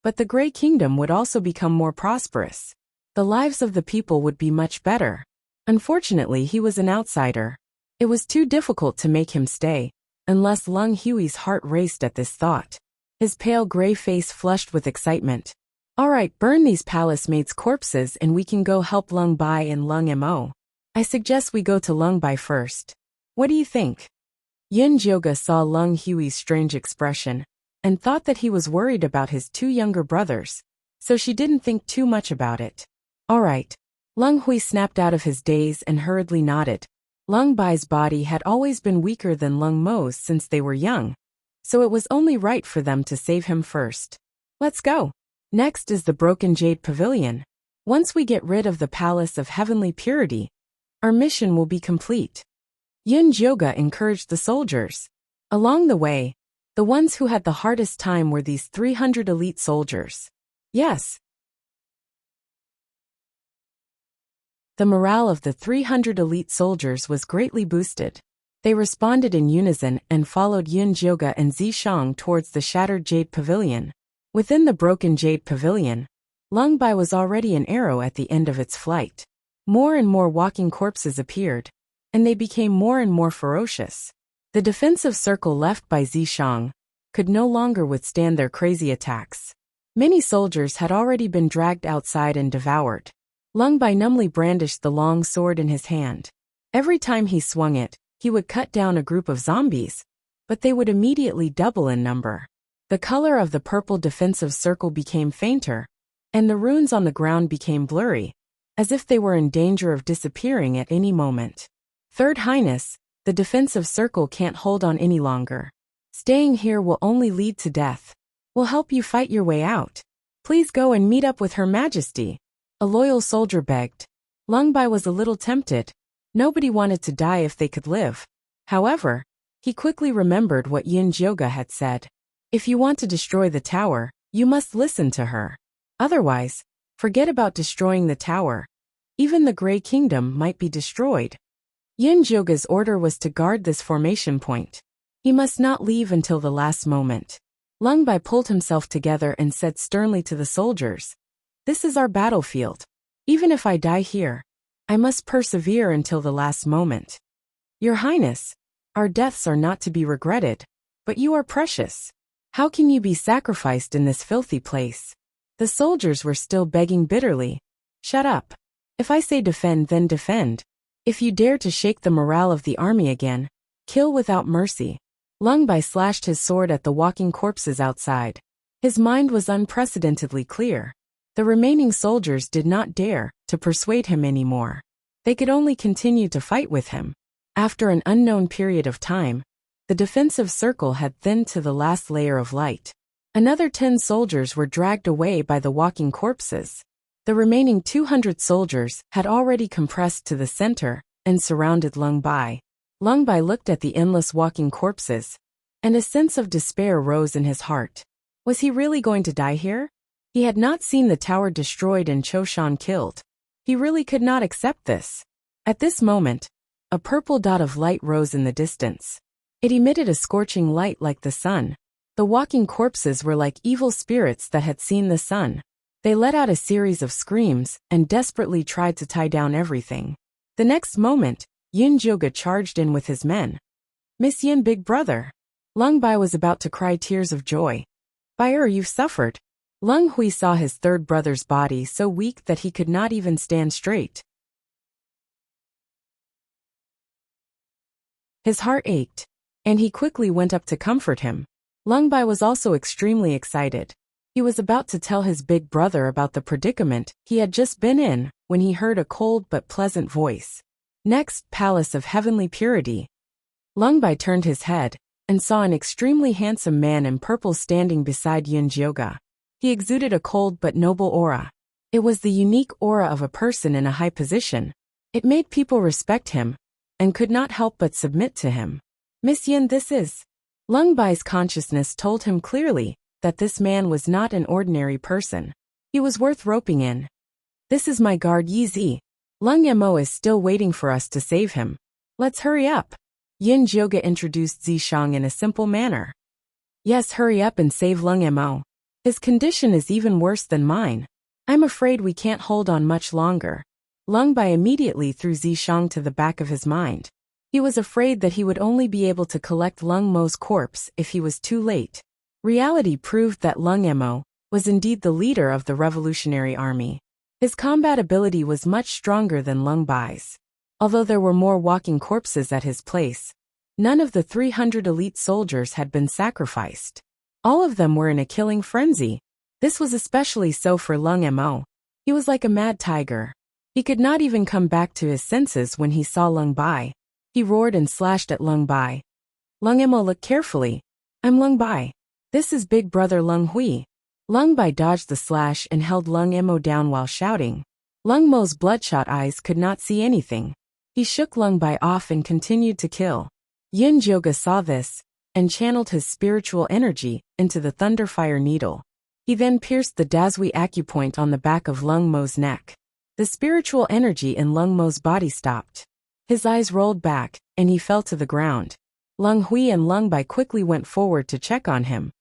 but the Grey Kingdom would also become more prosperous. The lives of the people would be much better. Unfortunately, he was an outsider. It was too difficult to make him stay, unless Leng Hui's heart raced at this thought. His pale gray face flushed with excitement. "All right, burn these palace maids' corpses and we can go help Leng Bai and Leng Mo. I suggest we go to Leng Bai first. What do you think?" Yin Zhuge saw Leng Hui's strange expression and thought that he was worried about his two younger brothers, so she didn't think too much about it. "All right." Leng Hui snapped out of his daze and hurriedly nodded. Leng Bai's body had always been weaker than Leng Mo's since they were young, so it was only right for them to save him first. "Let's go." Next is the Broken Jade Pavilion. Once we get rid of the Palace of Heavenly Purity, our mission will be complete. Yin Zhuge encouraged the soldiers. Along the way, the ones who had the hardest time were these 300 elite soldiers. Yes. The morale of the 300 elite soldiers was greatly boosted. They responded in unison and followed Yin Zhuge and Zishang towards the Shattered Jade Pavilion. Within the Broken Jade Pavilion, Leng Bai was already an arrow at the end of its flight. More and more walking corpses appeared, and they became more and more ferocious. The defensive circle left by Zishang could no longer withstand their crazy attacks. Many soldiers had already been dragged outside and devoured. Leng Bai numbly brandished the long sword in his hand. Every time he swung it, he would cut down a group of zombies, but they would immediately double in number. The color of the purple defensive circle became fainter, and the runes on the ground became blurry, as if they were in danger of disappearing at any moment. "Third Highness, the defensive circle can't hold on any longer. Staying here will only lead to death. We'll help you fight your way out. Please go and meet up with Her Majesty," a loyal soldier begged. Leng Bai was a little tempted. Nobody wanted to die if they could live. However, he quickly remembered what Yin Zhuge had said. If you want to destroy the tower, you must listen to her. Otherwise, forget about destroying the tower. Even the Grey Kingdom might be destroyed. Yin Zhuge's order was to guard this formation point. He must not leave until the last moment. Leng Bai pulled himself together and said sternly to the soldiers, "This is our battlefield. Even if I die here, I must persevere until the last moment. Your Highness, our deaths are not to be regretted, but you are precious. How can you be sacrificed in this filthy place?" The soldiers were still begging bitterly. "Shut up. If I say defend, then defend. If you dare to shake the morale of the army again, kill without mercy." Leng Bai slashed his sword at the walking corpses outside. His mind was unprecedentedly clear. The remaining soldiers did not dare to persuade him anymore. They could only continue to fight with him. After an unknown period of time, the defensive circle had thinned to the last layer of light. Another 10 soldiers were dragged away by the walking corpses. The remaining 200 soldiers had already compressed to the center and surrounded Lung Bai. Lung Bai looked at the endless walking corpses, and a sense of despair rose in his heart. Was he really going to die here? He had not seen the tower destroyed and Cho Shan killed. He really could not accept this. At this moment, a purple dot of light rose in the distance. It emitted a scorching light like the sun. The walking corpses were like evil spirits that had seen the sun. They let out a series of screams and desperately tried to tie down everything. The next moment, Yin Joga charged in with his men. Miss Yin, big brother. Lung Bai was about to cry tears of joy. Bai, you've suffered. Lung Hui saw his third brother's body so weak that he could not even stand straight. His heart ached, and he quickly went up to comfort him. Lung Bai was also extremely excited. He was about to tell his big brother about the predicament he had just been in when he heard a cold but pleasant voice. Next, Palace of Heavenly Purity. Lung Bai turned his head and saw an extremely handsome man in purple standing beside Yin Jioga. He exuded a cold but noble aura. It was the unique aura of a person in a high position. It made people respect him and could not help but submit to him. Miss Yin, this is. Lung Bai's consciousness told him clearly that this man was not an ordinary person. He was worth roping in. This is my guard Yi Zi. Lung Mo is still waiting for us to save him. Let's hurry up. Yin Jioga introduced Zishang in a simple manner. Yes, hurry up and save Lung Mo. His condition is even worse than mine. I'm afraid we can't hold on much longer. Lung Bai immediately threw Zishang to the back of his mind. He was afraid that he would only be able to collect Lung Mo's corpse if he was too late. Reality proved that Lung Mo was indeed the leader of the revolutionary army. His combat ability was much stronger than Lung Bai's. Although there were more walking corpses at his place, none of the 300 elite soldiers had been sacrificed. All of them were in a killing frenzy. This was especially so for Lung Mo. He was like a mad tiger. He could not even come back to his senses when he saw Lung Bai. He roared and slashed at Lung Bai. Lung Mo, look carefully. I'm Lung Bai. This is big brother Lung Hui. Lung Bai dodged the slash and held Lung Mo down while shouting. Lung Mo's bloodshot eyes could not see anything. He shook Lung Bai off and continued to kill. Yin Jioga saw this and channeled his spiritual energy into the Thunderfire Needle. He then pierced the Dazui acupoint on the back of Lung Mo's neck. The spiritual energy in Lung Mo's body stopped. His eyes rolled back, and he fell to the ground. Lung Hui and Lung Bai quickly went forward to check on him.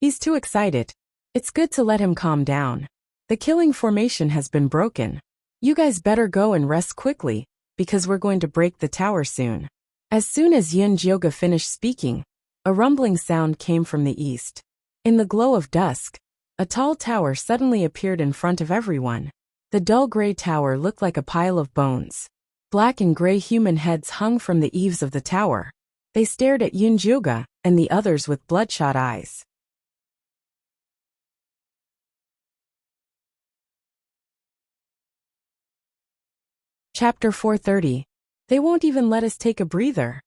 He's too excited. It's good to let him calm down. The killing formation has been broken. You guys better go and rest quickly, because we're going to break the tower soon. As soon as Yin Jioga finished speaking, a rumbling sound came from the east. In the glow of dusk, a tall tower suddenly appeared in front of everyone. The dull gray tower looked like a pile of bones. Black and gray human heads hung from the eaves of the tower. They stared at Yin Jioga and the others with bloodshot eyes. Chapter 430. They won't even let us take a breather.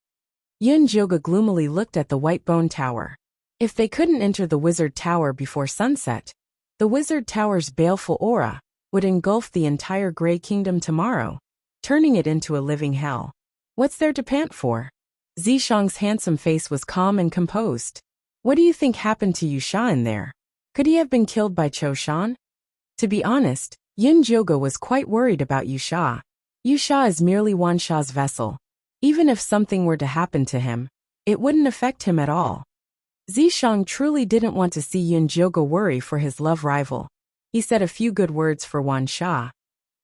Yin Jioga gloomily looked at the white bone tower. If they couldn't enter the wizard tower before sunset, the wizard tower's baleful aura would engulf the entire Grey Kingdom tomorrow, turning it into a living hell. What's there to pant for? Zishang's handsome face was calm and composed. What do you think happened to Yusha in there? Could he have been killed by Cho Shan? To be honest, Yin Jioga was quite worried about Yusha. Yusha is merely Wansha's vessel. Even if something were to happen to him, it wouldn't affect him at all. Zishang truly didn't want to see Yin Jioga worry for his love rival. He said a few good words for Wansha.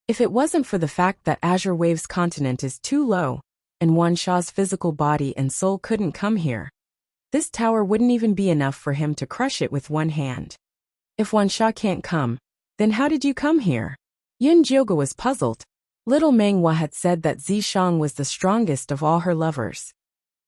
If it wasn't for the fact that Azure Wave's continent is too low, and Wansha's physical body and soul couldn't come here, this tower wouldn't even be enough for him to crush it with one hand. If Wansha can't come, then how did you come here? Yin Jioga was puzzled. Little Menghua had said that Zishang was the strongest of all her lovers.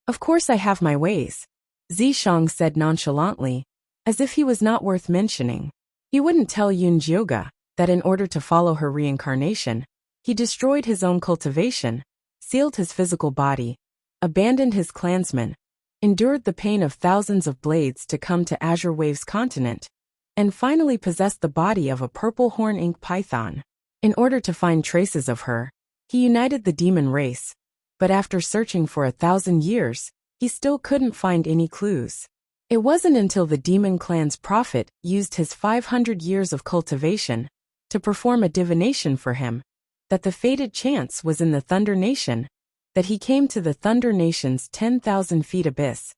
Of course I have my ways, Zishang said nonchalantly, as if he was not worth mentioning. He wouldn't tell Yin Jioga that in order to follow her reincarnation, he destroyed his own cultivation, sealed his physical body, abandoned his clansmen, endured the pain of thousands of blades to come to Azure Wave's continent, and finally possessed the body of a purple horn ink python. In order to find traces of her, he united the demon race, but after searching for 1,000 years, he still couldn't find any clues. It wasn't until the demon clan's prophet used his 500 years of cultivation to perform a divination for him that the fated chance was in the Thunder Nation, that he came to the Thunder Nation's 10,000 feet abyss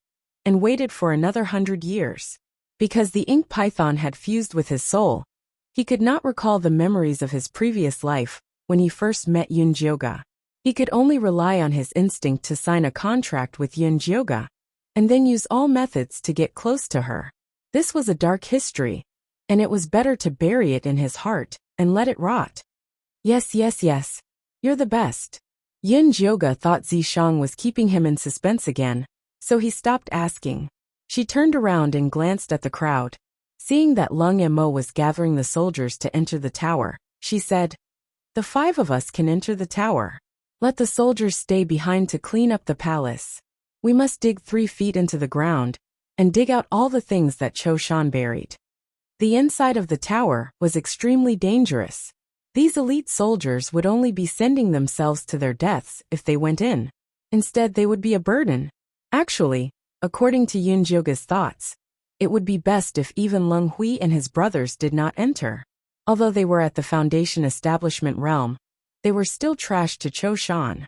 and waited for another 100 years. Because the ink python had fused with his soul, he could not recall the memories of his previous life when he first met Yunjioga. He could only rely on his instinct to sign a contract with Yunjioga and then use all methods to get close to her. This was a dark history, and it was better to bury it in his heart and let it rot. Yes, you're the best. Yunjioga thought Zishang was keeping him in suspense again, so he stopped asking. She turned around and glanced at the crowd. Seeing that Lung Emo was gathering the soldiers to enter the tower, she said, "The 5 of us can enter the tower. Let the soldiers stay behind to clean up the palace. We must dig 3 feet into the ground and dig out all the things that Cho Shan buried." The inside of the tower was extremely dangerous. These elite soldiers would only be sending themselves to their deaths if they went in. Instead, they would be a burden. Actually, according to Yunjioga's thoughts, it would be best if even Lung Hui and his brothers did not enter. Although they were at the Foundation establishment realm, they were still trash to Cho Shan.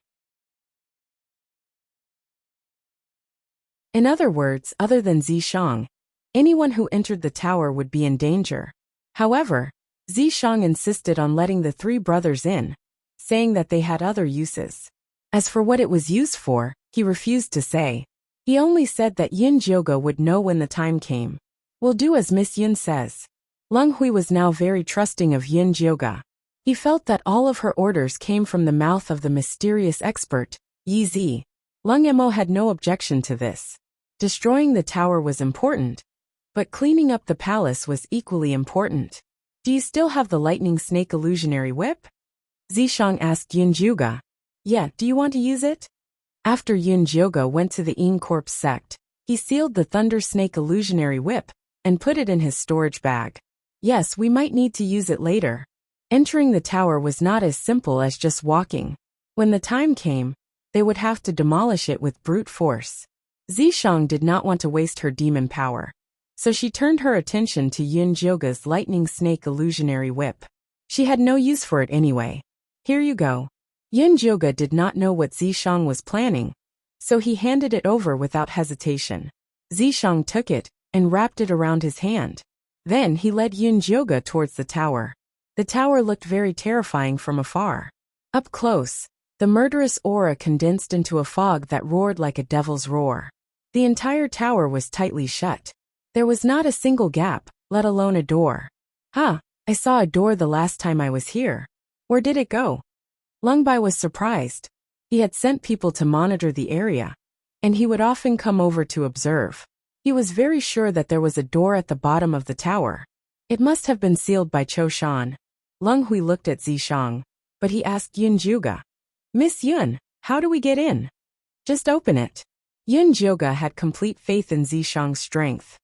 In other words, other than Zishang, anyone who entered the tower would be in danger. However, Zishang insisted on letting the 3 brothers in, saying that they had other uses. As for what it was used for, he refused to say. He only said that Yunjioga would know when the time came. "We'll do as Miss Yun says." Lung Hui was now very trusting of Yunjioga. He felt that all of her orders came from the mouth of the mysterious expert, Yi Zi. Lung Emo had no objection to this. Destroying the tower was important, but cleaning up the palace was equally important. "Do you still have the lightning snake illusionary whip?" Zishang asked Yunjioga. "Yeah, do you want to use it?" After Yunjioga went to the Yin Corpse sect, he sealed the Thunder Snake illusionary whip and put it in his storage bag. Yes, we might need to use it later. Entering the tower was not as simple as just walking. When the time came, they would have to demolish it with brute force. Zishang did not want to waste her demon power, so she turned her attention to Yunjioga's lightning snake illusionary whip. She had no use for it anyway. "Here you go." Yunjioga did not know what Zishang was planning, so he handed it over without hesitation. Zishang took it and wrapped it around his hand. Then he led Yunjioga towards the tower. The tower looked very terrifying from afar. Up close, the murderous aura condensed into a fog that roared like a devil's roar. The entire tower was tightly shut. There was not a single gap, let alone a door. "Huh, I saw a door the last time I was here. Where did it go?" Lung Bai was surprised. He had sent people to monitor the area, and he would often come over to observe. He was very sure that there was a door at the bottom of the tower. It must have been sealed by Cho Shan. Lung Hui looked at Zishang, but he asked Yunjioga, "Miss Yun, how do we get in?" "Just open it." Yunjioga had complete faith in Zishang's strength.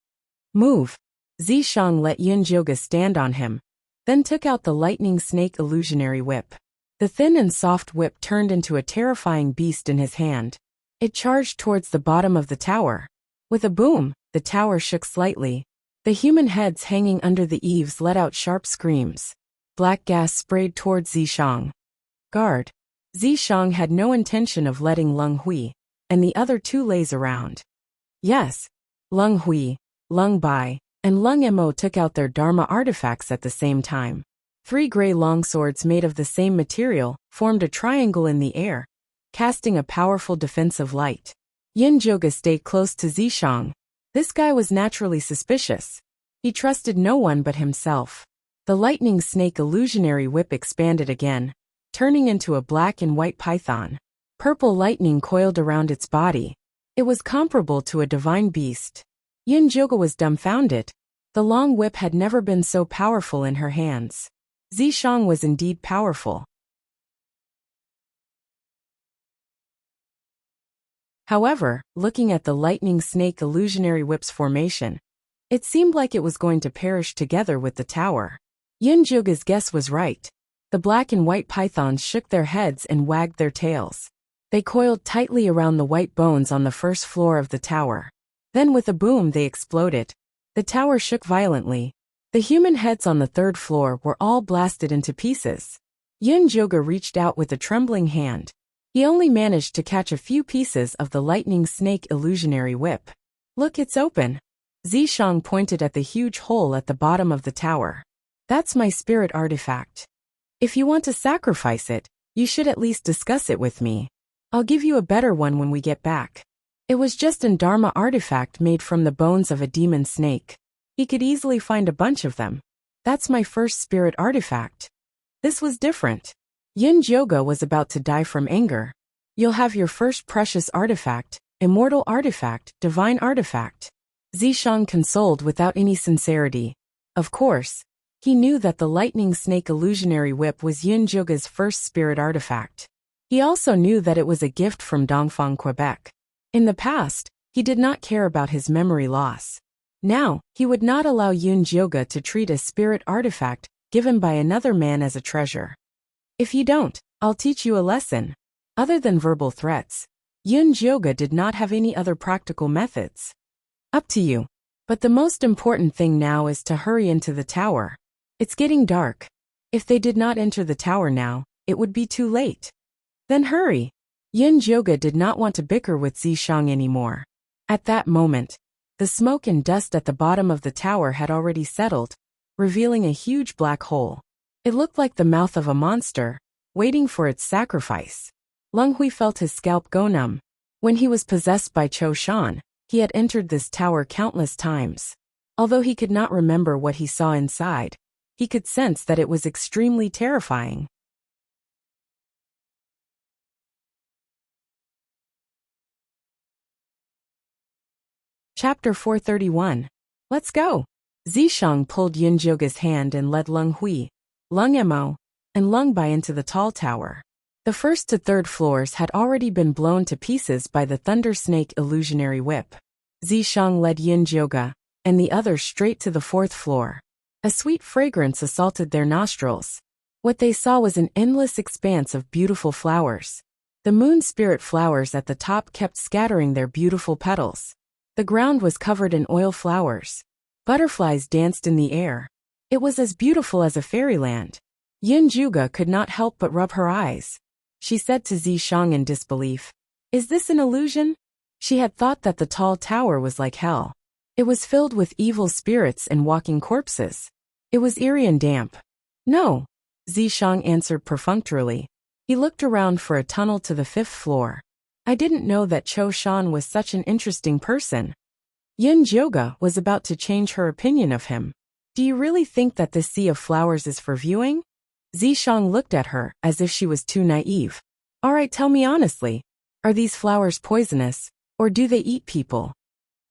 "Move." Zishang let Yunjioga stand on him, then took out the lightning snake illusionary whip. The thin and soft whip turned into a terrifying beast in his hand. It charged towards the bottom of the tower. With a boom, the tower shook slightly. The human heads hanging under the eaves let out sharp screams. Black gas sprayed towards Zishang. "Guard." Zishang had no intention of letting Lung Hui and the other 2 lays around. Yes. Lung Hui, Lung Bai, and Lung Emo took out their Dharma artifacts at the same time. 3 gray longswords made of the same material formed a triangle in the air, casting a powerful defensive light. Yunjioga stayed close to Zishang. This guy was naturally suspicious. He trusted no one but himself. The lightning snake illusionary whip expanded again, turning into a black and white python. Purple lightning coiled around its body. It was comparable to a divine beast. Yunjioga was dumbfounded. The long whip had never been so powerful in her hands. Zishang was indeed powerful. However, looking at the lightning snake illusionary whip's formation, It seemed like it was going to perish together with the tower. Yunjuga's guess was right. The black and white pythons shook their heads and wagged their tails. They coiled tightly around the white bones on the first floor of the tower. Then with a boom they exploded. The tower shook violently. The human heads on the third floor were all blasted into pieces. Yunjuga reached out with a trembling hand. He only managed to catch a few pieces of the lightning snake illusionary whip. Look, it's open. Zishang pointed at the huge hole at the bottom of the tower. That's my spirit artifact. If you want to sacrifice it, you should at least discuss it with me. I'll give you a better one when we get back. It was just an Dharma artifact made from the bones of a demon snake. He could easily find a bunch of them. That's my first spirit artifact. This was different. Yunjuga was about to die from anger. You'll have your first precious artifact, immortal artifact, divine artifact. Zishang consoled without any sincerity. Of course, he knew that the lightning snake illusionary whip was Yunjuga's first spirit artifact. He also knew that it was a gift from Dongfang, Quebec. In the past, he did not care about his memory loss. Now, he would not allow Yunjuga to treat a spirit artifact given by another man as a treasure. If you don't, I'll teach you a lesson. Other than verbal threats, Yunjuga did not have any other practical methods. Up to you. But the most important thing now is to hurry into the tower. It's getting dark. If they did not enter the tower now, it would be too late. Then hurry. Yunjuga did not want to bicker with Zishang anymore. At that moment, the smoke and dust at the bottom of the tower had already settled, revealing a huge black hole. It looked like the mouth of a monster, waiting for its sacrifice. Leng Hui felt his scalp go numb. When he was possessed by Cho Shan, he had entered this tower countless times. Although he could not remember what he saw inside, he could sense that it was extremely terrifying. Chapter 431. Let's go. Zishang pulled Yunjuga's hand and led Leng Hui, Leng Emo, and Leng Bai into the tall tower. The first to third floors had already been blown to pieces by the thunder snake illusionary whip. Zishang led Yunjuga and the others straight to the fourth floor. A sweet fragrance assaulted their nostrils. What they saw was an endless expanse of beautiful flowers. The moon spirit flowers at the top kept scattering their beautiful petals. The ground was covered in oil flowers. Butterflies danced in the air. It was as beautiful as a fairyland. Yunjuga could not help but rub her eyes. She said to Zishang in disbelief, "Is this an illusion?" She had thought that the tall tower was like hell. It was filled with evil spirits and walking corpses. It was eerie and damp. "No," Zishang answered perfunctorily. He looked around for a tunnel to the fifth floor. "I didn't know that Cho Shan was such an interesting person." Yunjuga was about to change her opinion of him. "Do you really think that this sea of flowers is for viewing?" Zishang looked at her as if she was too naive. "All right, tell me honestly. Are these flowers poisonous, or do they eat people?"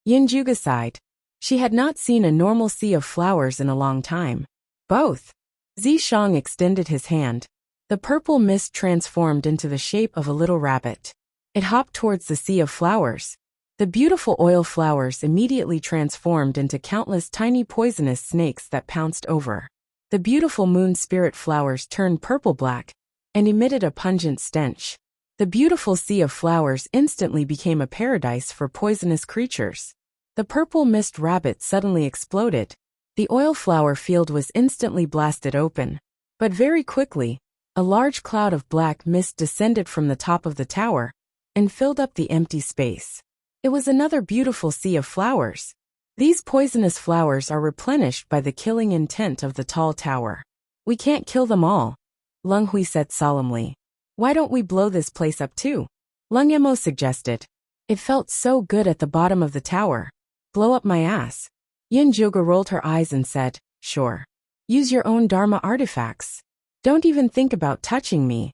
Yunjuga sighed. She had not seen a normal sea of flowers in a long time. "Both." Zishang extended his hand. The purple mist transformed into the shape of a little rabbit. It hopped towards the sea of flowers. The beautiful oil flowers immediately transformed into countless tiny poisonous snakes that pounced over. The beautiful moon spirit flowers turned purple-black and emitted a pungent stench. The beautiful sea of flowers instantly became a paradise for poisonous creatures. The purple mist rabbit suddenly exploded. The oil flower field was instantly blasted open. But very quickly, a large cloud of black mist descended from the top of the tower and filled up the empty space. It was another beautiful sea of flowers. These poisonous flowers are replenished by the killing intent of the tall tower. "We can't kill them all," Leng Hui said solemnly. "Why don't we blow this place up too?" Leng Emo suggested. It felt so good at the bottom of the tower. "Blow up my ass." Yunjuga rolled her eyes and said, "Sure. Use your own Dharma artifacts. Don't even think about touching me."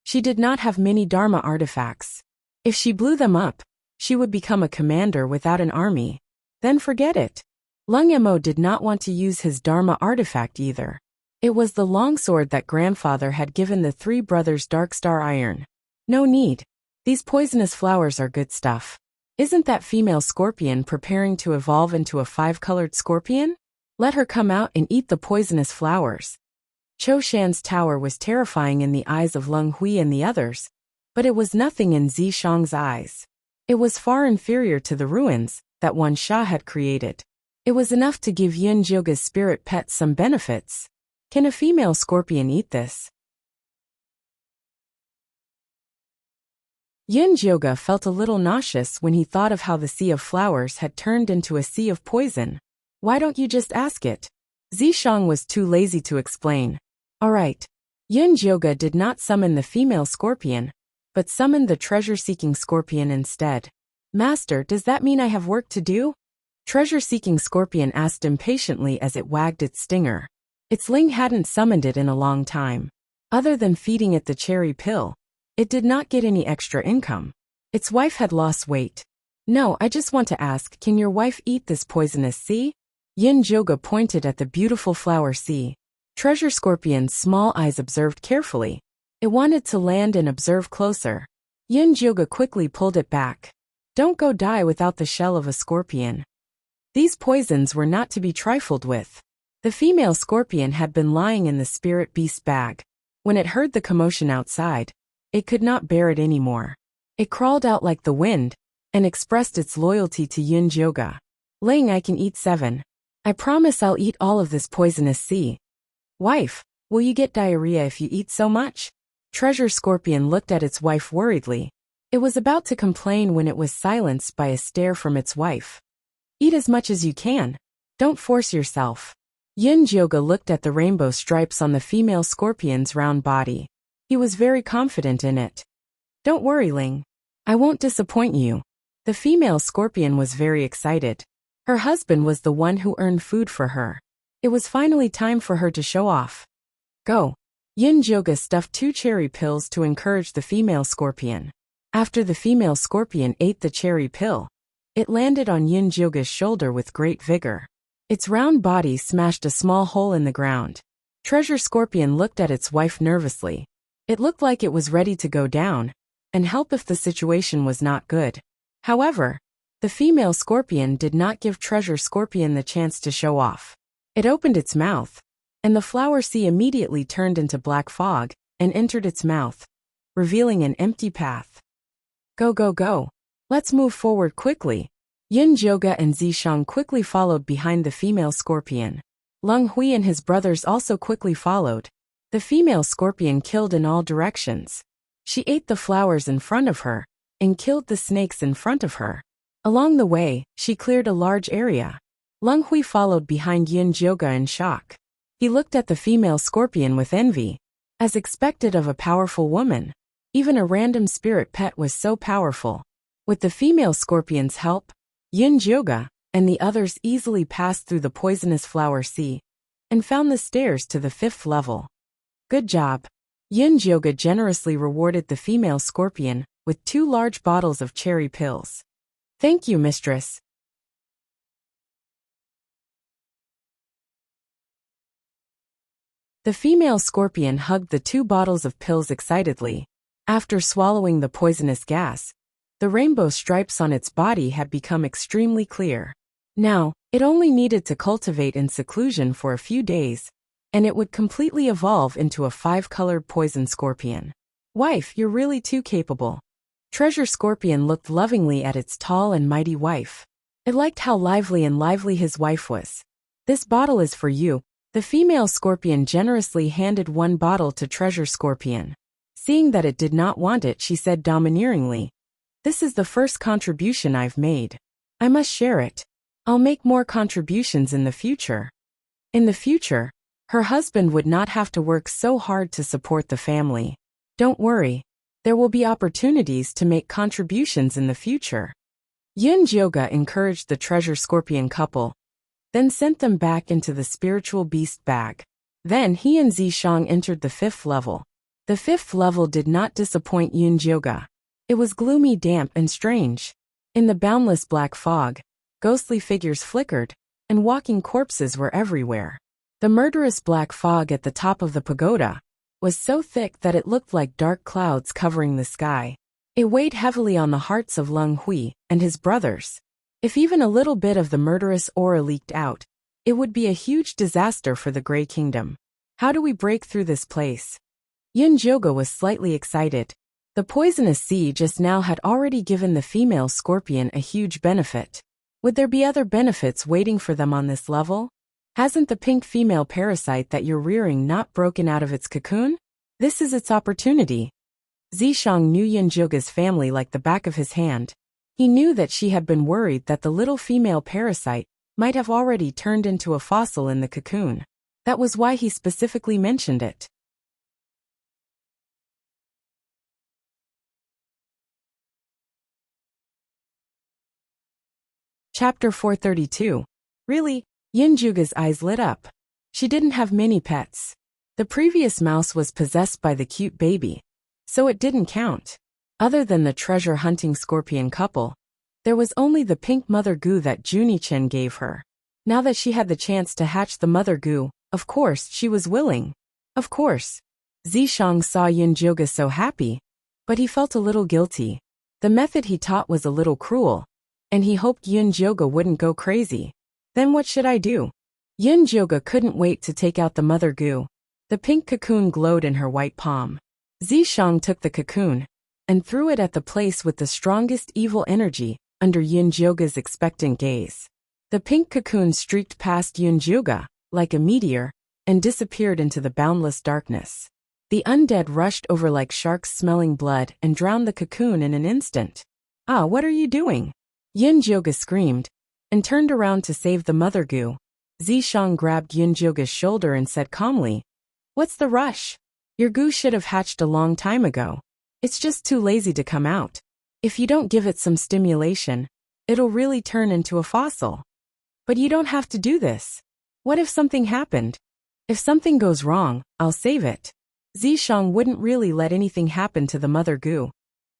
She did not have many Dharma artifacts. If she blew them up, she would become a commander without an army. Then forget it. Leng Emo did not want to use his Dharma artifact either. It was the longsword that grandfather had given the three brothers Darkstar Iron. No need. These poisonous flowers are good stuff. Isn't that female scorpion preparing to evolve into a 5-colored scorpion? Let her come out and eat the poisonous flowers. Cho Shan's tower was terrifying in the eyes of Leng Hui and the others, but it was nothing in Zishang's eyes. It was far inferior to the ruins that Wan Sha had created. It was enough to give Yin Jioga's spirit pet some benefits. Can a female scorpion eat this? Yin Jioga felt a little nauseous when he thought of how the sea of flowers had turned into a sea of poison. Why don't you just ask it? Zishang was too lazy to explain. Alright. Yin Jioga did not summon the female scorpion, but summoned the treasure-seeking scorpion instead. Master, does that mean I have work to do? Treasure-seeking scorpion asked impatiently as it wagged its stinger. Its Ling hadn't summoned it in a long time. Other than feeding it the cherry pill, it did not get any extra income. Its wife had lost weight. No, I just want to ask, can your wife eat this poisonous sea? Yin Jioga pointed at the beautiful flower sea. Treasure Scorpion's small eyes observed carefully. It wanted to land and observe closer. Yin Jioga quickly pulled it back. Don't go die without the shell of a scorpion. These poisons were not to be trifled with. The female scorpion had been lying in the spirit beast bag. When it heard the commotion outside, it could not bear it anymore. It crawled out like the wind and expressed its loyalty to Yin Jioga. Ling, I can eat 7. I promise I'll eat all of this poisonous sea. Wife, will you get diarrhea if you eat so much? Treasure Scorpion looked at its wife worriedly. It was about to complain when it was silenced by a stare from its wife. Eat as much as you can. Don't force yourself. Yin Jioga looked at the rainbow stripes on the female scorpion's round body. He was very confident in it. Don't worry, Ling. I won't disappoint you. The female scorpion was very excited. Her husband was the one who earned food for her. It was finally time for her to show off. Go. Yin Jioga stuffed 2 cherry pills to encourage the female scorpion. After the female scorpion ate the cherry pill, it landed on Yin Jioga's shoulder with great vigor. Its round body smashed a small hole in the ground. Treasure Scorpion looked at its wife nervously. It looked like it was ready to go down and help if the situation was not good. However, the female scorpion did not give Treasure Scorpion the chance to show off. It opened its mouth, and the flower sea immediately turned into black fog and entered its mouth, revealing an empty path. Go, go, go. Let's move forward quickly. Yin Jioga and Zishang quickly followed behind the female scorpion. Leng Hui and his brothers also quickly followed. The female scorpion killed in all directions. She ate the flowers in front of her and killed the snakes in front of her. Along the way, she cleared a large area. Leng Hui followed behind Yin Jioga in shock. He looked at the female scorpion with envy. As expected of a powerful woman, even a random spirit pet was so powerful. With the female scorpion's help, Yin Jioga and the others easily passed through the poisonous flower sea and found the stairs to the 5th level. Good job. Yin Jioga generously rewarded the female scorpion with 2 large bottles of cherry pills. Thank you, mistress. The female scorpion hugged the 2 bottles of pills excitedly. After swallowing the poisonous gas, the rainbow stripes on its body had become extremely clear. Now, it only needed to cultivate in seclusion for a few days, and it would completely evolve into a 5-colored poison scorpion. Wife, you're really too capable. Treasure Scorpion looked lovingly at its tall and mighty wife. It liked how lively his wife was. This bottle is for you. The female scorpion generously handed 1 bottle to Treasure Scorpion. Seeing that it did not want it, she said domineeringly, "This is the first contribution I've made. I must share it. I'll make more contributions in the future." In the future, her husband would not have to work so hard to support the family. Don't worry. There will be opportunities to make contributions in the future. Yin Jioga encouraged the Treasure Scorpion couple, then sent them back into the spiritual beast bag. Then he and Zishang entered the 5th level. The 5th level did not disappoint Yin Jioga. It was gloomy, damp, and strange. In the boundless black fog, ghostly figures flickered, and walking corpses were everywhere. The murderous black fog at the top of the pagoda was so thick that it looked like dark clouds covering the sky. It weighed heavily on the hearts of Leng Hui and his brothers. If even a little bit of the murderous aura leaked out, it would be a huge disaster for the Grey Kingdom. How do we break through this place? Yin Jioge was slightly excited. The poisonous sea just now had already given the female scorpion a huge benefit. Would there be other benefits waiting for them on this level? Hasn't the pink female parasite that you're rearing not broken out of its cocoon? This is its opportunity. Zishang knew Yin Jioge's family like the back of his hand. He knew that she had been worried that the little female parasite might have already turned into a fossil in the cocoon. That was why he specifically mentioned it. Chapter 432. Really? Yin Jioge's eyes lit up. She didn't have many pets. The previous mouse was possessed by the cute baby, so it didn't count. Other than the treasure-hunting scorpion couple, there was only the pink mother goo that Juni-chen gave her. Now that she had the chance to hatch the mother goo, of course she was willing. Of course. Zishang saw Yin Jioge so happy, but he felt a little guilty. The method he taught was a little cruel, and he hoped Yin Jioge wouldn't go crazy. Then what should I do? Yin Jioge couldn't wait to take out the mother goo. The pink cocoon glowed in her white palm. Zishang took the cocoon and threw it at the place with the strongest evil energy under Yin Jioge's expectant gaze. The pink cocoon streaked past Yin Jioge like a meteor and disappeared into the boundless darkness. The undead rushed over like sharks smelling blood and drowned the cocoon in an instant. Ah, what are you doing? Yin Jioge screamed and turned around to save the mother goo. Zishang grabbed Yin Jioge's shoulder and said calmly, "What's the rush? Your goo should have hatched a long time ago. It's just too lazy to come out. If you don't give it some stimulation, it'll really turn into a fossil. But you don't have to do this. What if something happened? If something goes wrong, I'll save it." Zishang wouldn't really let anything happen to the mother goo.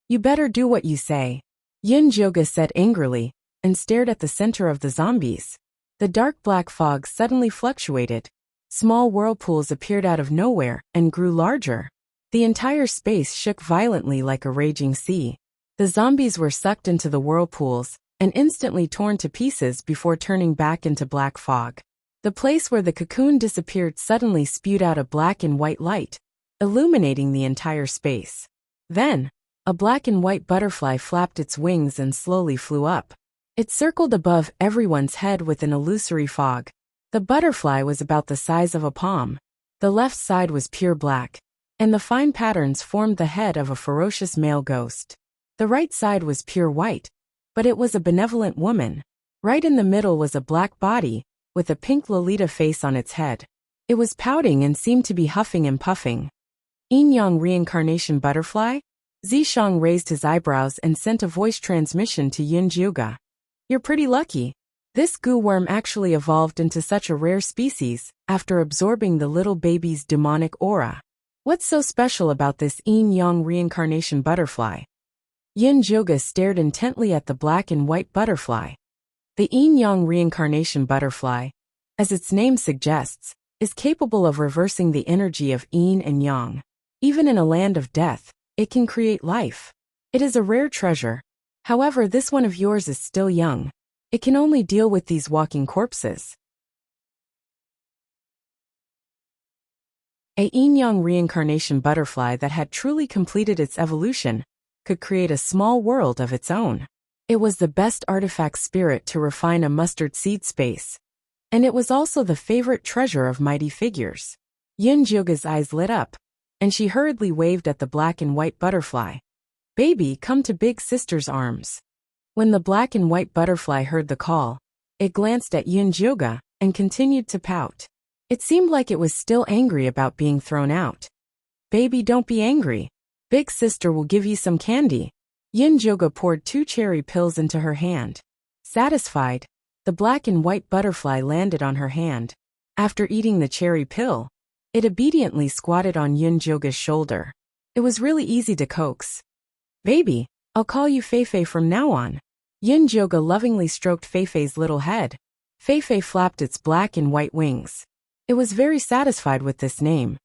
"You better do what you say," Yin Jioge said angrily, and stared at the center of the zombies. The dark black fog suddenly fluctuated. Small whirlpools appeared out of nowhere and grew larger. The entire space shook violently like a raging sea. The zombies were sucked into the whirlpools and instantly torn to pieces before turning back into black fog. The place where the cocoon disappeared suddenly spewed out a black and white light, illuminating the entire space. Then, a black and white butterfly flapped its wings and slowly flew up. It circled above everyone's head with an illusory fog. The butterfly was about the size of a palm. The left side was pure black, and the fine patterns formed the head of a ferocious male ghost. The right side was pure white, but it was a benevolent woman. Right in the middle was a black body, with a pink Lolita face on its head. It was pouting and seemed to be huffing and puffing. Yin Yang reincarnation butterfly? Zishang raised his eyebrows and sent a voice transmission to Yin Jioge. "You're pretty lucky. This goo worm actually evolved into such a rare species after absorbing the little baby's demonic aura. What's so special about this Yin Yang reincarnation butterfly?" Yin Jioge stared intently at the black and white butterfly. The Yin Yang reincarnation butterfly, as its name suggests, is capable of reversing the energy of Yin and Yang. Even in a land of death, it can create life. It is a rare treasure. However, this one of yours is still young. It can only deal with these walking corpses. A Yin Yang reincarnation butterfly that had truly completed its evolution could create a small world of its own. It was the best artifact spirit to refine a mustard seed space. And it was also the favorite treasure of mighty figures. Yin Jioge's eyes lit up, and she hurriedly waved at the black and white butterfly. "Baby, come to big sister's arms." When the black and white butterfly heard the call, it glanced at Yin Jioge and continued to pout. It seemed like it was still angry about being thrown out. "Baby, don't be angry. Big sister will give you some candy." Yin Jioge poured 2 cherry pills into her hand. Satisfied, the black and white butterfly landed on her hand. After eating the cherry pill, it obediently squatted on Yin Jioge's shoulder. It was really easy to coax. "Baby, I'll call you Feifei from now on." Yin Jioge lovingly stroked Feifei's little head. Feifei flapped its black and white wings. It was very satisfied with this name.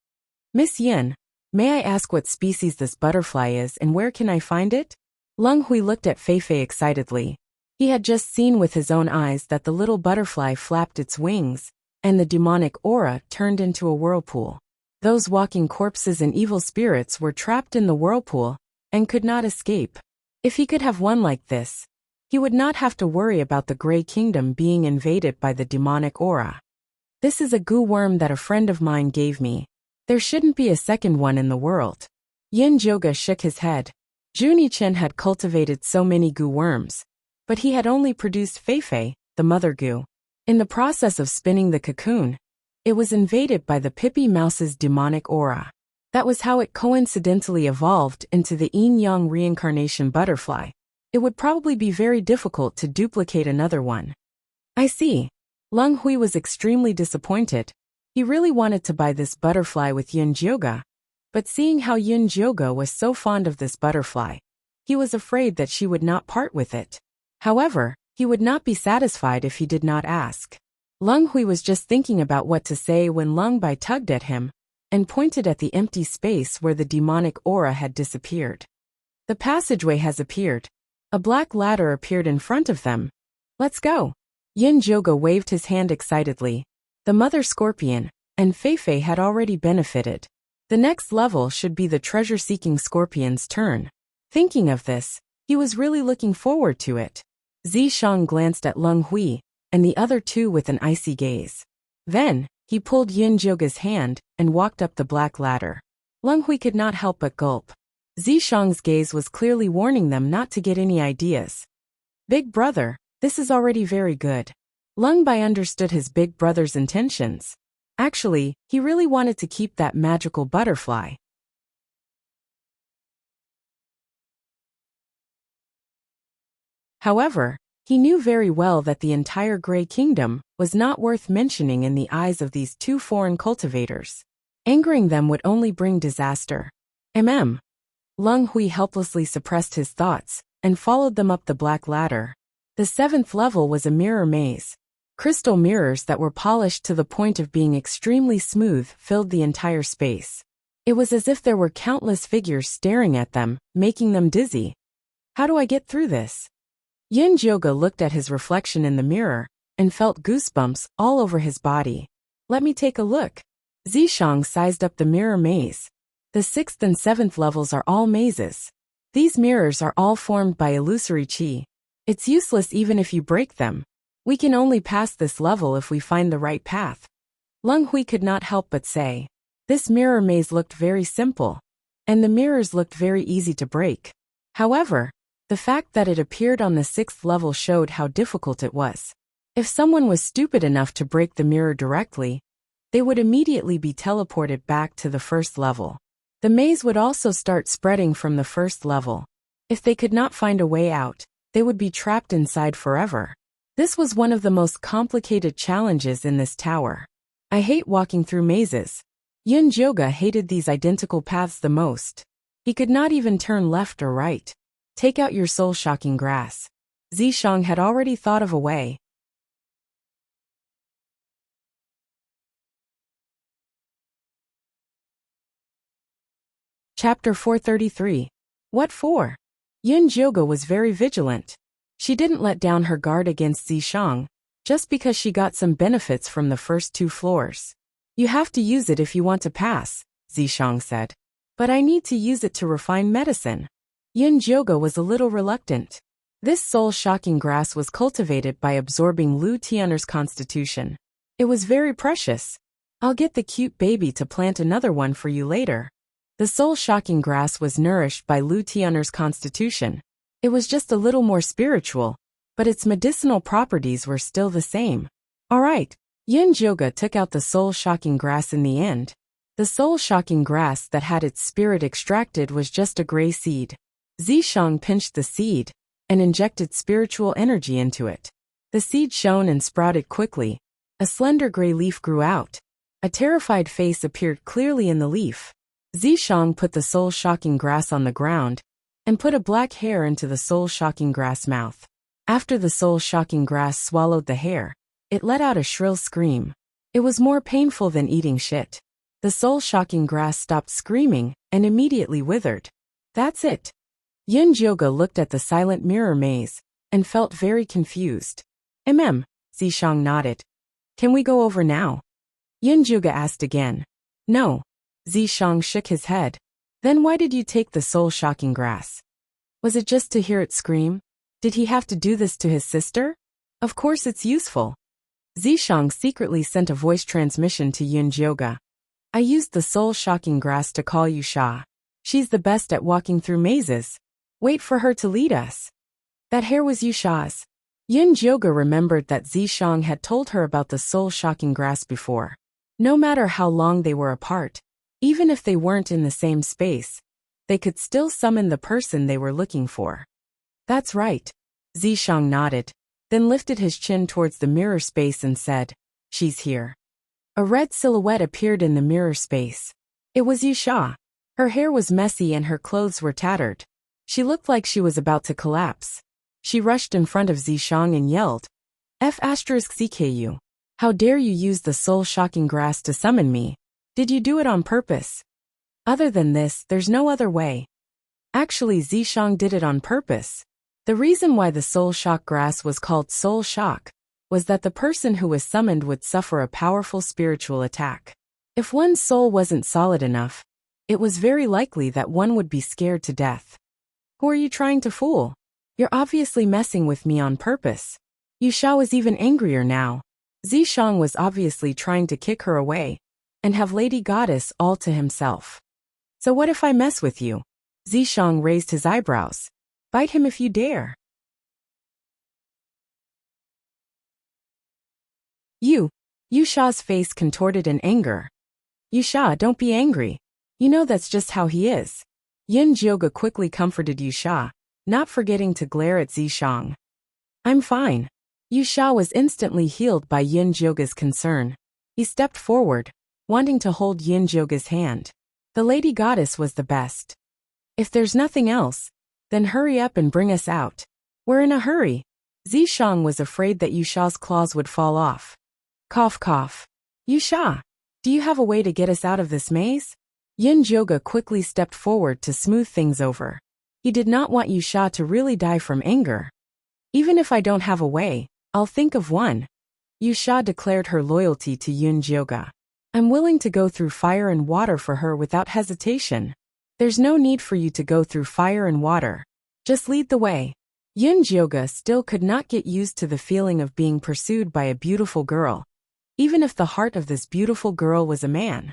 "Miss Yin, may I ask what species this butterfly is and where can I find it?" Leng Hui looked at Fei Fei excitedly. He had just seen with his own eyes that the little butterfly flapped its wings, and the demonic aura turned into a whirlpool. Those walking corpses and evil spirits were trapped in the whirlpool and could not escape. If he could have one like this, he would not have to worry about the Grey Kingdom being invaded by the demonic aura. This is a goo worm that a friend of mine gave me. There shouldn't be a second one in the world. Yin Joga shook his head. Junichen had cultivated so many goo worms, but he had only produced Fei Fei, the mother goo. In the process of spinning the cocoon, it was invaded by the Pippi Mouse's demonic aura. That was how it coincidentally evolved into the yin-yang reincarnation butterfly. It would probably be very difficult to duplicate another one. I see. Leng Hui was extremely disappointed. He really wanted to buy this butterfly with Yin Jioga, but seeing how Yin Jioga was so fond of this butterfly, he was afraid that she would not part with it. However, he would not be satisfied if he did not ask. Leng Hui was just thinking about what to say when Leng Bai tugged at him and pointed at the empty space where the demonic aura had disappeared. The passageway has appeared. A black ladder appeared in front of them. Let's go. Yin Jioga waved his hand excitedly. The mother scorpion and Fei Fei had already benefited. The next level should be the treasure-seeking scorpion's turn. Thinking of this, he was really looking forward to it. Zishang glanced at Leng Hui and the other two with an icy gaze. Then, he pulled Yin Jioga's hand and walked up the black ladder. Leng Hui could not help but gulp. Zishang's gaze was clearly warning them not to get any ideas. Big brother, this is already very good. Leng Bai understood his big brother's intentions. Actually, he really wanted to keep that magical butterfly. However, he knew very well that the entire Grey Kingdom was not worth mentioning in the eyes of these two foreign cultivators. Angering them would only bring disaster. Leng Hui helplessly suppressed his thoughts and followed them up the black ladder. The 7th level was a mirror maze. Crystal mirrors that were polished to the point of being extremely smooth filled the entire space. It was as if there were countless figures staring at them, making them dizzy. How do I get through this? Yin Jioga looked at his reflection in the mirror and felt goosebumps all over his body. Let me take a look. Zishang sized up the mirror maze. The 6th and 7th levels are all mazes. These mirrors are all formed by illusory qi. It's useless even if you break them. We can only pass this level if we find the right path. Leng Hui could not help but say. This mirror maze looked very simple, and the mirrors looked very easy to break. However, the fact that it appeared on the 6th level showed how difficult it was. If someone was stupid enough to break the mirror directly, they would immediately be teleported back to the 1st level. The maze would also start spreading from the 1st level. If they could not find a way out, they would be trapped inside forever. This was one of the most complicated challenges in this tower. I hate walking through mazes. Yin Jioga hated these identical paths the most. He could not even turn left or right. Take out your soul-shocking grass. Zishang had already thought of a way. Chapter 433. What for? Yin Jioga was very vigilant. She didn't let down her guard against Zishang, just because she got some benefits from the first 2 floors. You have to use it if you want to pass, Zishang said. But I need to use it to refine medicine. Yin Jioga was a little reluctant. This soul-shocking grass was cultivated by absorbing Lu Tianer's constitution. It was very precious. I'll get the cute baby to plant another one for you later. The soul-shocking grass was nourished by Lu Tianer's constitution. It was just a little more spiritual, but its medicinal properties were still the same. Alright, Yin Jioga took out the soul-shocking grass in the end. The soul-shocking grass that had its spirit extracted was just a gray seed. Zishang pinched the seed and injected spiritual energy into it. The seed shone and sprouted quickly. A slender gray leaf grew out. A terrified face appeared clearly in the leaf. Zishang put the soul-shocking grass on the ground and put a black hair into the soul-shocking grass mouth. After the soul-shocking grass swallowed the hair, it let out a shrill scream. It was more painful than eating shit. The soul-shocking grass stopped screaming and immediately withered. That's it. Yin Jioge looked at the silent mirror maze and felt very confused. Zishang nodded. Can we go over now? Yin Jioge asked again. No. Zishang shook his head. Then why did you take the soul-shocking grass? Was it just to hear it scream? Did he have to do this to his sister? Of course it's useful. Zishang secretly sent a voice transmission to Yin Jioge. I used the soul-shocking grass to call Yusha. She's the best at walking through mazes. Wait for her to lead us. That hair was Yusha's. Yin Jioge remembered that Zishang had told her about the soul-shocking grass before. No matter how long they were apart, even if they weren't in the same space, they could still summon the person they were looking for. That's right. Zishang nodded, then lifted his chin towards the mirror space and said, She's here. A red silhouette appeared in the mirror space. It was Yusha. Her hair was messy and her clothes were tattered. She looked like she was about to collapse. She rushed in front of Zishang and yelled, F***CKU. How dare you use the soul-shocking grass to summon me? Did you do it on purpose? Other than this, there's no other way. Actually, Zishang did it on purpose. The reason why the soul shock grass was called soul shock was that the person who was summoned would suffer a powerful spiritual attack. If one's soul wasn't solid enough, it was very likely that one would be scared to death. Who are you trying to fool? You're obviously messing with me on purpose. Yusha was even angrier now. Zishang was obviously trying to kick her away and have Lady Goddess all to himself. So what if I mess with you? Zishang raised his eyebrows. Bite him if you dare. Yusha's face contorted in anger. Yusha, don't be angry. You know that's just how he is. Yin Jioge quickly comforted Yusha, not forgetting to glare at Zishang. I'm fine. Yusha was instantly healed by Yin Jioge's concern. He stepped forward, wanting to hold Yin Jioge's hand. The Lady Goddess was the best. If there's nothing else, then hurry up and bring us out. We're in a hurry. Zishang was afraid that Yusha's claws would fall off. Cough cough. Yusha, do you have a way to get us out of this maze? Yin Jioge quickly stepped forward to smooth things over. He did not want Yusha to really die from anger. Even if I don't have a way, I'll think of one. Yusha declared her loyalty to Yin Jioge. I'm willing to go through fire and water for her without hesitation. There's no need for you to go through fire and water. Just lead the way. Yin Jioge still could not get used to the feeling of being pursued by a beautiful girl, even if the heart of this beautiful girl was a man.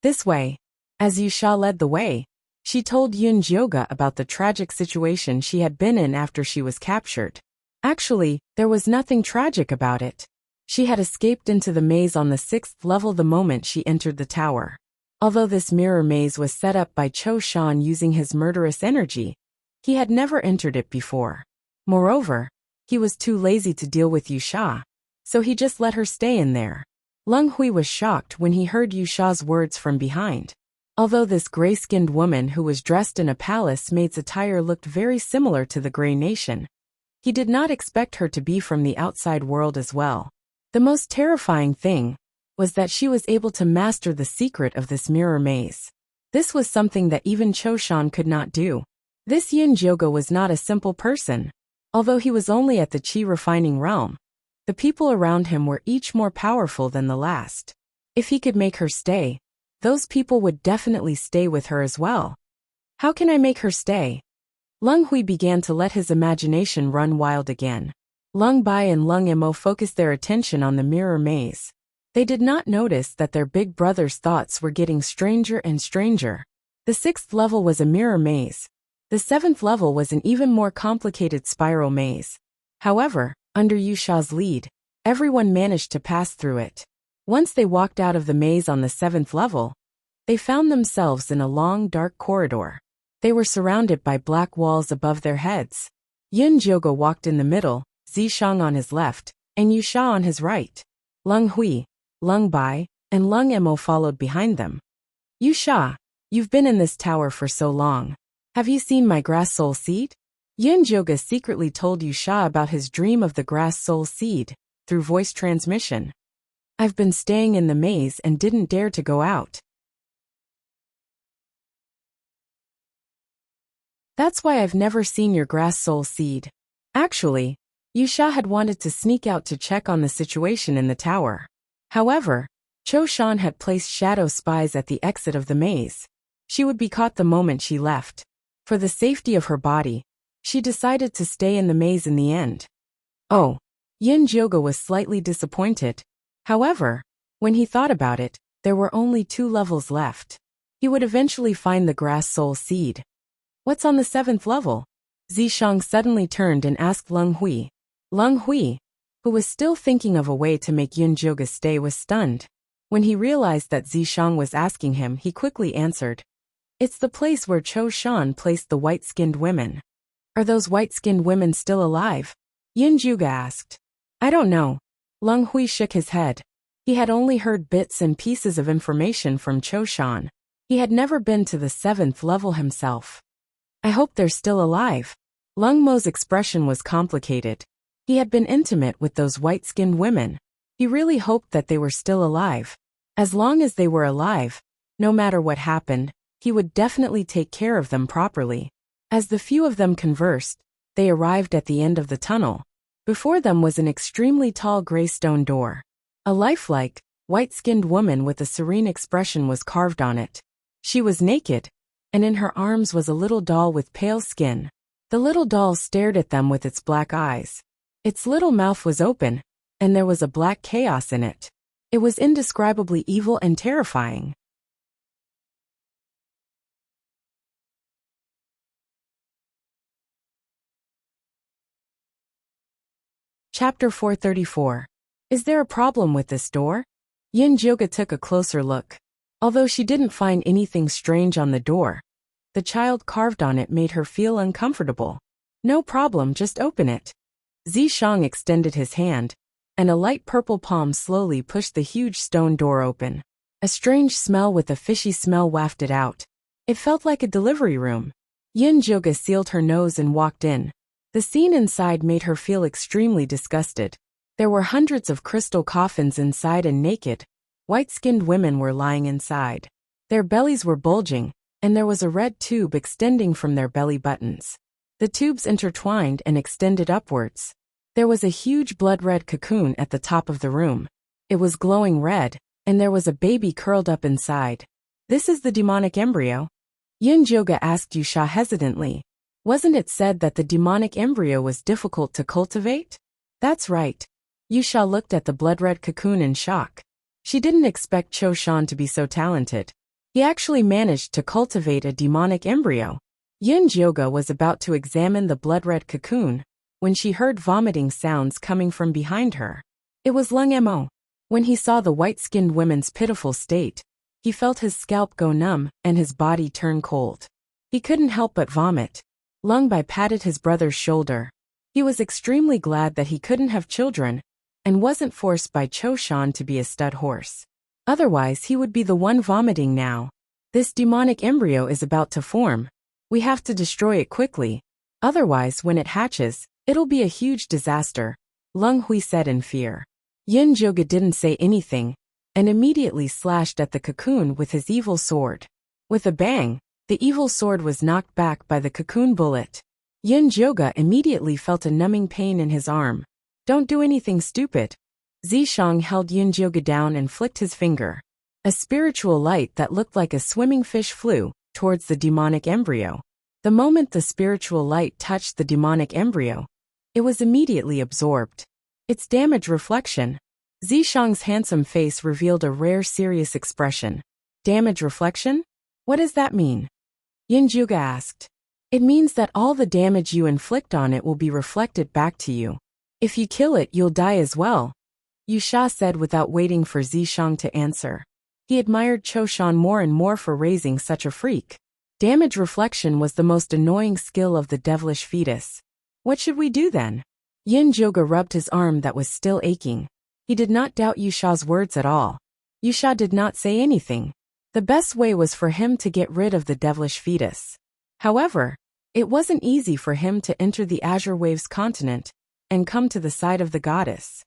This way. As Yusha led the way, she told Yin Jioge about the tragic situation she had been in after she was captured. Actually, there was nothing tragic about it. She had escaped into the maze on the 6th level the moment she entered the tower. Although this mirror maze was set up by Cho Shan using his murderous energy, he had never entered it before. Moreover, he was too lazy to deal with Yusha, so he just let her stay in there. Leng Hui was shocked when he heard Yusha's words from behind. Although this gray-skinned woman who was dressed in a palace maid's attire looked very similar to the Grey Nation, he did not expect her to be from the outside world as well. The most terrifying thing was that she was able to master the secret of this mirror maze. This was something that even Cho Shan could not do. This Yin Jioge was not a simple person. Although he was only at the Qi refining realm, the people around him were each more powerful than the last. If he could make her stay, those people would definitely stay with her as well. How can I make her stay? Leng Hui began to let his imagination run wild again. Leng Bai and Leng Emo focused their attention on the mirror maze. They did not notice that their big brother's thoughts were getting stranger and stranger. The 6th level was a mirror maze. The 7th level was an even more complicated spiral maze. However, under Yusha's lead, everyone managed to pass through it. Once they walked out of the maze on the 7th level, they found themselves in a long dark corridor. They were surrounded by black walls above their heads. Yin Jioge walked in the middle, Zishang on his left, and Yusha on his right. Leng Hui, Leng Bai, and Leng Emo followed behind them. Yusha, you've been in this tower for so long. Have you seen my grass soul seed? Yin Jioge secretly told Yusha about his dream of the grass soul seed, through voice transmission. I've been staying in the maze and didn't dare to go out. That's why I've never seen your grass soul seed. Actually, Yusha had wanted to sneak out to check on the situation in the tower. However, Cho Shan had placed shadow spies at the exit of the maze. She would be caught the moment she left. For the safety of her body, she decided to stay in the maze in the end. Oh, Yin Jioga was slightly disappointed. However, when he thought about it, there were only 2 levels left. He would eventually find the grass soul seed. What's on the 7th level? Zishang suddenly turned and asked Leng Hui. Leng Hui, who was still thinking of a way to make Yin Jioga stay, was stunned. When he realized that Zishang was asking him, he quickly answered. It's the place where Cho Shan placed the white-skinned women. Are those white-skinned women still alive? Yin Jioga asked. I don't know. Leng Hui shook his head. He had only heard bits and pieces of information from Cho Shan. He had never been to the 7th level himself. I hope they're still alive. Leng Mo's expression was complicated. He had been intimate with those white-skinned women. He really hoped that they were still alive. As long as they were alive, no matter what happened, he would definitely take care of them properly. As the few of them conversed, they arrived at the end of the tunnel. Before them was an extremely tall gray stone door. A lifelike, white-skinned woman with a serene expression was carved on it. She was naked, and in her arms was a little doll with pale skin. The little doll stared at them with its black eyes. Its little mouth was open, and there was a black chaos in it. It was indescribably evil and terrifying. Chapter 434. Is there a problem with this door? Yin Jioga took a closer look. Although she didn't find anything strange on the door, the child carved on it made her feel uncomfortable. No problem, just open it. Zishang extended his hand, and a light purple palm slowly pushed the huge stone door open. A strange smell with a fishy smell wafted out. It felt like a delivery room. Yin Jioga sealed her nose and walked in. The scene inside made her feel extremely disgusted. There were hundreds of crystal coffins inside, and naked, white-skinned women were lying inside. Their bellies were bulging, and there was a red tube extending from their belly buttons. The tubes intertwined and extended upwards. There was a huge blood-red cocoon at the top of the room. It was glowing red, and there was a baby curled up inside. This is the demonic embryo? Yin Jioga asked Yusha hesitantly. Wasn't it said that the demonic embryo was difficult to cultivate? That's right. Yusha looked at the blood-red cocoon in shock. She didn't expect Cho Shan to be so talented. He actually managed to cultivate a demonic embryo. Yin Jioga was about to examine the blood-red cocoon when she heard vomiting sounds coming from behind her. It was Leng Mo. When he saw the white-skinned women's pitiful state, he felt his scalp go numb and his body turn cold. He couldn't help but vomit. Leng Bai patted his brother's shoulder. He was extremely glad that he couldn't have children and wasn't forced by Cho Shan to be a stud horse. Otherwise, he would be the one vomiting now. This demonic embryo is about to form. We have to destroy it quickly. Otherwise, when it hatches, it'll be a huge disaster, Leng Hui said in fear. Yin Jioga didn't say anything and immediately slashed at the cocoon with his evil sword. With a bang, the evil sword was knocked back by the cocoon bullet. Yin Jioga immediately felt a numbing pain in his arm. Don't do anything stupid. Zishang held Yin Jioga down and flicked his finger. A spiritual light that looked like a swimming fish flew towards the demonic embryo. The moment the spiritual light touched the demonic embryo, it was immediately absorbed. Its damage reflection. Zishang's handsome face revealed a rare serious expression. Damage reflection? What does that mean? Yin Jioga asked. It means that all the damage you inflict on it will be reflected back to you. If you kill it, you'll die as well, Yusha said without waiting for Zishang to answer. He admired Cho Shan more and more for raising such a freak. Damage reflection was the most annoying skill of the devilish fetus. What should we do then? Yin Jioga rubbed his arm that was still aching. He did not doubt Yusha's words at all. Yusha did not say anything. The best way was for him to get rid of the devilish fetus. However, it wasn't easy for him to enter the Azure Waves continent and come to the side of the goddess.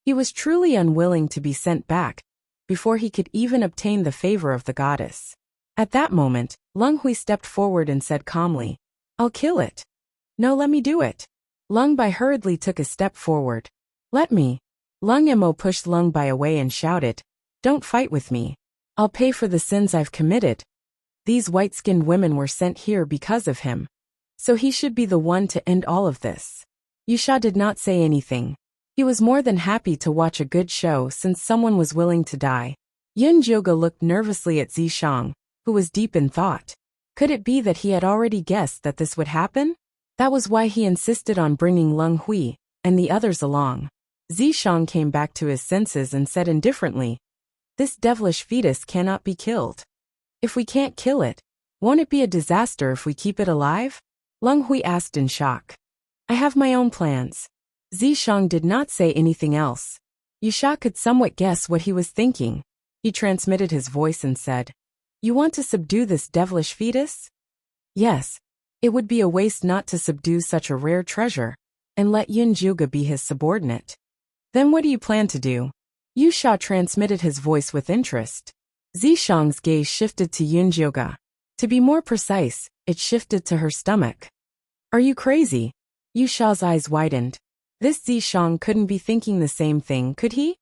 He was truly unwilling to be sent back before he could even obtain the favor of the goddess. At that moment, Lung Hui stepped forward and said calmly, "I'll kill it." "No, let me do it." Lung Bai hurriedly took a step forward. "Let me." Lung Mo pushed Lung Bai away and shouted, "Don't fight with me. I'll pay for the sins I've committed." These white-skinned women were sent here because of him. So he should be the one to end all of this. Yusha did not say anything. He was more than happy to watch a good show since someone was willing to die. Yun Jioge looked nervously at Zishang, who was deep in thought. Could it be that he had already guessed that this would happen? That was why he insisted on bringing Lung Hui and the others along. Zishang came back to his senses and said indifferently, "This devilish fetus cannot be killed. If we can't kill it, won't it be a disaster if we keep it alive?" Lung Hui asked in shock. "I have my own plans." Zishang did not say anything else. Yusha could somewhat guess what he was thinking. He transmitted his voice and said, "You want to subdue this devilish fetus?" "Yes. It would be a waste not to subdue such a rare treasure, and let Yun Jioge be his subordinate." "Then what do you plan to do?" Yusha transmitted his voice with interest. Zishang's gaze shifted to Yun Jioge. To be more precise, it shifted to her stomach. "Are you crazy?" Yusha's eyes widened. This Zishang couldn't be thinking the same thing, could he?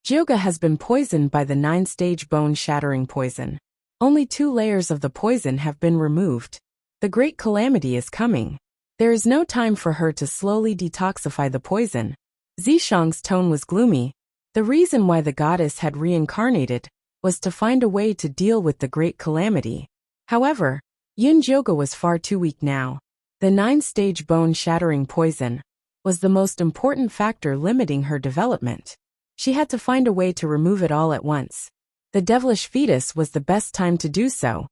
Jioge has been poisoned by the 9-stage bone-shattering poison. Only 2 layers of the poison have been removed. The great calamity is coming. There is no time for her to slowly detoxify the poison. Zishang's tone was gloomy. The reason why the goddess had reincarnated was to find a way to deal with the great calamity. However, Yun Jioge was far too weak now. The 9-stage bone-shattering poison was the most important factor limiting her development. She had to find a way to remove it all at once. The devilish fetus was the best time to do so.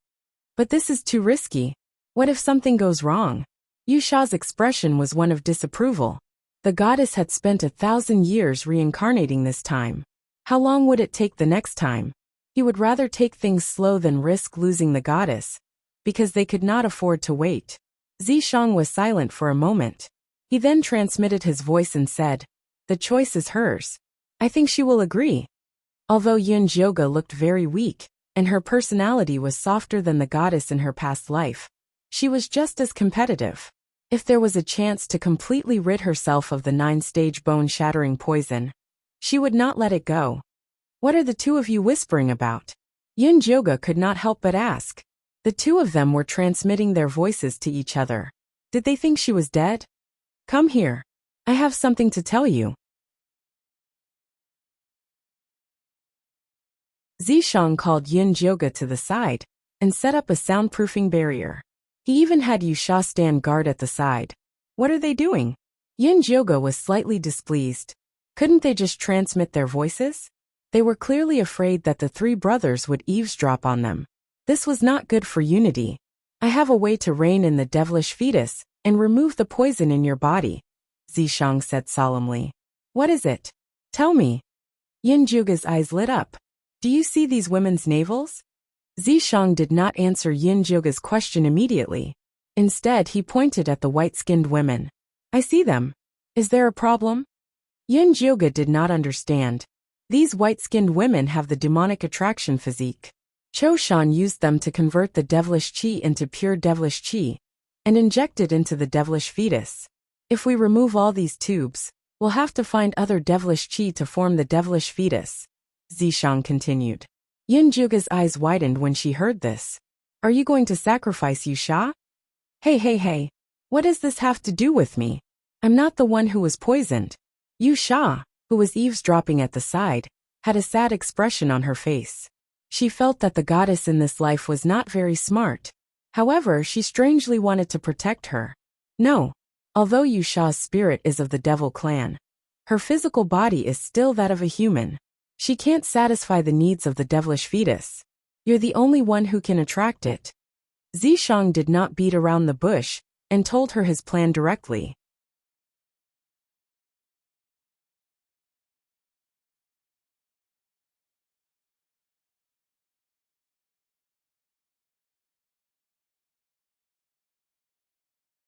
But this is too risky. What if something goes wrong? Yusha's expression was one of disapproval. The goddess had spent 1,000 years reincarnating this time. How long would it take the next time? He would rather take things slow than risk losing the goddess, because they could not afford to wait. Zishang was silent for a moment. He then transmitted his voice and said, "The choice is hers. I think she will agree." Although Yun Jioge looked very weak, and her personality was softer than the goddess in her past life, she was just as competitive. If there was a chance to completely rid herself of the 9-stage bone-shattering poison, she would not let it go. "What are the 2 of you whispering about?" Yun Jioge could not help but ask. The 2 of them were transmitting their voices to each other. Did they think she was dead? "Come here. I have something to tell you." Zishang called Yun Jioge to the side and set up a soundproofing barrier. He even had Yusha stand guard at the side. "What are they doing?" Yun Jioge was slightly displeased. Couldn't they just transmit their voices? They were clearly afraid that the 3 brothers would eavesdrop on them. This was not good for unity. "I have a way to rein in the devilish fetus and remove the poison in your body," Zishang said solemnly. "What is it? Tell me." Yun Jioge's eyes lit up. "Do you see these women's navels?" Zishang did not answer Yun Jioge's question immediately. Instead, he pointed at the white-skinned women. "I see them. Is there a problem?" Yun Jioge did not understand. These white-skinned women have the demonic attraction physique. Cho Shan used them to convert the devilish qi into pure devilish qi and inject it into the devilish fetus. If we remove all these tubes, we'll have to find other devilish qi to form the devilish fetus, Zishang continued. Yun Jioge's eyes widened when she heard this. "Are you going to sacrifice Yusha?" Hey, what does this have to do with me? I'm not the one who was poisoned." Yusha, who was eavesdropping at the side, had a sad expression on her face. She felt that the goddess in this life was not very smart. However, she strangely wanted to protect her. No. Although Yusha's spirit is of the devil clan, her physical body is still that of a human. She can't satisfy the needs of the devilish fetus. You're the only one who can attract it. Zishang did not beat around the bush and told her his plan directly.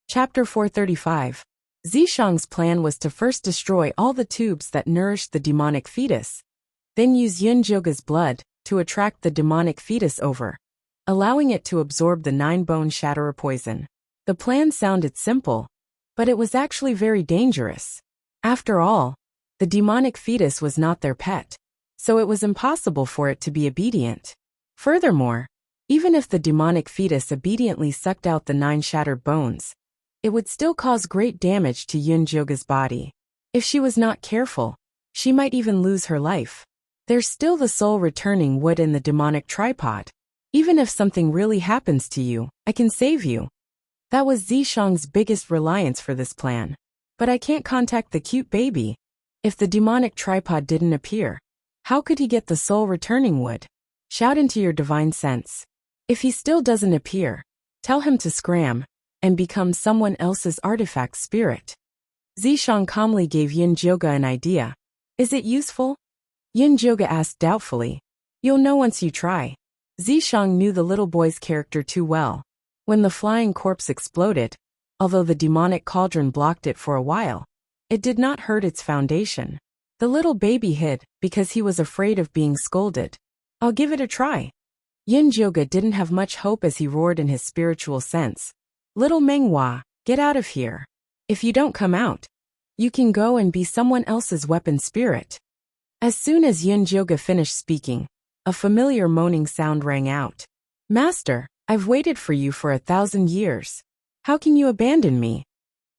Chapter 435. Zishang's plan was to first destroy all the tubes that nourished the demonic fetus, then use Yun Jioge's blood to attract the demonic fetus over. allowing it to absorb the 9-bone shatterer poison. The plan sounded simple, but it was actually very dangerous. After all, the demonic fetus was not their pet, so it was impossible for it to be obedient. Furthermore, even if the demonic fetus obediently sucked out the 9 shattered bones, it would still cause great damage to Yunjoga's body. If she was not careful, she might even lose her life. There's still the soul-returning wood in the demonic tripod. Even if something really happens to you, I can save you. That was Zishang's biggest reliance for this plan. But I can't contact the cute baby. If the demonic tripod didn't appear, how could he get the soul-returning wood? Shout into your divine sense. If he still doesn't appear, tell him to scram and become someone else's artifact spirit. Zishang calmly gave Yunjoga an idea. Is it useful? Yunjoga asked doubtfully. You'll know once you try. Zishang knew the little boy's character too well. When the flying corpse exploded, although the demonic cauldron blocked it for a while, it did not hurt its foundation. The little baby hid because he was afraid of being scolded. I'll give it a try. Yunjoga didn't have much hope as he roared in his spiritual sense. Little Menghua, get out of here. If you don't come out, you can go and be someone else's weapon spirit. As soon as Yunjoga finished speaking, a familiar moaning sound rang out. Master, I've waited for you for 1,000 years. How can you abandon me?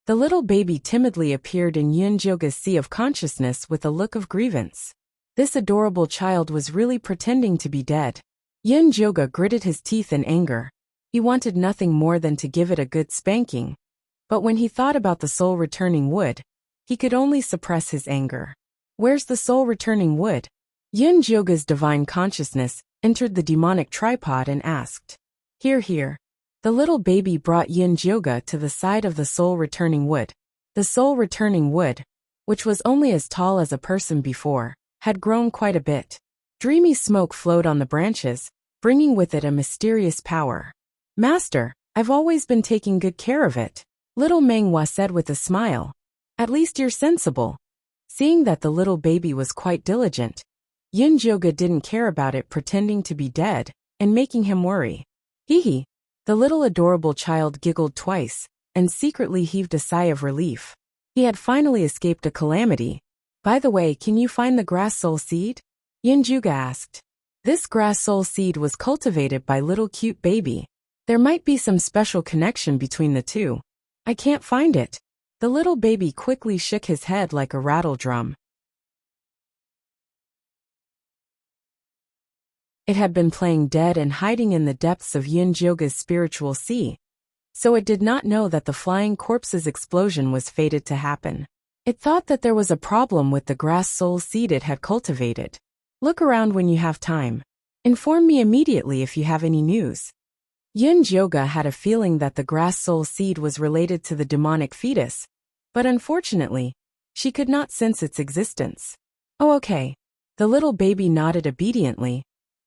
The little baby timidly appeared in Yunjoga's sea of consciousness with a look of grievance. This adorable child was really pretending to be dead. Yunjoga gritted his teeth in anger. He wanted nothing more than to give it a good spanking. But when he thought about the soul-returning wood, he could only suppress his anger. Where's the soul-returning wood? Yunjoga's divine consciousness entered the demonic tripod and asked. Here, here. The little baby brought Yunjoga to the side of the soul-returning wood. The soul-returning wood, which was only as tall as a person before, had grown quite a bit. Dreamy smoke flowed on the branches, bringing with it a mysterious power. Master, I've always been taking good care of it. Little Menghua said with a smile. At least you're sensible. Seeing that the little baby was quite diligent, Yunjoga didn't care about it pretending to be dead and making him worry. Hee hee. The little adorable child giggled twice and secretly heaved a sigh of relief. He had finally escaped a calamity. By the way, can you find the grass soul seed? Yunjoga asked. This grass soul seed was cultivated by little cute baby. There might be some special connection between the two. I can't find it. The little baby quickly shook his head like a rattle drum. It had been playing dead and hiding in the depths of Yunjoga's spiritual sea, so it did not know that the flying corpse's explosion was fated to happen. It thought that there was a problem with the grass soul seed it had cultivated. Look around when you have time. Inform me immediately if you have any news. Yunjoga had a feeling that the grass soul seed was related to the demonic fetus, but unfortunately, she could not sense its existence. Oh, okay. The little baby nodded obediently,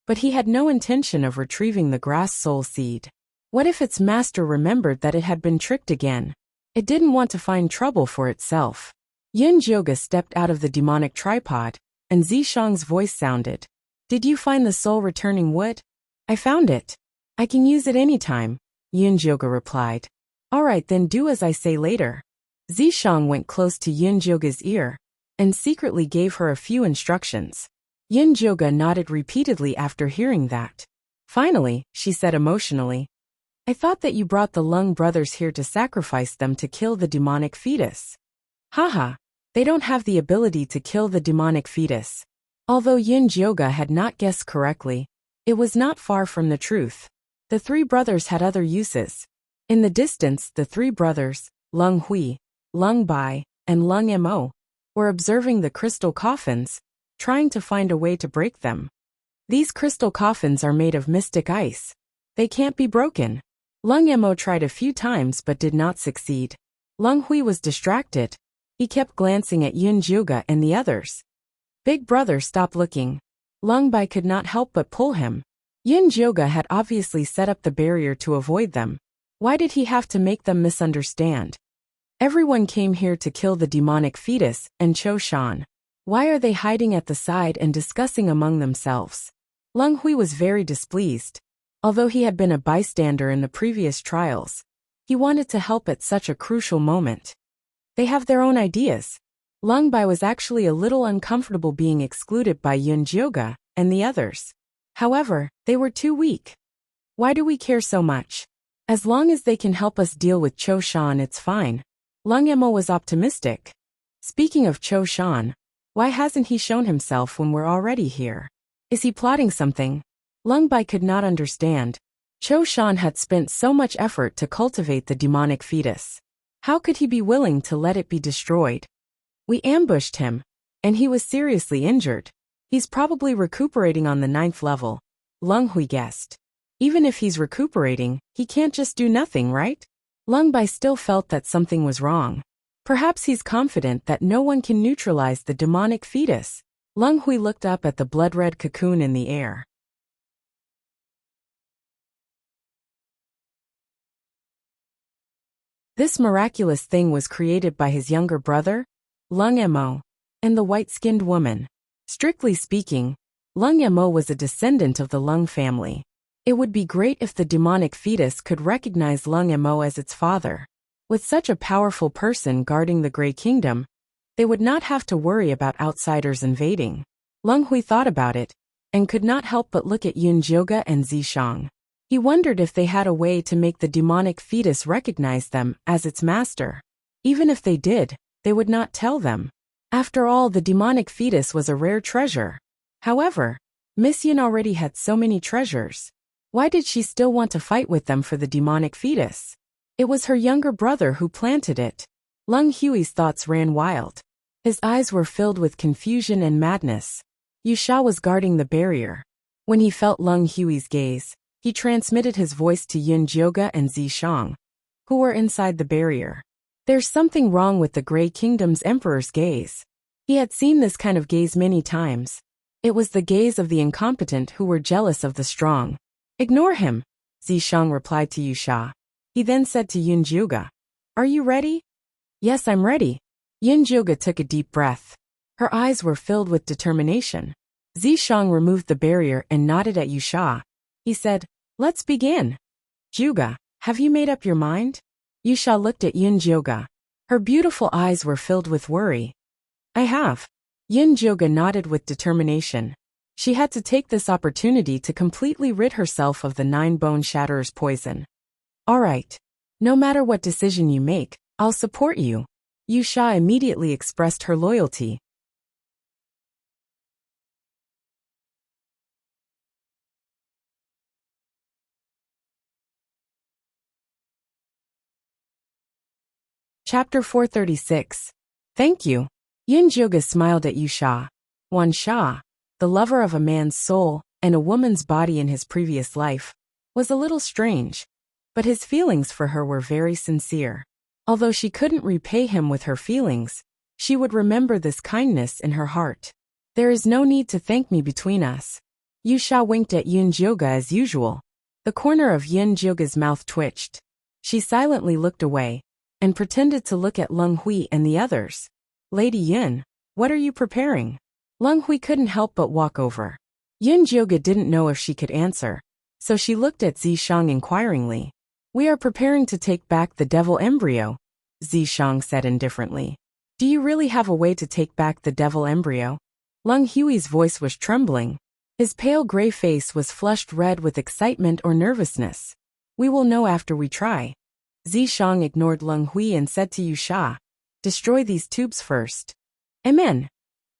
but he had no intention of retrieving the grass soul seed. What if its master remembered that it had been tricked again? It didn't want to find trouble for itself. Yunjoga stepped out of the demonic tripod, and Zishang's voice sounded. Did you find the soul-returning wood? I found it. I can use it anytime, Yunjoga replied. All right, then do as I say later. Zishang went close to Yunjoga's ear and secretly gave her a few instructions. Yunjoga nodded repeatedly after hearing that. Finally, she said emotionally, I thought that you brought the Lung brothers here to sacrifice them to kill the demonic fetus. Haha, they don't have the ability to kill the demonic fetus. Although Yunjoga had not guessed correctly, it was not far from the truth. The 3 brothers had other uses. In the distance, the 3 brothers, Lung Hui, Lung Bai, and Lung Mo, were observing the crystal coffins, trying to find a way to break them. These crystal coffins are made of mystic ice. They can't be broken. Lung Mo tried a few times but did not succeed. Lung Hui was distracted. He kept glancing at Yunjoga and the others. Big brother, stop looking. Lung Bai could not help but pull him. Yunjoga had obviously set up the barrier to avoid them. Why did he have to make them misunderstand? Everyone came here to kill the demonic fetus and Cho Shan. Why are they hiding at the side and discussing among themselves? Lung Hui was very displeased. Although he had been a bystander in the previous trials, he wanted to help at such a crucial moment. They have their own ideas. Lung Bai was actually a little uncomfortable being excluded by Yun Jioga and the others. However, they were too weak. Why do we care so much? As long as they can help us deal with Cho Shan, it's fine. Lung Emo was optimistic. Speaking of Cho Shan, why hasn't he shown himself when we're already here? Is he plotting something? Lung Bai could not understand. Cho Shan had spent so much effort to cultivate the demonic fetus. How could he be willing to let it be destroyed? We ambushed him, and he was seriously injured. He's probably recuperating on the 9th level, Lung Hui guessed. Even if he's recuperating, he can't just do nothing, right? Lung Bai still felt that something was wrong. Perhaps he's confident that no one can neutralize the demonic fetus. Lung Hui looked up at the blood-red cocoon in the air. This miraculous thing was created by his younger brother, Lung Emo, and the white-skinned woman. Strictly speaking, Lung Emo was a descendant of the Lung family. It would be great if the demonic fetus could recognize Lung Emo as its father. With such a powerful person guarding the Grey Kingdom, they would not have to worry about outsiders invading. Lung Hui thought about it, and could not help but look at Yun Jioga and Zishang. He wondered if they had a way to make the demonic fetus recognize them as its master. Even if they did, they would not tell them. After all, the demonic fetus was a rare treasure. However, Miss Yun already had so many treasures. Why did she still want to fight with them for the demonic fetus? It was her younger brother who planted it. Lung Hui's thoughts ran wild. His eyes were filled with confusion and madness. Yu Sha was guarding the barrier. When he felt Lung Hui's gaze, he transmitted his voice to Yun Jioga and Zishang, who were inside the barrier. There's something wrong with the Grey Kingdom's emperor's gaze. He had seen this kind of gaze many times. It was the gaze of the incompetent who were jealous of the strong. Ignore him, Zishang replied to Yu Sha. He then said to Yun Jioga, "Are you ready?" "Yes, I'm ready." Yun Jioga took a deep breath. Her eyes were filled with determination. Zishang removed the barrier and nodded at Yu Sha. He said, "Let's begin." "Jioga, have you made up your mind?" Yu Sha looked at Yun Jioga. Her beautiful eyes were filled with worry. "I have." Yun Jioga nodded with determination. She had to take this opportunity to completely rid herself of the 9 Bone Shatterer's poison. "All right. No matter what decision you make, I'll support you." Yu Sha immediately expressed her loyalty. Chapter 436. Thank you. Yun Jioga smiled at Yu Sha. Wan Sha, the lover of a man's soul and a woman's body in his previous life, was a little strange, but his feelings for her were very sincere. Although she couldn't repay him with her feelings, she would remember this kindness in her heart. "There is no need to thank me between us." Yu Sha winked at Yun Jioga as usual. The corner of Yun Jioga's mouth twitched. She silently looked away and pretended to look at Lung Hui and the others. "Lady Yun, what are you preparing?" Lung Hui couldn't help but walk over. Yun Jioga didn't know if she could answer, so she looked at Zishang inquiringly. "We are preparing to take back the devil embryo," Zishang said indifferently. "Do you really have a way to take back the devil embryo?" Lung Hui's voice was trembling. His pale gray face was flushed red with excitement or nervousness. "We will know after we try." Zishang ignored Lung Hui and said to Yu Sha, "Destroy these tubes first." "Amen."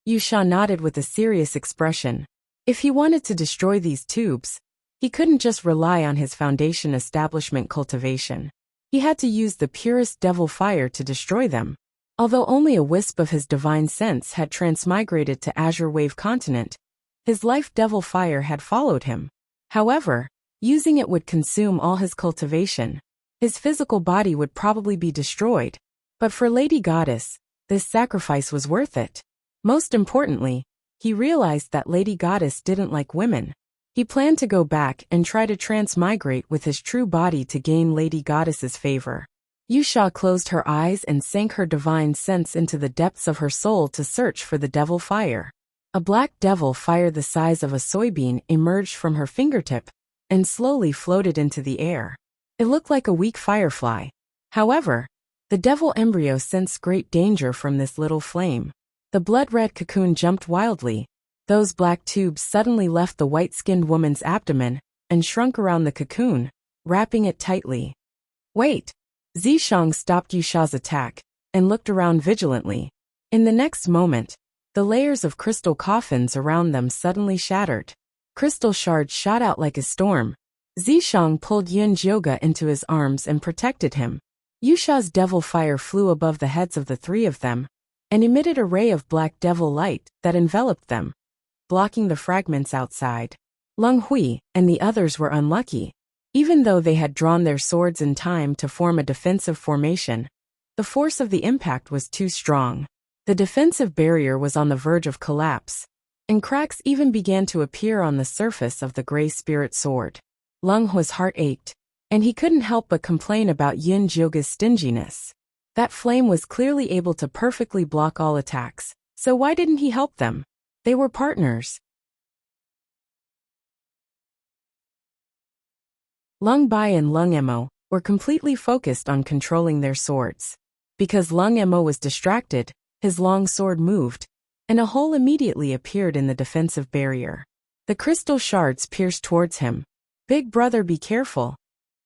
Yu Sha nodded with a serious expression. If he wanted to destroy these tubes, he couldn't just rely on his foundation establishment cultivation. He had to use the purest devil fire to destroy them. Although only a wisp of his divine sense had transmigrated to Azure Wave Continent, his life devil fire had followed him. However, using it would consume all his cultivation. His physical body would probably be destroyed. But for Lady Goddess, this sacrifice was worth it. Most importantly, he realized that Lady Goddess didn't like women. He planned to go back and try to transmigrate with his true body to gain Lady Goddess's favor. Yu Sha closed her eyes and sank her divine sense into the depths of her soul to search for the devil fire. A black devil fire the size of a soybean emerged from her fingertip and slowly floated into the air. It looked like a weak firefly. However, the devil embryo sensed great danger from this little flame. The blood-red cocoon jumped wildly. Those black tubes suddenly left the white-skinned woman's abdomen and shrunk around the cocoon, wrapping it tightly. Wait! Zishang stopped Yusha's attack and looked around vigilantly. In the next moment, the layers of crystal coffins around them suddenly shattered. Crystal shards shot out like a storm. Zishang pulled Yun Jioge into his arms and protected him. Yusha's devil fire flew above the heads of the three of them and emitted a ray of black devil light that enveloped them, blocking the fragments outside. Leng Hui and the others were unlucky. Even though they had drawn their swords in time to form a defensive formation, the force of the impact was too strong. The defensive barrier was on the verge of collapse, and cracks even began to appear on the surface of the gray spirit sword. Leng Hui's heart ached, and he couldn't help but complain about Yun Jioge's stinginess. That flame was clearly able to perfectly block all attacks, so why didn't he help them? They were partners. Leng Bai and Leng Emo were completely focused on controlling their swords. Because Leng Emo was distracted, his long sword moved, and a hole immediately appeared in the defensive barrier. The crystal shards pierced towards him. Big brother, be careful.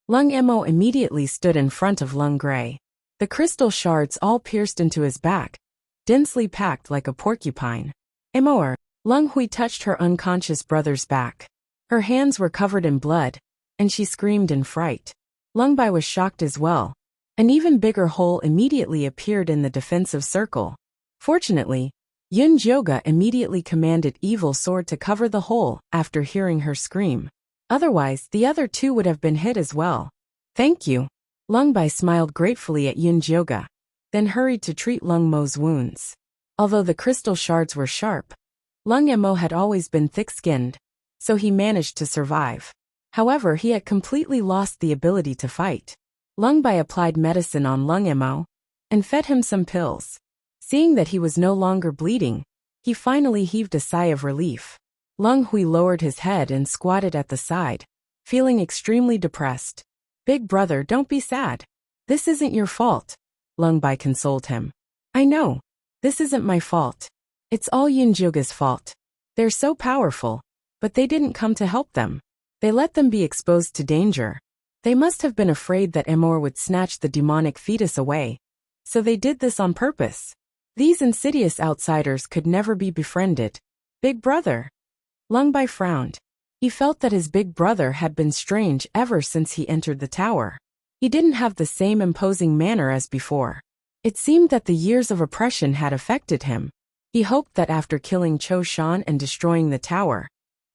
Leng Emo immediately stood in front of Leng Gray. The crystal shards all pierced into his back, densely packed like a porcupine. Emoer, Leng Hui touched her unconscious brother's back. Her hands were covered in blood, and she screamed in fright. Leng Bai was shocked as well. An even bigger hole immediately appeared in the defensive circle. Fortunately, Yun Jioge immediately commanded Evil Sword to cover the hole after hearing her scream. Otherwise, the other two would have been hit as well. Thank you. Leng Bai smiled gratefully at Yun Jioge, then hurried to treat Leng Mo's wounds. Although the crystal shards were sharp, Leng Emo had always been thick-skinned, so he managed to survive. However, he had completely lost the ability to fight. Leng Bai applied medicine on Leng Emo and fed him some pills. Seeing that he was no longer bleeding, he finally heaved a sigh of relief. Leng Hui lowered his head and squatted at the side, feeling extremely depressed. Big brother, don't be sad. This isn't your fault, Leng Bai consoled him. I know. This isn't my fault. It's all Yun Jioge's fault. They're so powerful, but they didn't come to help them. They let them be exposed to danger. They must have been afraid that Emor would snatch the demonic fetus away, so they did this on purpose. These insidious outsiders could never be befriended. Big brother. Leng Bai frowned. He felt that his big brother had been strange ever since he entered the tower. He didn't have the same imposing manner as before. It seemed that the years of oppression had affected him. He hoped that after killing Cho Shan and destroying the tower,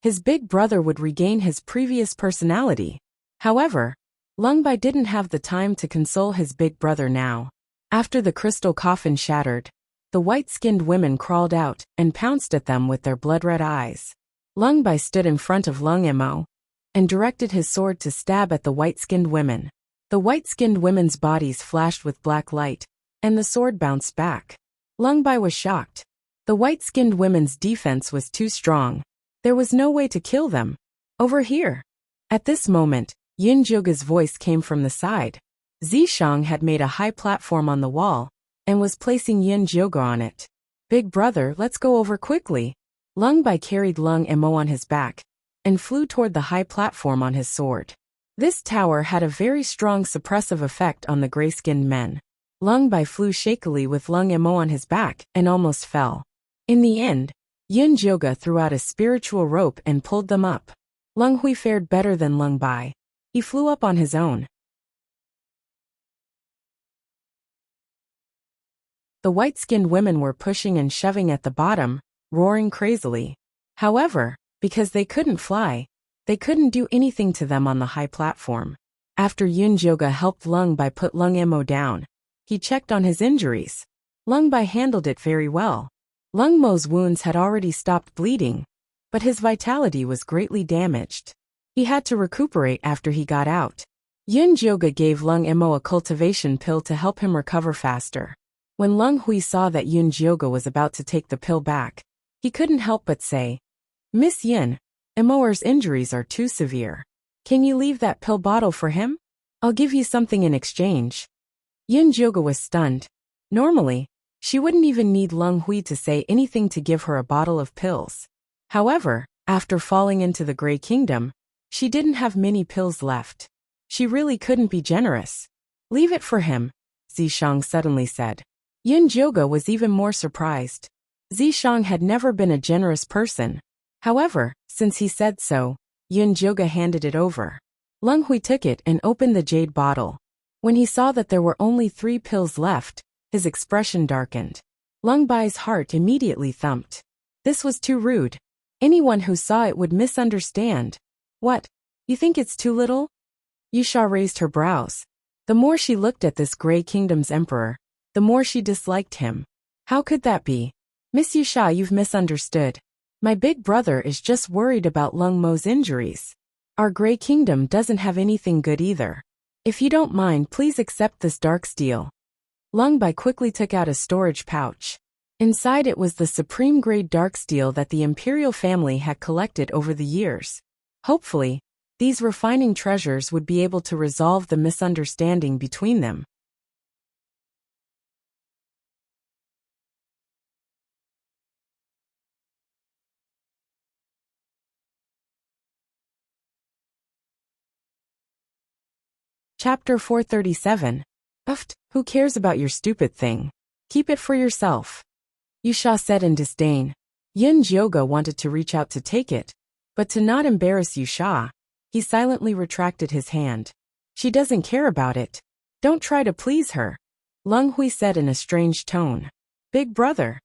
his big brother would regain his previous personality. However, Leng Bai didn't have the time to console his big brother now. After the crystal coffin shattered, the white-skinned women crawled out and pounced at them with their blood-red eyes. Leng Bai stood in front of Leng Emo and directed his sword to stab at the white-skinned women. The white-skinned women's bodies flashed with black light, and the sword bounced back. Leng Bai was shocked. The white-skinned women's defense was too strong. There was no way to kill them. Over here. At this moment, Yun Jioge's voice came from the side. Zishang had made a high platform on the wall and was placing Yun Jioge on it. Big brother, let's go over quickly. Leng Bai carried Leng Emo on his back and flew toward the high platform on his sword. This tower had a very strong suppressive effect on the gray-skinned men. Leng Bai flew shakily with Leng Emo on his back and almost fell. In the end, Yun Jioge threw out a spiritual rope and pulled them up. Leng Hui fared better than Leng Bai. He flew up on his own. The white-skinned women were pushing and shoving at the bottom, roaring crazily. However, because they couldn't fly, they couldn't do anything to them on the high platform. After Yun Jioge helped Leng Bai put Leng Emo down, he checked on his injuries. Leng Bai handled it very well. Leng Mo's wounds had already stopped bleeding, but his vitality was greatly damaged. He had to recuperate after he got out. Yun Jioge gave Leng Emo a cultivation pill to help him recover faster. When Leng Hui saw that Yun Jioge was about to take the pill back, he couldn't help but say, Miss Yin, Emoer's injuries are too severe. Can you leave that pill bottle for him? I'll give you something in exchange. Yin Jioga was stunned. Normally, she wouldn't even need Leng Hui to say anything to give her a bottle of pills. However, after falling into the Grey Kingdom, she didn't have many pills left. She really couldn't be generous. Leave it for him, Zishang suddenly said. Yin Jioga was even more surprised. Zishang had never been a generous person. However, since he said so, Yin Jioga handed it over. Leng Hui took it and opened the jade bottle. When he saw that there were only 3 pills left, his expression darkened. Leng Bai's heart immediately thumped. This was too rude. Anyone who saw it would misunderstand. What? You think it's too little? Yusha raised her brows. The more she looked at this Grey Kingdom's emperor, the more she disliked him. How could that be? Miss Yusha, you've misunderstood. My big brother is just worried about Leng Mo's injuries. Our Grey Kingdom doesn't have anything good either. If you don't mind, please accept this dark steel. Leng Bai quickly took out a storage pouch. Inside it was the supreme grade dark steel that the imperial family had collected over the years. Hopefully, these refining treasures would be able to resolve the misunderstanding between them. Chapter 437. Who cares about your stupid thing? Keep it for yourself. Yusha said in disdain. Yin Jioga wanted to reach out to take it, but to not embarrass Yusha, he silently retracted his hand. She doesn't care about it. Don't try to please her, Leng Hui said in a strange tone. Big brother.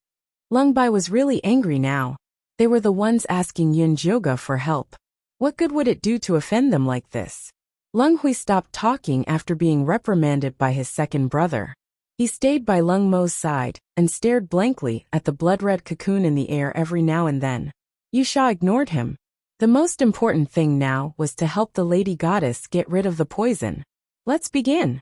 Leng Bai was really angry now. They were the ones asking Yin Jioga for help. What good would it do to offend them like this? Leng Hui stopped talking after being reprimanded by his second brother. He stayed by Leng Mo's side and stared blankly at the blood-red cocoon in the air every now and then. Yusha ignored him. The most important thing now was to help the lady goddess get rid of the poison. Let's begin.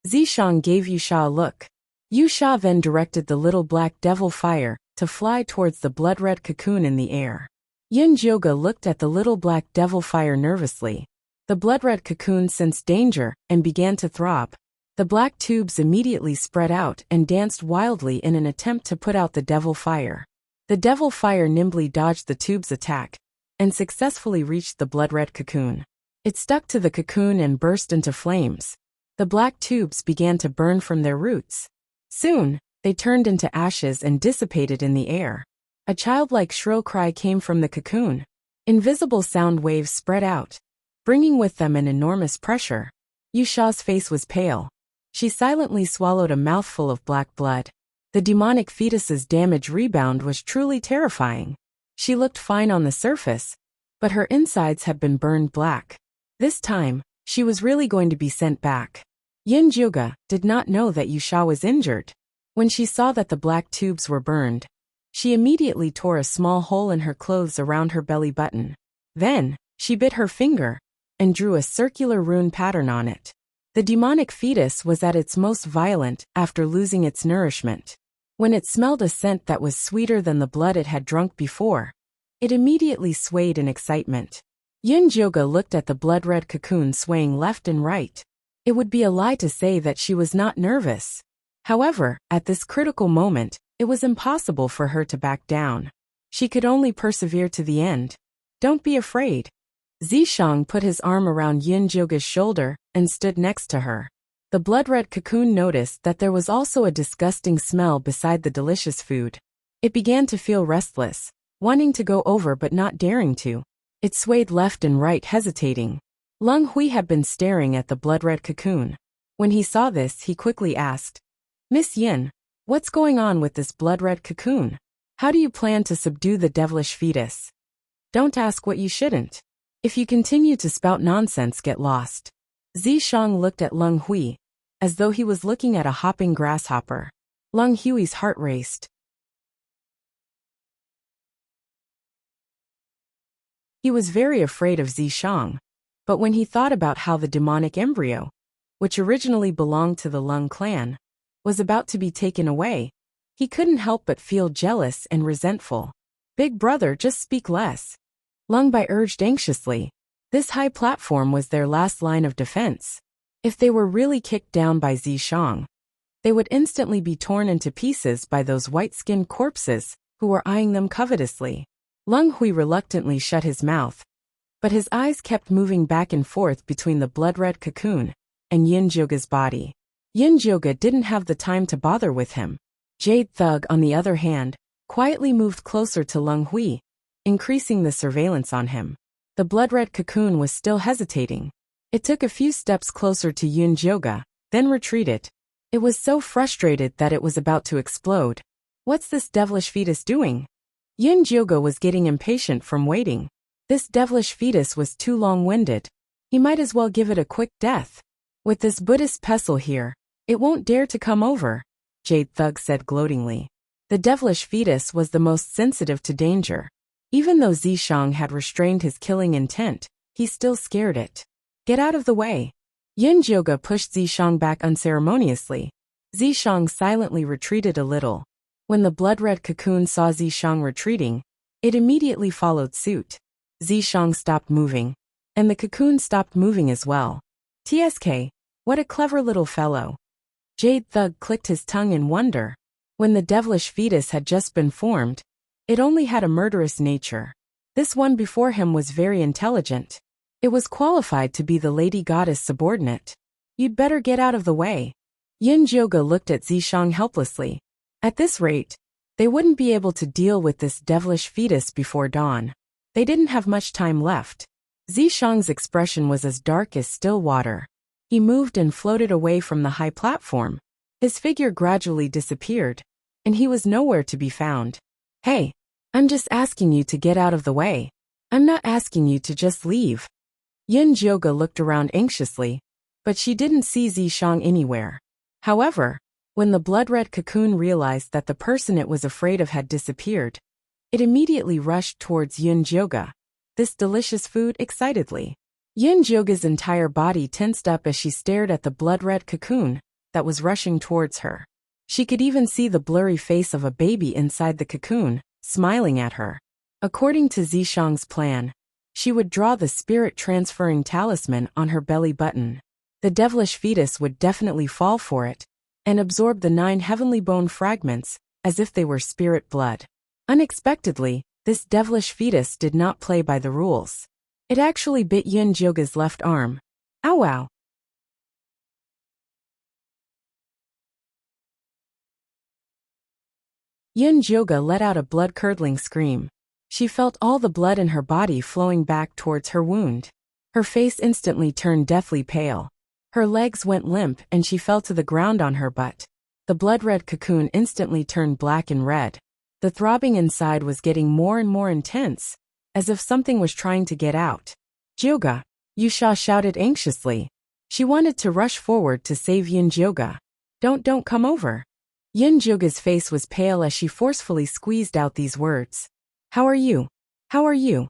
Zishang gave Yusha a look. Yusha then directed the little black devil fire to fly towards the blood-red cocoon in the air. Yin Jioga looked at the little black devil fire nervously. The blood-red cocoon sensed danger and began to throb. The black tubes immediately spread out and danced wildly in an attempt to put out the devil fire. The devil fire nimbly dodged the tube's attack and successfully reached the blood-red cocoon. It stuck to the cocoon and burst into flames. The black tubes began to burn from their roots. Soon, they turned into ashes and dissipated in the air. A childlike shrill cry came from the cocoon. Invisible sound waves spread out, bringing with them an enormous pressure. Yusha's face was pale. She silently swallowed a mouthful of black blood. The demonic fetus's damage rebound was truly terrifying. She looked fine on the surface, but her insides had been burned black. This time, she was really going to be sent back. Yin Jioga did not know that Yusha was injured. When she saw that the black tubes were burned, she immediately tore a small hole in her clothes around her belly button. Then, she bit her finger and drew a circular rune pattern on it. The demonic fetus was at its most violent after losing its nourishment. When it smelled a scent that was sweeter than the blood it had drunk before, it immediately swayed in excitement. Yin Jioga looked at the blood-red cocoon swaying left and right. It would be a lie to say that she was not nervous. However, at this critical moment, it was impossible for her to back down. She could only persevere to the end. Don't be afraid. Zishang put his arm around Yin Jioga's shoulder and stood next to her. The blood-red cocoon noticed that there was also a disgusting smell beside the delicious food. It began to feel restless, wanting to go over but not daring to. It swayed left and right, hesitating. Leng Hui had been staring at the blood-red cocoon. When he saw this, he quickly asked, Miss Yin, what's going on with this blood-red cocoon? How do you plan to subdue the devilish fetus? Don't ask what you shouldn't. If you continue to spout nonsense, get lost. Zishang looked at Leng Hui, as though he was looking at a hopping grasshopper. Leng Hui's heart raced. He was very afraid of Zishang, but when he thought about how the demonic embryo, which originally belonged to the Leng clan, was about to be taken away, he couldn't help but feel jealous and resentful. Big brother, just speak less. Leng Bai urged anxiously. This high platform was their last line of defense. If they were really kicked down by Zishang, they would instantly be torn into pieces by those white-skinned corpses who were eyeing them covetously. Leng Hui reluctantly shut his mouth, but his eyes kept moving back and forth between the blood-red cocoon and Yin Zhuge's body. Yin Zhuge didn't have the time to bother with him. Jade Thug, on the other hand, quietly moved closer to Leng Hui, increasing the surveillance on him. The blood-red cocoon was still hesitating. It took a few steps closer to Yin Zhuge, then retreated. It was so frustrated that it was about to explode. What's this devilish fetus doing? Yin Zhuge was getting impatient from waiting. This devilish fetus was too long-winded. He might as well give it a quick death. With this Buddhist pestle here, it won't dare to come over, Jade Thug said gloatingly. The devilish fetus was the most sensitive to danger. Even though Zishang had restrained his killing intent, he still scared it. Get out of the way. Yin Zhuge pushed Zishang back unceremoniously. Zishang silently retreated a little. When the blood-red cocoon saw Zishang retreating, it immediately followed suit. Zishang stopped moving, and the cocoon stopped moving as well. TSK, what a clever little fellow. Jade Thug clicked his tongue in wonder. When the devilish fetus had just been formed, it only had a murderous nature. This one before him was very intelligent. It was qualified to be the lady goddess subordinate. You'd better get out of the way. Yin Zhuge looked at Zishang helplessly. At this rate, they wouldn't be able to deal with this devilish fetus before dawn. They didn't have much time left. Zishang's expression was as dark as still water. He moved and floated away from the high platform. His figure gradually disappeared, and he was nowhere to be found. Hey, I'm just asking you to get out of the way. I'm not asking you to just leave. Yin Zhuge looked around anxiously, but she didn't see Zishang anywhere. However, when the blood-red cocoon realized that the person it was afraid of had disappeared, it immediately rushed towards Yin Zhuge, this delicious food, excitedly. Yin Zhuge's entire body tensed up as she stared at the blood-red cocoon that was rushing towards her. She could even see the blurry face of a baby inside the cocoon, smiling at her. According to Zishang's plan, she would draw the spirit-transferring talisman on her belly button. The devilish fetus would definitely fall for it and absorb the 9 heavenly bone fragments as if they were spirit blood. Unexpectedly, this devilish fetus did not play by the rules. It actually bit Yin Zhuge's left arm. Ow wow! Yin Zhuge let out a blood-curdling scream. She felt all the blood in her body flowing back towards her wound. Her face instantly turned deathly pale. Her legs went limp and she fell to the ground on her butt. The blood-red cocoon instantly turned black and red. The throbbing inside was getting more and more intense, as if something was trying to get out. Zhuge, Yusha shouted anxiously. She wanted to rush forward to save Yin Zhuge. Don't come over. Yin Zhuge's face was pale as she forcefully squeezed out these words. How are you? How are you?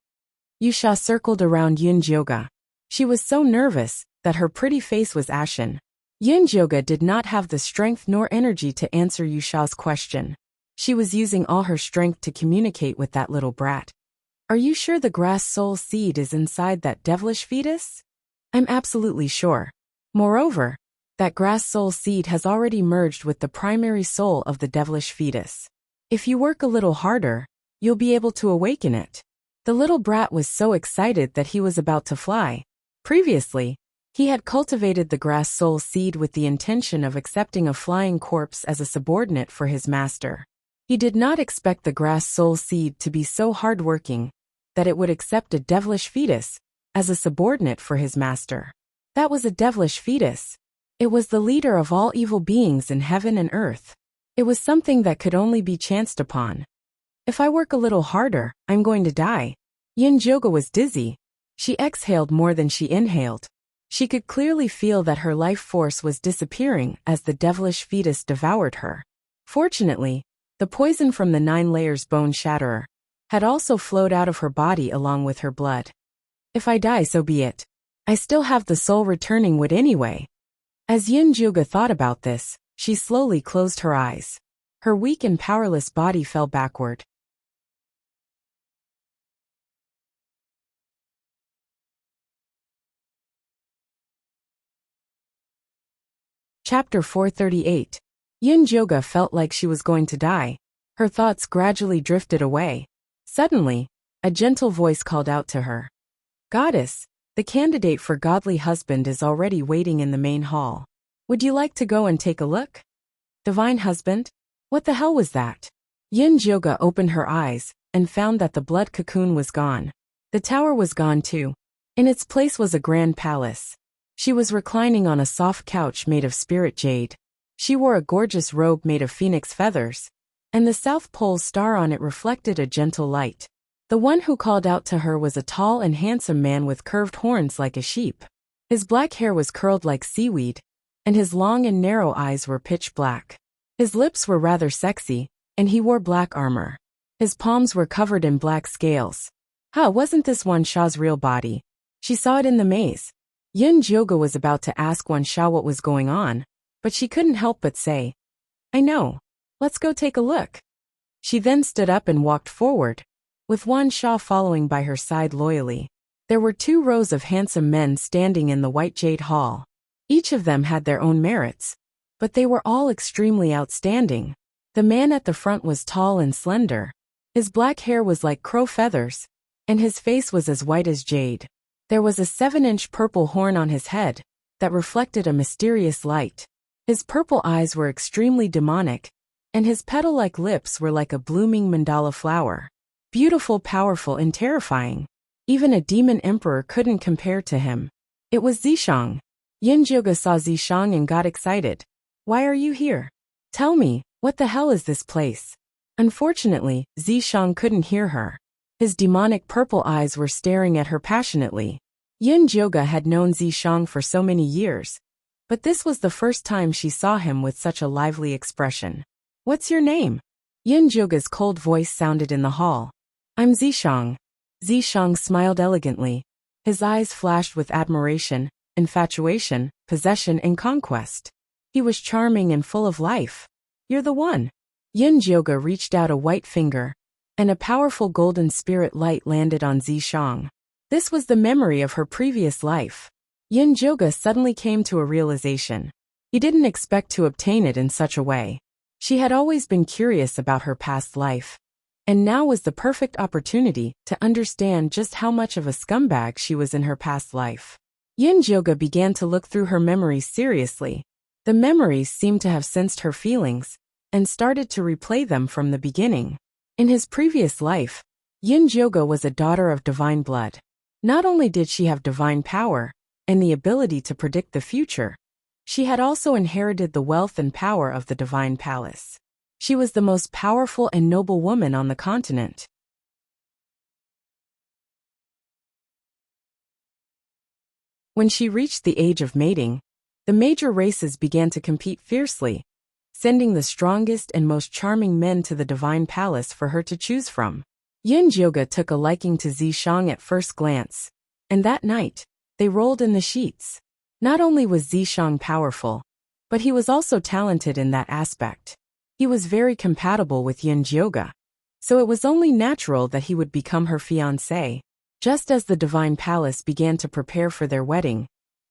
Yusha circled around Yin Zhuge. She was so nervous that her pretty face was ashen. Yin Zhuge did not have the strength nor energy to answer Yusha's question. She was using all her strength to communicate with that little brat. Are you sure the grass soul seed is inside that devilish fetus? I'm absolutely sure. Moreover, that grass soul seed has already merged with the primary soul of the devilish fetus. If you work a little harder, you'll be able to awaken it. The little brat was so excited that he was about to fly. Previously, he had cultivated the grass soul seed with the intention of accepting a flying corpse as a subordinate for his master. He did not expect the grass soul seed to be so hardworking that it would accept a devilish fetus as a subordinate for his master. That was a devilish fetus. It was the leader of all evil beings in heaven and earth. It was something that could only be chanced upon. If I work a little harder, I'm going to die. Yin Zhuge was dizzy. She exhaled more than she inhaled. She could clearly feel that her life force was disappearing as the devilish fetus devoured her. Fortunately, the poison from the 9 layers bone shatterer had also flowed out of her body along with her blood. If I die, so be it. I still have the soul returning wood anyway. As Yin Zhuge thought about this, she slowly closed her eyes. Her weak and powerless body fell backward. Chapter 438. Yin Joga felt like she was going to die. Her thoughts gradually drifted away. Suddenly, a gentle voice called out to her. Goddess, the candidate for godly husband is already waiting in the main hall. Would you like to go and take a look? Divine husband? What the hell was that? Yin Joga opened her eyes and found that the blood cocoon was gone. The tower was gone too. In its place was a grand palace. She was reclining on a soft couch made of spirit jade. She wore a gorgeous robe made of phoenix feathers, and the South Pole star on it reflected a gentle light. The one who called out to her was a tall and handsome man with curved horns like a sheep. His black hair was curled like seaweed, and his long and narrow eyes were pitch black. His lips were rather sexy, and he wore black armor. His palms were covered in black scales. Wasn't this Wan Sha's real body? She saw it in the maze. Yin Joga was about to ask Wan Sha what was going on, but she couldn't help but say, I know. Let's go take a look. She then stood up and walked forward, with Wan Sha following by her side loyally. There were 2 rows of handsome men standing in the white jade hall. Each of them had their own merits, but they were all extremely outstanding. The man at the front was tall and slender. His black hair was like crow feathers, and his face was as white as jade. There was a 7-inch purple horn on his head that reflected a mysterious light. His purple eyes were extremely demonic, and his petal-like lips were like a blooming mandala flower. Beautiful, powerful, and terrifying. Even a demon emperor couldn't compare to him. It was Zishang. Yin Joga saw Zishang and got excited. Why are you here? Tell me, what the hell is this place? Unfortunately, Zishang couldn't hear her. His demonic purple eyes were staring at her passionately. Yin Joga had known Zishang for so many years, but this was the first time she saw him with such a lively expression. What's your name? Yin Joga's cold voice sounded in the hall. I'm Zishang. Zishang smiled elegantly. His eyes flashed with admiration, infatuation, possession, and conquest. He was charming and full of life. You're the one. Yin Joga reached out a white finger, and a powerful golden spirit light landed on Zishang. This was the memory of her previous life. Yin Joga suddenly came to a realization. He didn't expect to obtain it in such a way. She had always been curious about her past life, and now was the perfect opportunity to understand just how much of a scumbag she was in her past life. Yin Joga began to look through her memories seriously. The memories seemed to have sensed her feelings, and started to replay them from the beginning. In his previous life, Yin Joga was a daughter of divine blood. Not only did she have divine power and the ability to predict the future, she had also inherited the wealth and power of the divine palace. She was the most powerful and noble woman on the continent. When she reached the age of mating, the major races began to compete fiercely, sending the strongest and most charming men to the divine palace for her to choose from. Yin Joga took a liking to Zishang at first glance, and that night, they rolled in the sheets. Not only was Zishang powerful, but he was also talented in that aspect. He was very compatible with Yin Joga, so it was only natural that he would become her fiancé. Just as the divine palace began to prepare for their wedding,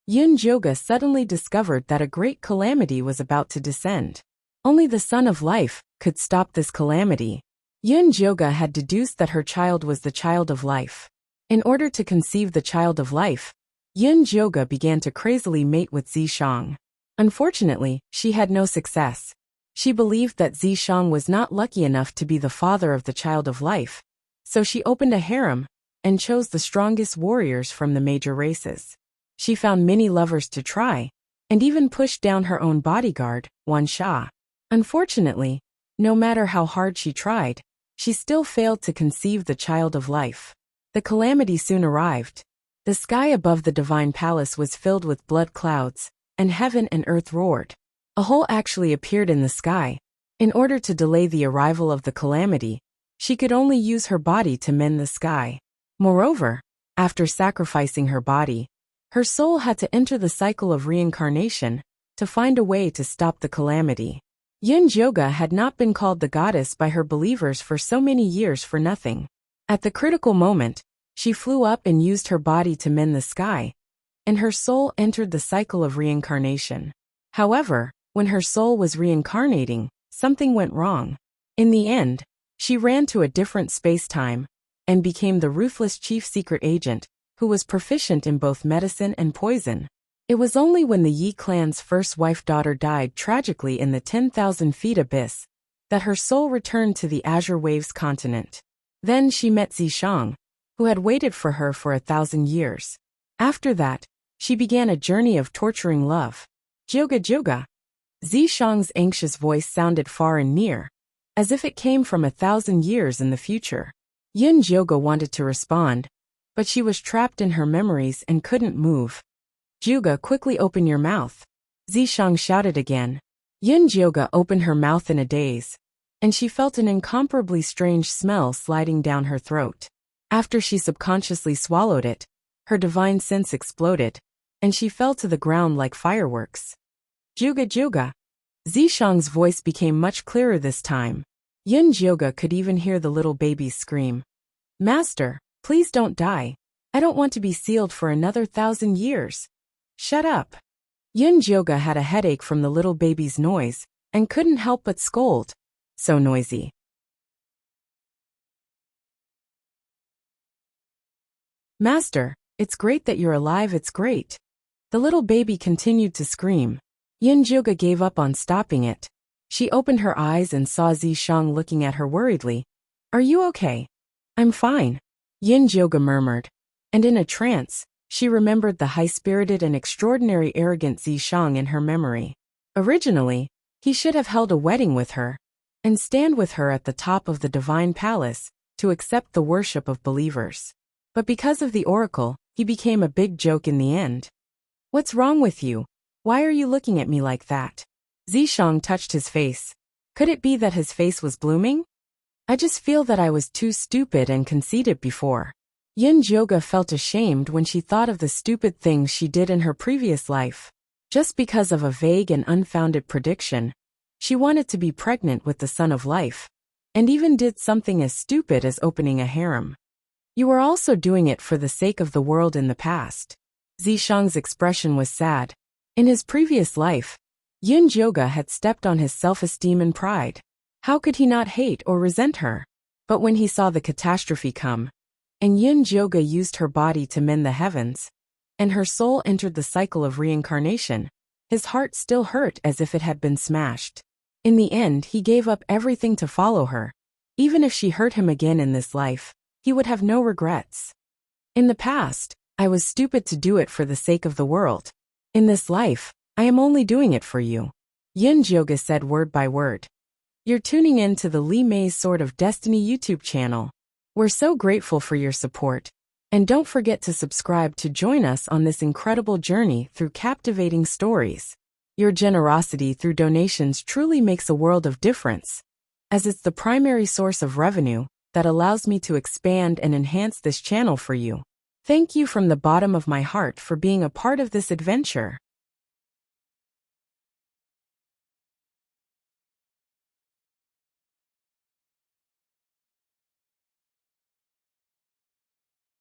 Yin Joga suddenly discovered that a great calamity was about to descend. Only the Son of Life could stop this calamity. Yin Joga had deduced that her child was the child of life. In order to conceive the child of life, Yin Joga began to crazily mate with Zishang. Unfortunately, she had no success. She believed that Zishang was not lucky enough to be the father of the child of life, so she opened a harem and chose the strongest warriors from the major races. She found many lovers to try, and even pushed down her own bodyguard, Wan Sha. Unfortunately, no matter how hard she tried, she still failed to conceive the child of life. The calamity soon arrived. The sky above the divine palace was filled with blood clouds, and heaven and earth roared. A hole actually appeared in the sky. In order to delay the arrival of the calamity, she could only use her body to mend the sky. Moreover, after sacrificing her body, her soul had to enter the cycle of reincarnation to find a way to stop the calamity. Yin Joga had not been called the goddess by her believers for so many years for nothing. At the critical moment, she flew up and used her body to mend the sky, and her soul entered the cycle of reincarnation. However, when her soul was reincarnating, something went wrong. In the end, she ran to a different space-time and became the ruthless chief secret agent who was proficient in both medicine and poison. It was only when the Yi clan's first wife-daughter died tragically in the 10,000 feet abyss that her soul returned to the Azure Waves continent. Then she met Zishang, who had waited for her for 1,000 years. After that, she began a journey of torturing love. Joga Joga. Zishang's anxious voice sounded far and near, as if it came from 1,000 years in the future. Yin Joga wanted to respond, but she was trapped in her memories and couldn't move. Juga, quickly open your mouth. Zishang shouted again. Yin Joga opened her mouth in a daze, and she felt an incomparably strange smell sliding down her throat. After she subconsciously swallowed it, her divine sense exploded, and she fell to the ground like fireworks. Juga Juga. Zishang's voice became much clearer this time. Yin Joga could even hear the little babies scream. Master, please don't die. I don't want to be sealed for another 1,000 years. Shut up. Yin Joga had a headache from the little baby's noise and couldn't help but scold. So noisy. Master, it's great that you're alive, it's great. The little baby continued to scream. Yin Joga gave up on stopping it. She opened her eyes and saw Zishang looking at her worriedly. Are you okay? I'm fine, Yin Joga murmured. And in a trance, she remembered the high-spirited and extraordinary arrogant Zishang in her memory. Originally, he should have held a wedding with her and stand with her at the top of the divine palace to accept the worship of believers. But because of the oracle, he became a big joke in the end. What's wrong with you? Why are you looking at me like that? Zishang touched his face. Could it be that his face was blooming? I just feel that I was too stupid and conceited before. Yin Joga felt ashamed when she thought of the stupid things she did in her previous life. Just because of a vague and unfounded prediction, she wanted to be pregnant with the son of life, and even did something as stupid as opening a harem. You were also doing it for the sake of the world in the past. Zishang's expression was sad. In his previous life, Yin Joga had stepped on his self-esteem and pride. How could he not hate or resent her? But when he saw the catastrophe come, and Yin Joga used her body to mend the heavens, and her soul entered the cycle of reincarnation, his heart still hurt as if it had been smashed. In the end, he gave up everything to follow her. Even if she hurt him again in this life, he would have no regrets. In the past, I was stupid to do it for the sake of the world. In this life, I am only doing it for you, Yin Joga said word by word. You're tuning in to the Li Mei's Sword of Destiny YouTube channel. We're so grateful for your support, and don't forget to subscribe to join us on this incredible journey through captivating stories. Your generosity through donations truly makes a world of difference, as it's the primary source of revenue that allows me to expand and enhance this channel for you. Thank you from the bottom of my heart for being a part of this adventure.